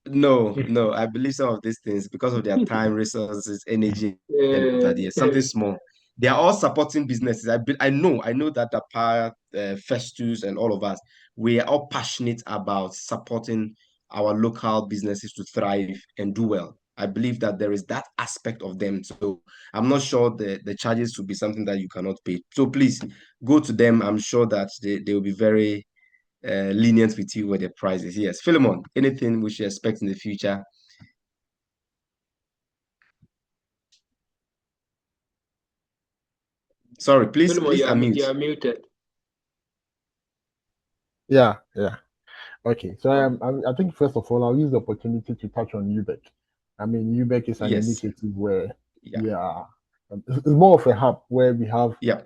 No, no. I believe some of these things, because of their time, resources, energy, and that, Uh, yes, something small. They are all supporting businesses. I know that the part, Festus, and all of us, we are all passionate about supporting our local businesses to thrive and do well. I believe that there is that aspect of them. So I'm not sure the charges will be something that you cannot pay. So please go to them. I'm sure that they will be very lenient with you with the prices. Yes, Philemon, anything we should expect in the future? Sorry, please Philemon, unmute. you are muted. Yeah. Okay, so Oh, I think first of all, I'll use the opportunity to touch on UBEC. I mean, UBEC is an yes, initiative where yeah, we are, it's more of a hub where we have yeah,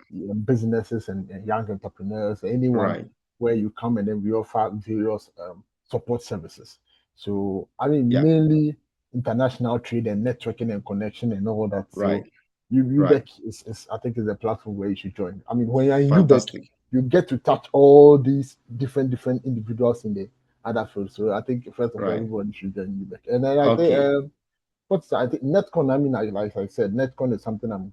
businesses and young entrepreneurs, anyone right. where you come and then we offer various support services. So I mean, Yeah. mainly international trade and networking and connection and all that. Right. So Right. UBEC is I think is a platform where you should join. I mean, when you're in UBEC, Fantastic. you get to touch all these different individuals in the other field. So I think first of all, Right. everybody should join UBEC. And then I think Okay. I think Netcon. I mean, like I said, Netcon is something I'm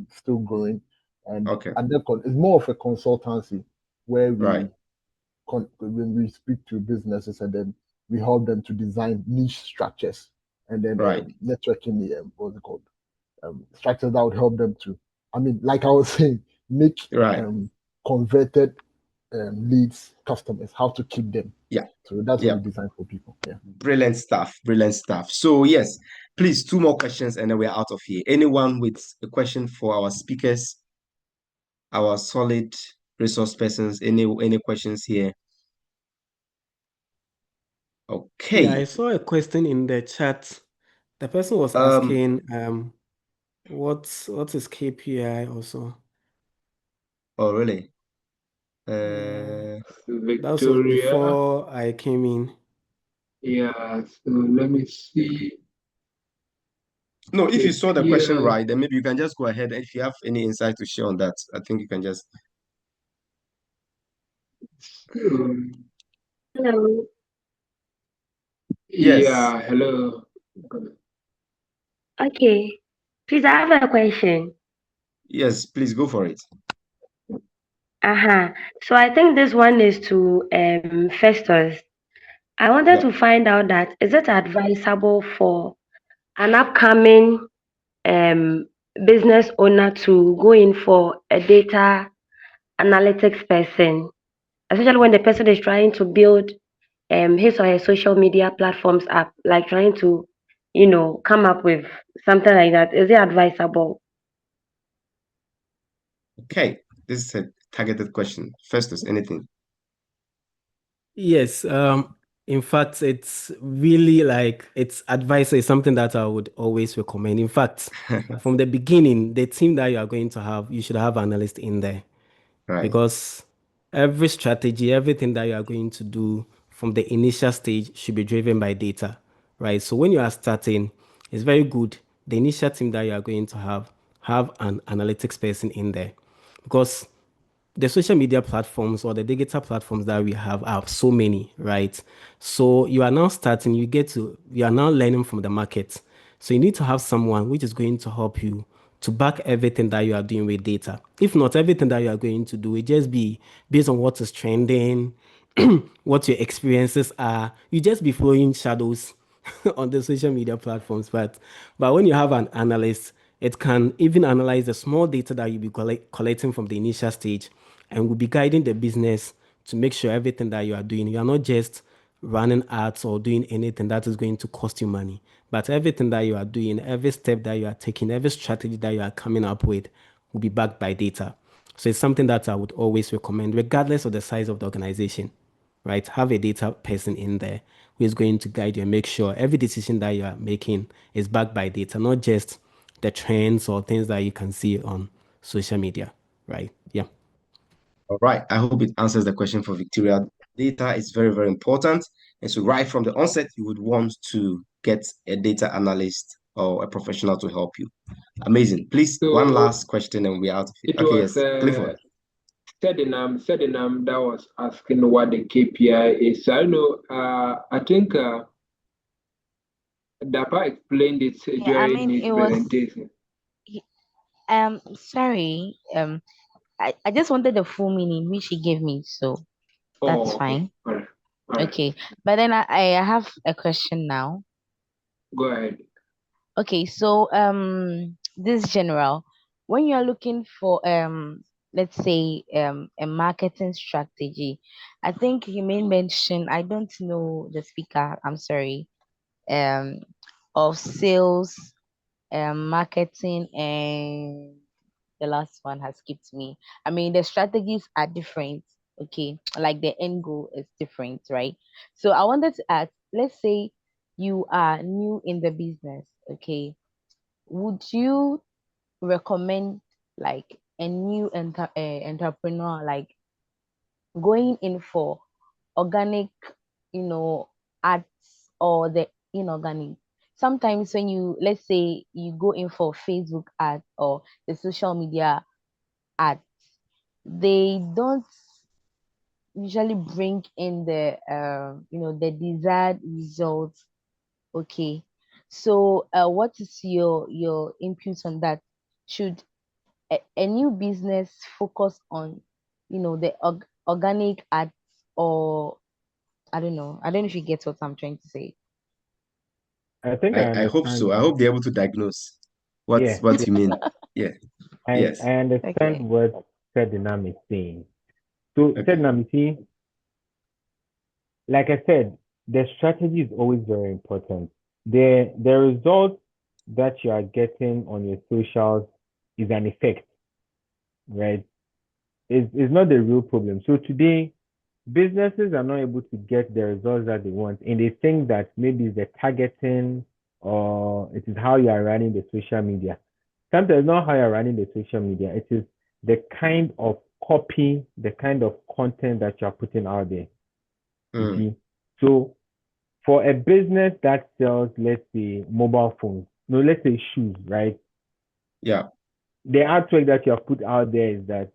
still growing, and Okay. Netcon is more of a consultancy where Right. when we speak to businesses and then we help them to design niche structures and then Right. networking what's it called structures that would help them to, I mean, like I was saying, make Right. converted leads customers, how to keep them. Yeah. So that's what Yeah. we design for people. Yeah. Brilliant stuff. Brilliant stuff. So yes, please, 2 more questions and then we're out of here. Anyone with a question for our speakers, our solid resource persons? Any questions here? Yeah, I Okay. saw a question in the chat. The person was Um. asking, what is KPI also? Oh, really? Yeah, that was Victoria. before I came in. Yeah, so let me see. No, if you saw the question KPI. right, then maybe you can just go ahead. If you have any insight to share on that, I think you can just. Um, Hello. Yes. yeah, hello. Okay. Please, I have a question. Yes, please go for it. Uh-huh. So I think this one is to Festus. I wanted Yeah. to find out that is it advisable for an upcoming um business owner to go in for a data analytics person, especially when the person is trying to build his or her social media platforms up, like trying to, come up with something like that. Is it advisable? Okay. This is a targeted question. Festus, anything? Yes, in fact, it's really like it's advice is something that I would always recommend. In fact, from the beginning, the team that you are going to have, you should have analyst in there Right. because every strategy, everything that you are going to do from the initial stage should be driven by data, right? So when you are starting, it's very good. The initial team that you are going to have an analytics person in there because the social media platforms or the digital platforms that we have are so many, right? So you are now starting, you are now learning from the market. So you need to have someone which is going to help you to back everything that you are doing with data. If not, everything that you are going to do will just be based on what is trending, what your experiences are. You just be following shadows on the social media platforms. But when you have an analyst, it can even analyze the small data that you'll be collecting from the initial stage and will be guiding the business to make sure everything that you are doing, you are not just running ads or doing anything that is going to cost you money, but everything that you are doing, every step that you are taking, every strategy that you are coming up with will be backed by data. So it's something that I would always recommend, regardless of the size of the organization, right? Have a data person in there who is going to guide you and make sure every decision that you are making is backed by data, not just the trends or things that you can see on social media, right? Yeah. All right. I hope it answers the question for Victoria. Data is very, very important. And so right from the onset, you would want to get a data analyst or a professional to help you. Amazing. Please, one So last question and we're out of here. it Okay, was yes. Clifford. Sedinam that was asking what the KPI is. So I know, I think Dapa explained it Yeah, I during mean, his it was. presentation. Sorry. I just wanted the full meaning which he gave me, so that's Oh, okay. fine. All right. All right. Okay, but then I have a question now. Go ahead. Okay, so this general, when you're looking for let's say a marketing strategy, I think you may mention, I don't know the speaker, I'm sorry, um of sales, marketing, and the last one has skipped me. I mean, the strategies are different. Okay, like the end goal is different, right? So I wanted to ask, let's say you are new in the business, okay, would you recommend like a new entrepreneur, like going in for organic, ads or the inorganic. Sometimes when let's say you go in for Facebook ads or the social media ads, they don't usually bring in the the desired results. Okay. So what is your input on that? Should a new business focus on the organic ads, or I don't know if you get what I'm trying to say. I think I I hope understand so. I you. hope they're able to diagnose Yeah, what you mean. Yeah. I Yes. understand Okay. what Ferdinand is saying. So Okay. Ferdinand, you see, like I said, the strategy is always very important. The results that you are getting on your socials is an effect, right? Is not the real problem. So today, businesses are not able to get the results that they want, and they think that maybe it's the targeting or it is how you are running the social media. Sometimes it's not how you're running the social media, it is the kind of copy, the kind of content that you're putting out there. You Mm. see? So for a business that sells, let's say, mobile phones, no, let's say shoes, right? Yeah. The artwork that you have put out there is that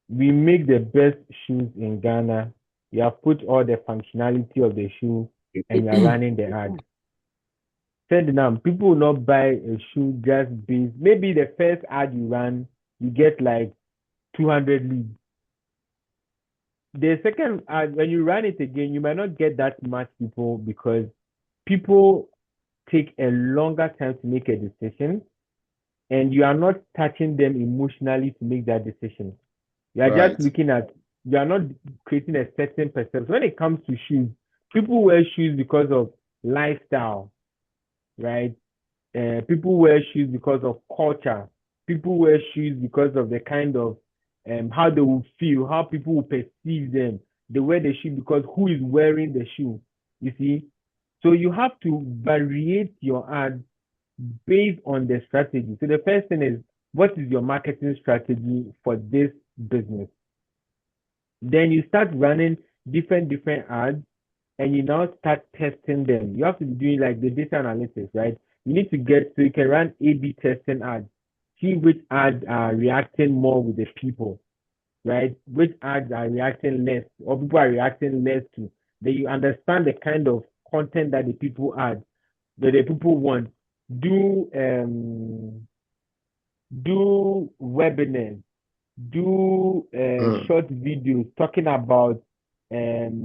we make the best shoes in Ghana. You have put all the functionality of the shoe and you're running the ad. Send them. People will not buy a shoe just based. Maybe the first ad you run, you get like 200 leads. The second ad, when you run it again, you might not get that much people because people take a longer time to make a decision and you are not touching them emotionally to make that decision. You are just Right. looking at, you are not creating a certain perception. When it comes to shoes, people wear shoes because of lifestyle, right? People wear shoes because of culture. People wear shoes because of the kind of how they will feel, how people will perceive them. They wear the shoe because who is wearing the shoe, you see? So you have to variate your ad based on the strategy. So the first thing is, what is your marketing strategy for this business? Then you start running different ads and you now start testing them. You have to be doing like the data analytics, right? You need to get so you can run A/B testing ads, see which ads are reacting more with the people, right? Which ads are reacting less or people are reacting less to. Then you understand the kind of content that the people add, that the people want. Do do webinars, do Mm. short videos talking about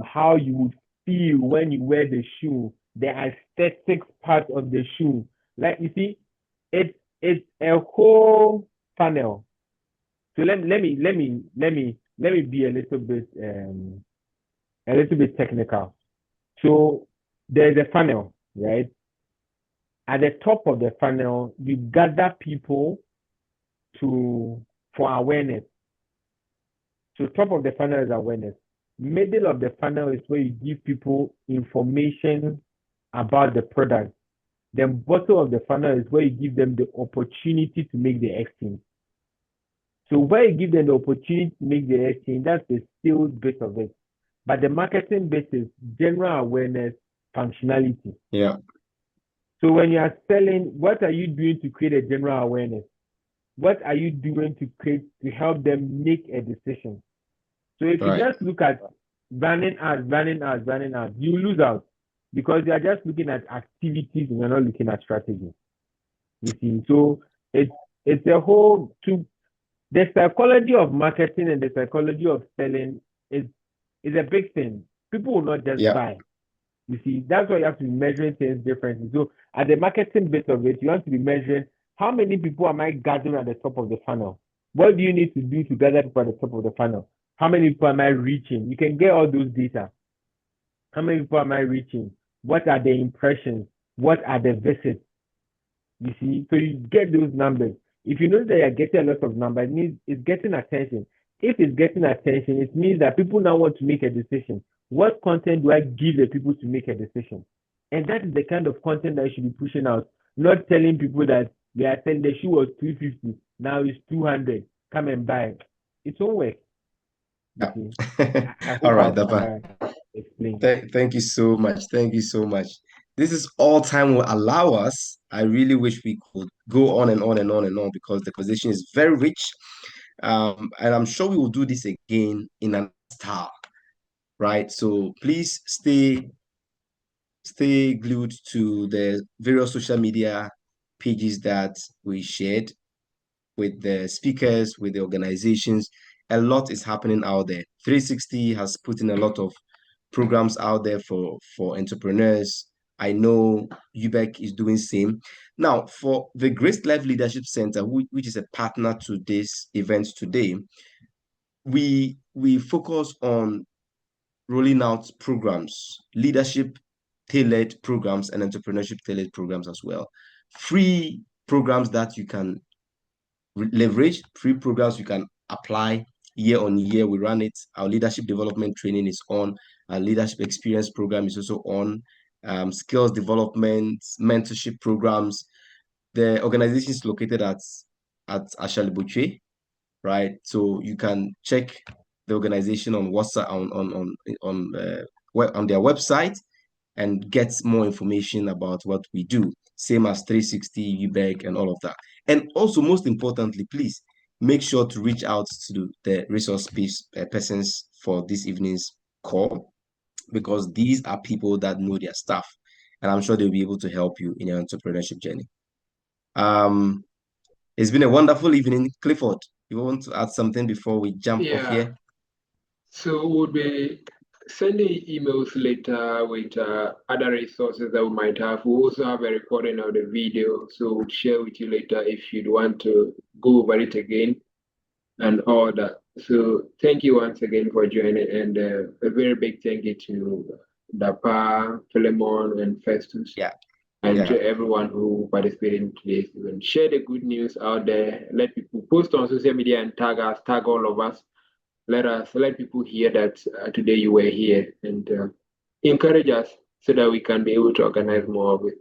how you would feel when you wear the shoe, the aesthetic part of the shoe. Like you see, it's a whole funnel. So let me be a little bit technical. So there's a funnel, right? At the top of the funnel, you gather people to for awareness. So top of the funnel is awareness. Middle of the funnel is where you give people information about the product. Then bottom of the funnel is where you give them the opportunity to make the exchange. So where you give them the opportunity to make the exchange, that's the sales bit of it. But the marketing bit is general awareness, functionality. Yeah. So when you are selling, what are you doing to create a general awareness? What are you doing to help them make a decision? So if you Right. just look at running ads, you lose out because you are just looking at activities and you're not looking at strategy. You see, so it's a whole the psychology of marketing and the psychology of selling is a big thing. People will not just Yeah. buy. You see, that's why you have to be measuring things differently. So at the marketing bit of it, you have to be measuring how many people am I gathering at the top of the funnel? What do you need to do to gather people at the top of the funnel? How many people am I reaching? You can get all those data. How many people am I reaching? What are the impressions? What are the visits? You see, so you get those numbers. If you know that you're getting a lot of numbers, it means it's getting attention. If it's getting attention, it means that people now want to make a decision. What content do I give the people to make a decision? And that is the kind of content that you should be pushing out, not telling people that they are saying the shoe was 350, now it's 200. Come and buy it. It won't work. Okay. I All hope right, I've Dapa. explained. Thank you so much. Thank you so much. This is all time will allow us. I really wish we could go on and on and on and on because the conversation is very rich. And I'm sure we will do this again in an style, right? So please stay glued to the various social media pages that we shared with the speakers, with the organizations. A lot is happening out there. 360 has put in a lot of programs out there for entrepreneurs. I know UBEC is doing same. Now, for the Grace Life Leadership Center, which is a partner to this event today, we focus on rolling out programs, leadership tailored programs and entrepreneurship tailored programs as well. Free programs that you can leverage, free programs you can apply year on year. We run it. Our leadership development training is on. Our leadership experience program is also on. Skills development, mentorship programs. The organization is located at Ashalibuche, right? So you can check the organization on WhatsApp on their website and get more information about what we do. Same as 360, UBEC, and all of that. And also, most importantly, please make sure to reach out to the resource persons for this evening's call because these are people that know their stuff, and I'm sure they'll be able to help you in your entrepreneurship journey. Um, it's been a wonderful evening, Clifford. You want to add something before we jump off Yeah. here? So we'll be sending emails later with other resources that we might have. We also have a recording of the video, so we'll share with you later if you'd want to go over it again and all that. So thank you once again for joining, and a very big thank you to Dapa, Philemon, and Festus. Yeah. And to everyone who participated in today's event. Share the good news out there. Let people post on social media and tag us, tag all of us. Let people hear that today you were here, and encourage us so that we can be able to organize more of it.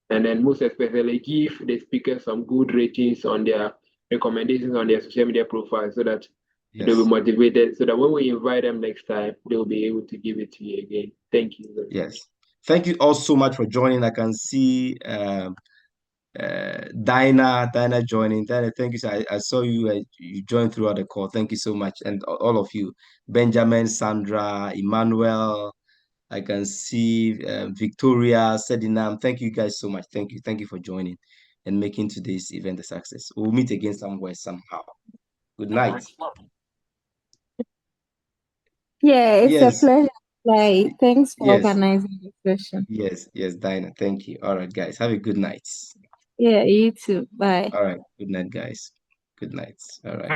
And then most especially give the speakers some good ratings on their recommendations on their social media profiles so that they'll be motivated, so that when we invite them next time, they'll be able to give it to you again. Thank you very much. Thank you all so much for joining. I can see Dinah joining. Dinah, thank you. I saw you. You joined throughout the call. Thank you so much, and all of you, Benjamin, Sandra, Emmanuel. I can see Victoria, Sedinam. Thank you guys so much. Thank you for joining and making today's event a success. We'll meet again somewhere somehow. Good night. Yeah, it's a pleasure. Like, thanks for organizing the session. Yes, Dinah. Thank you. All right, guys. Have a good night. Yeah, you too. Bye. All right. Good night, guys. Good night. All right.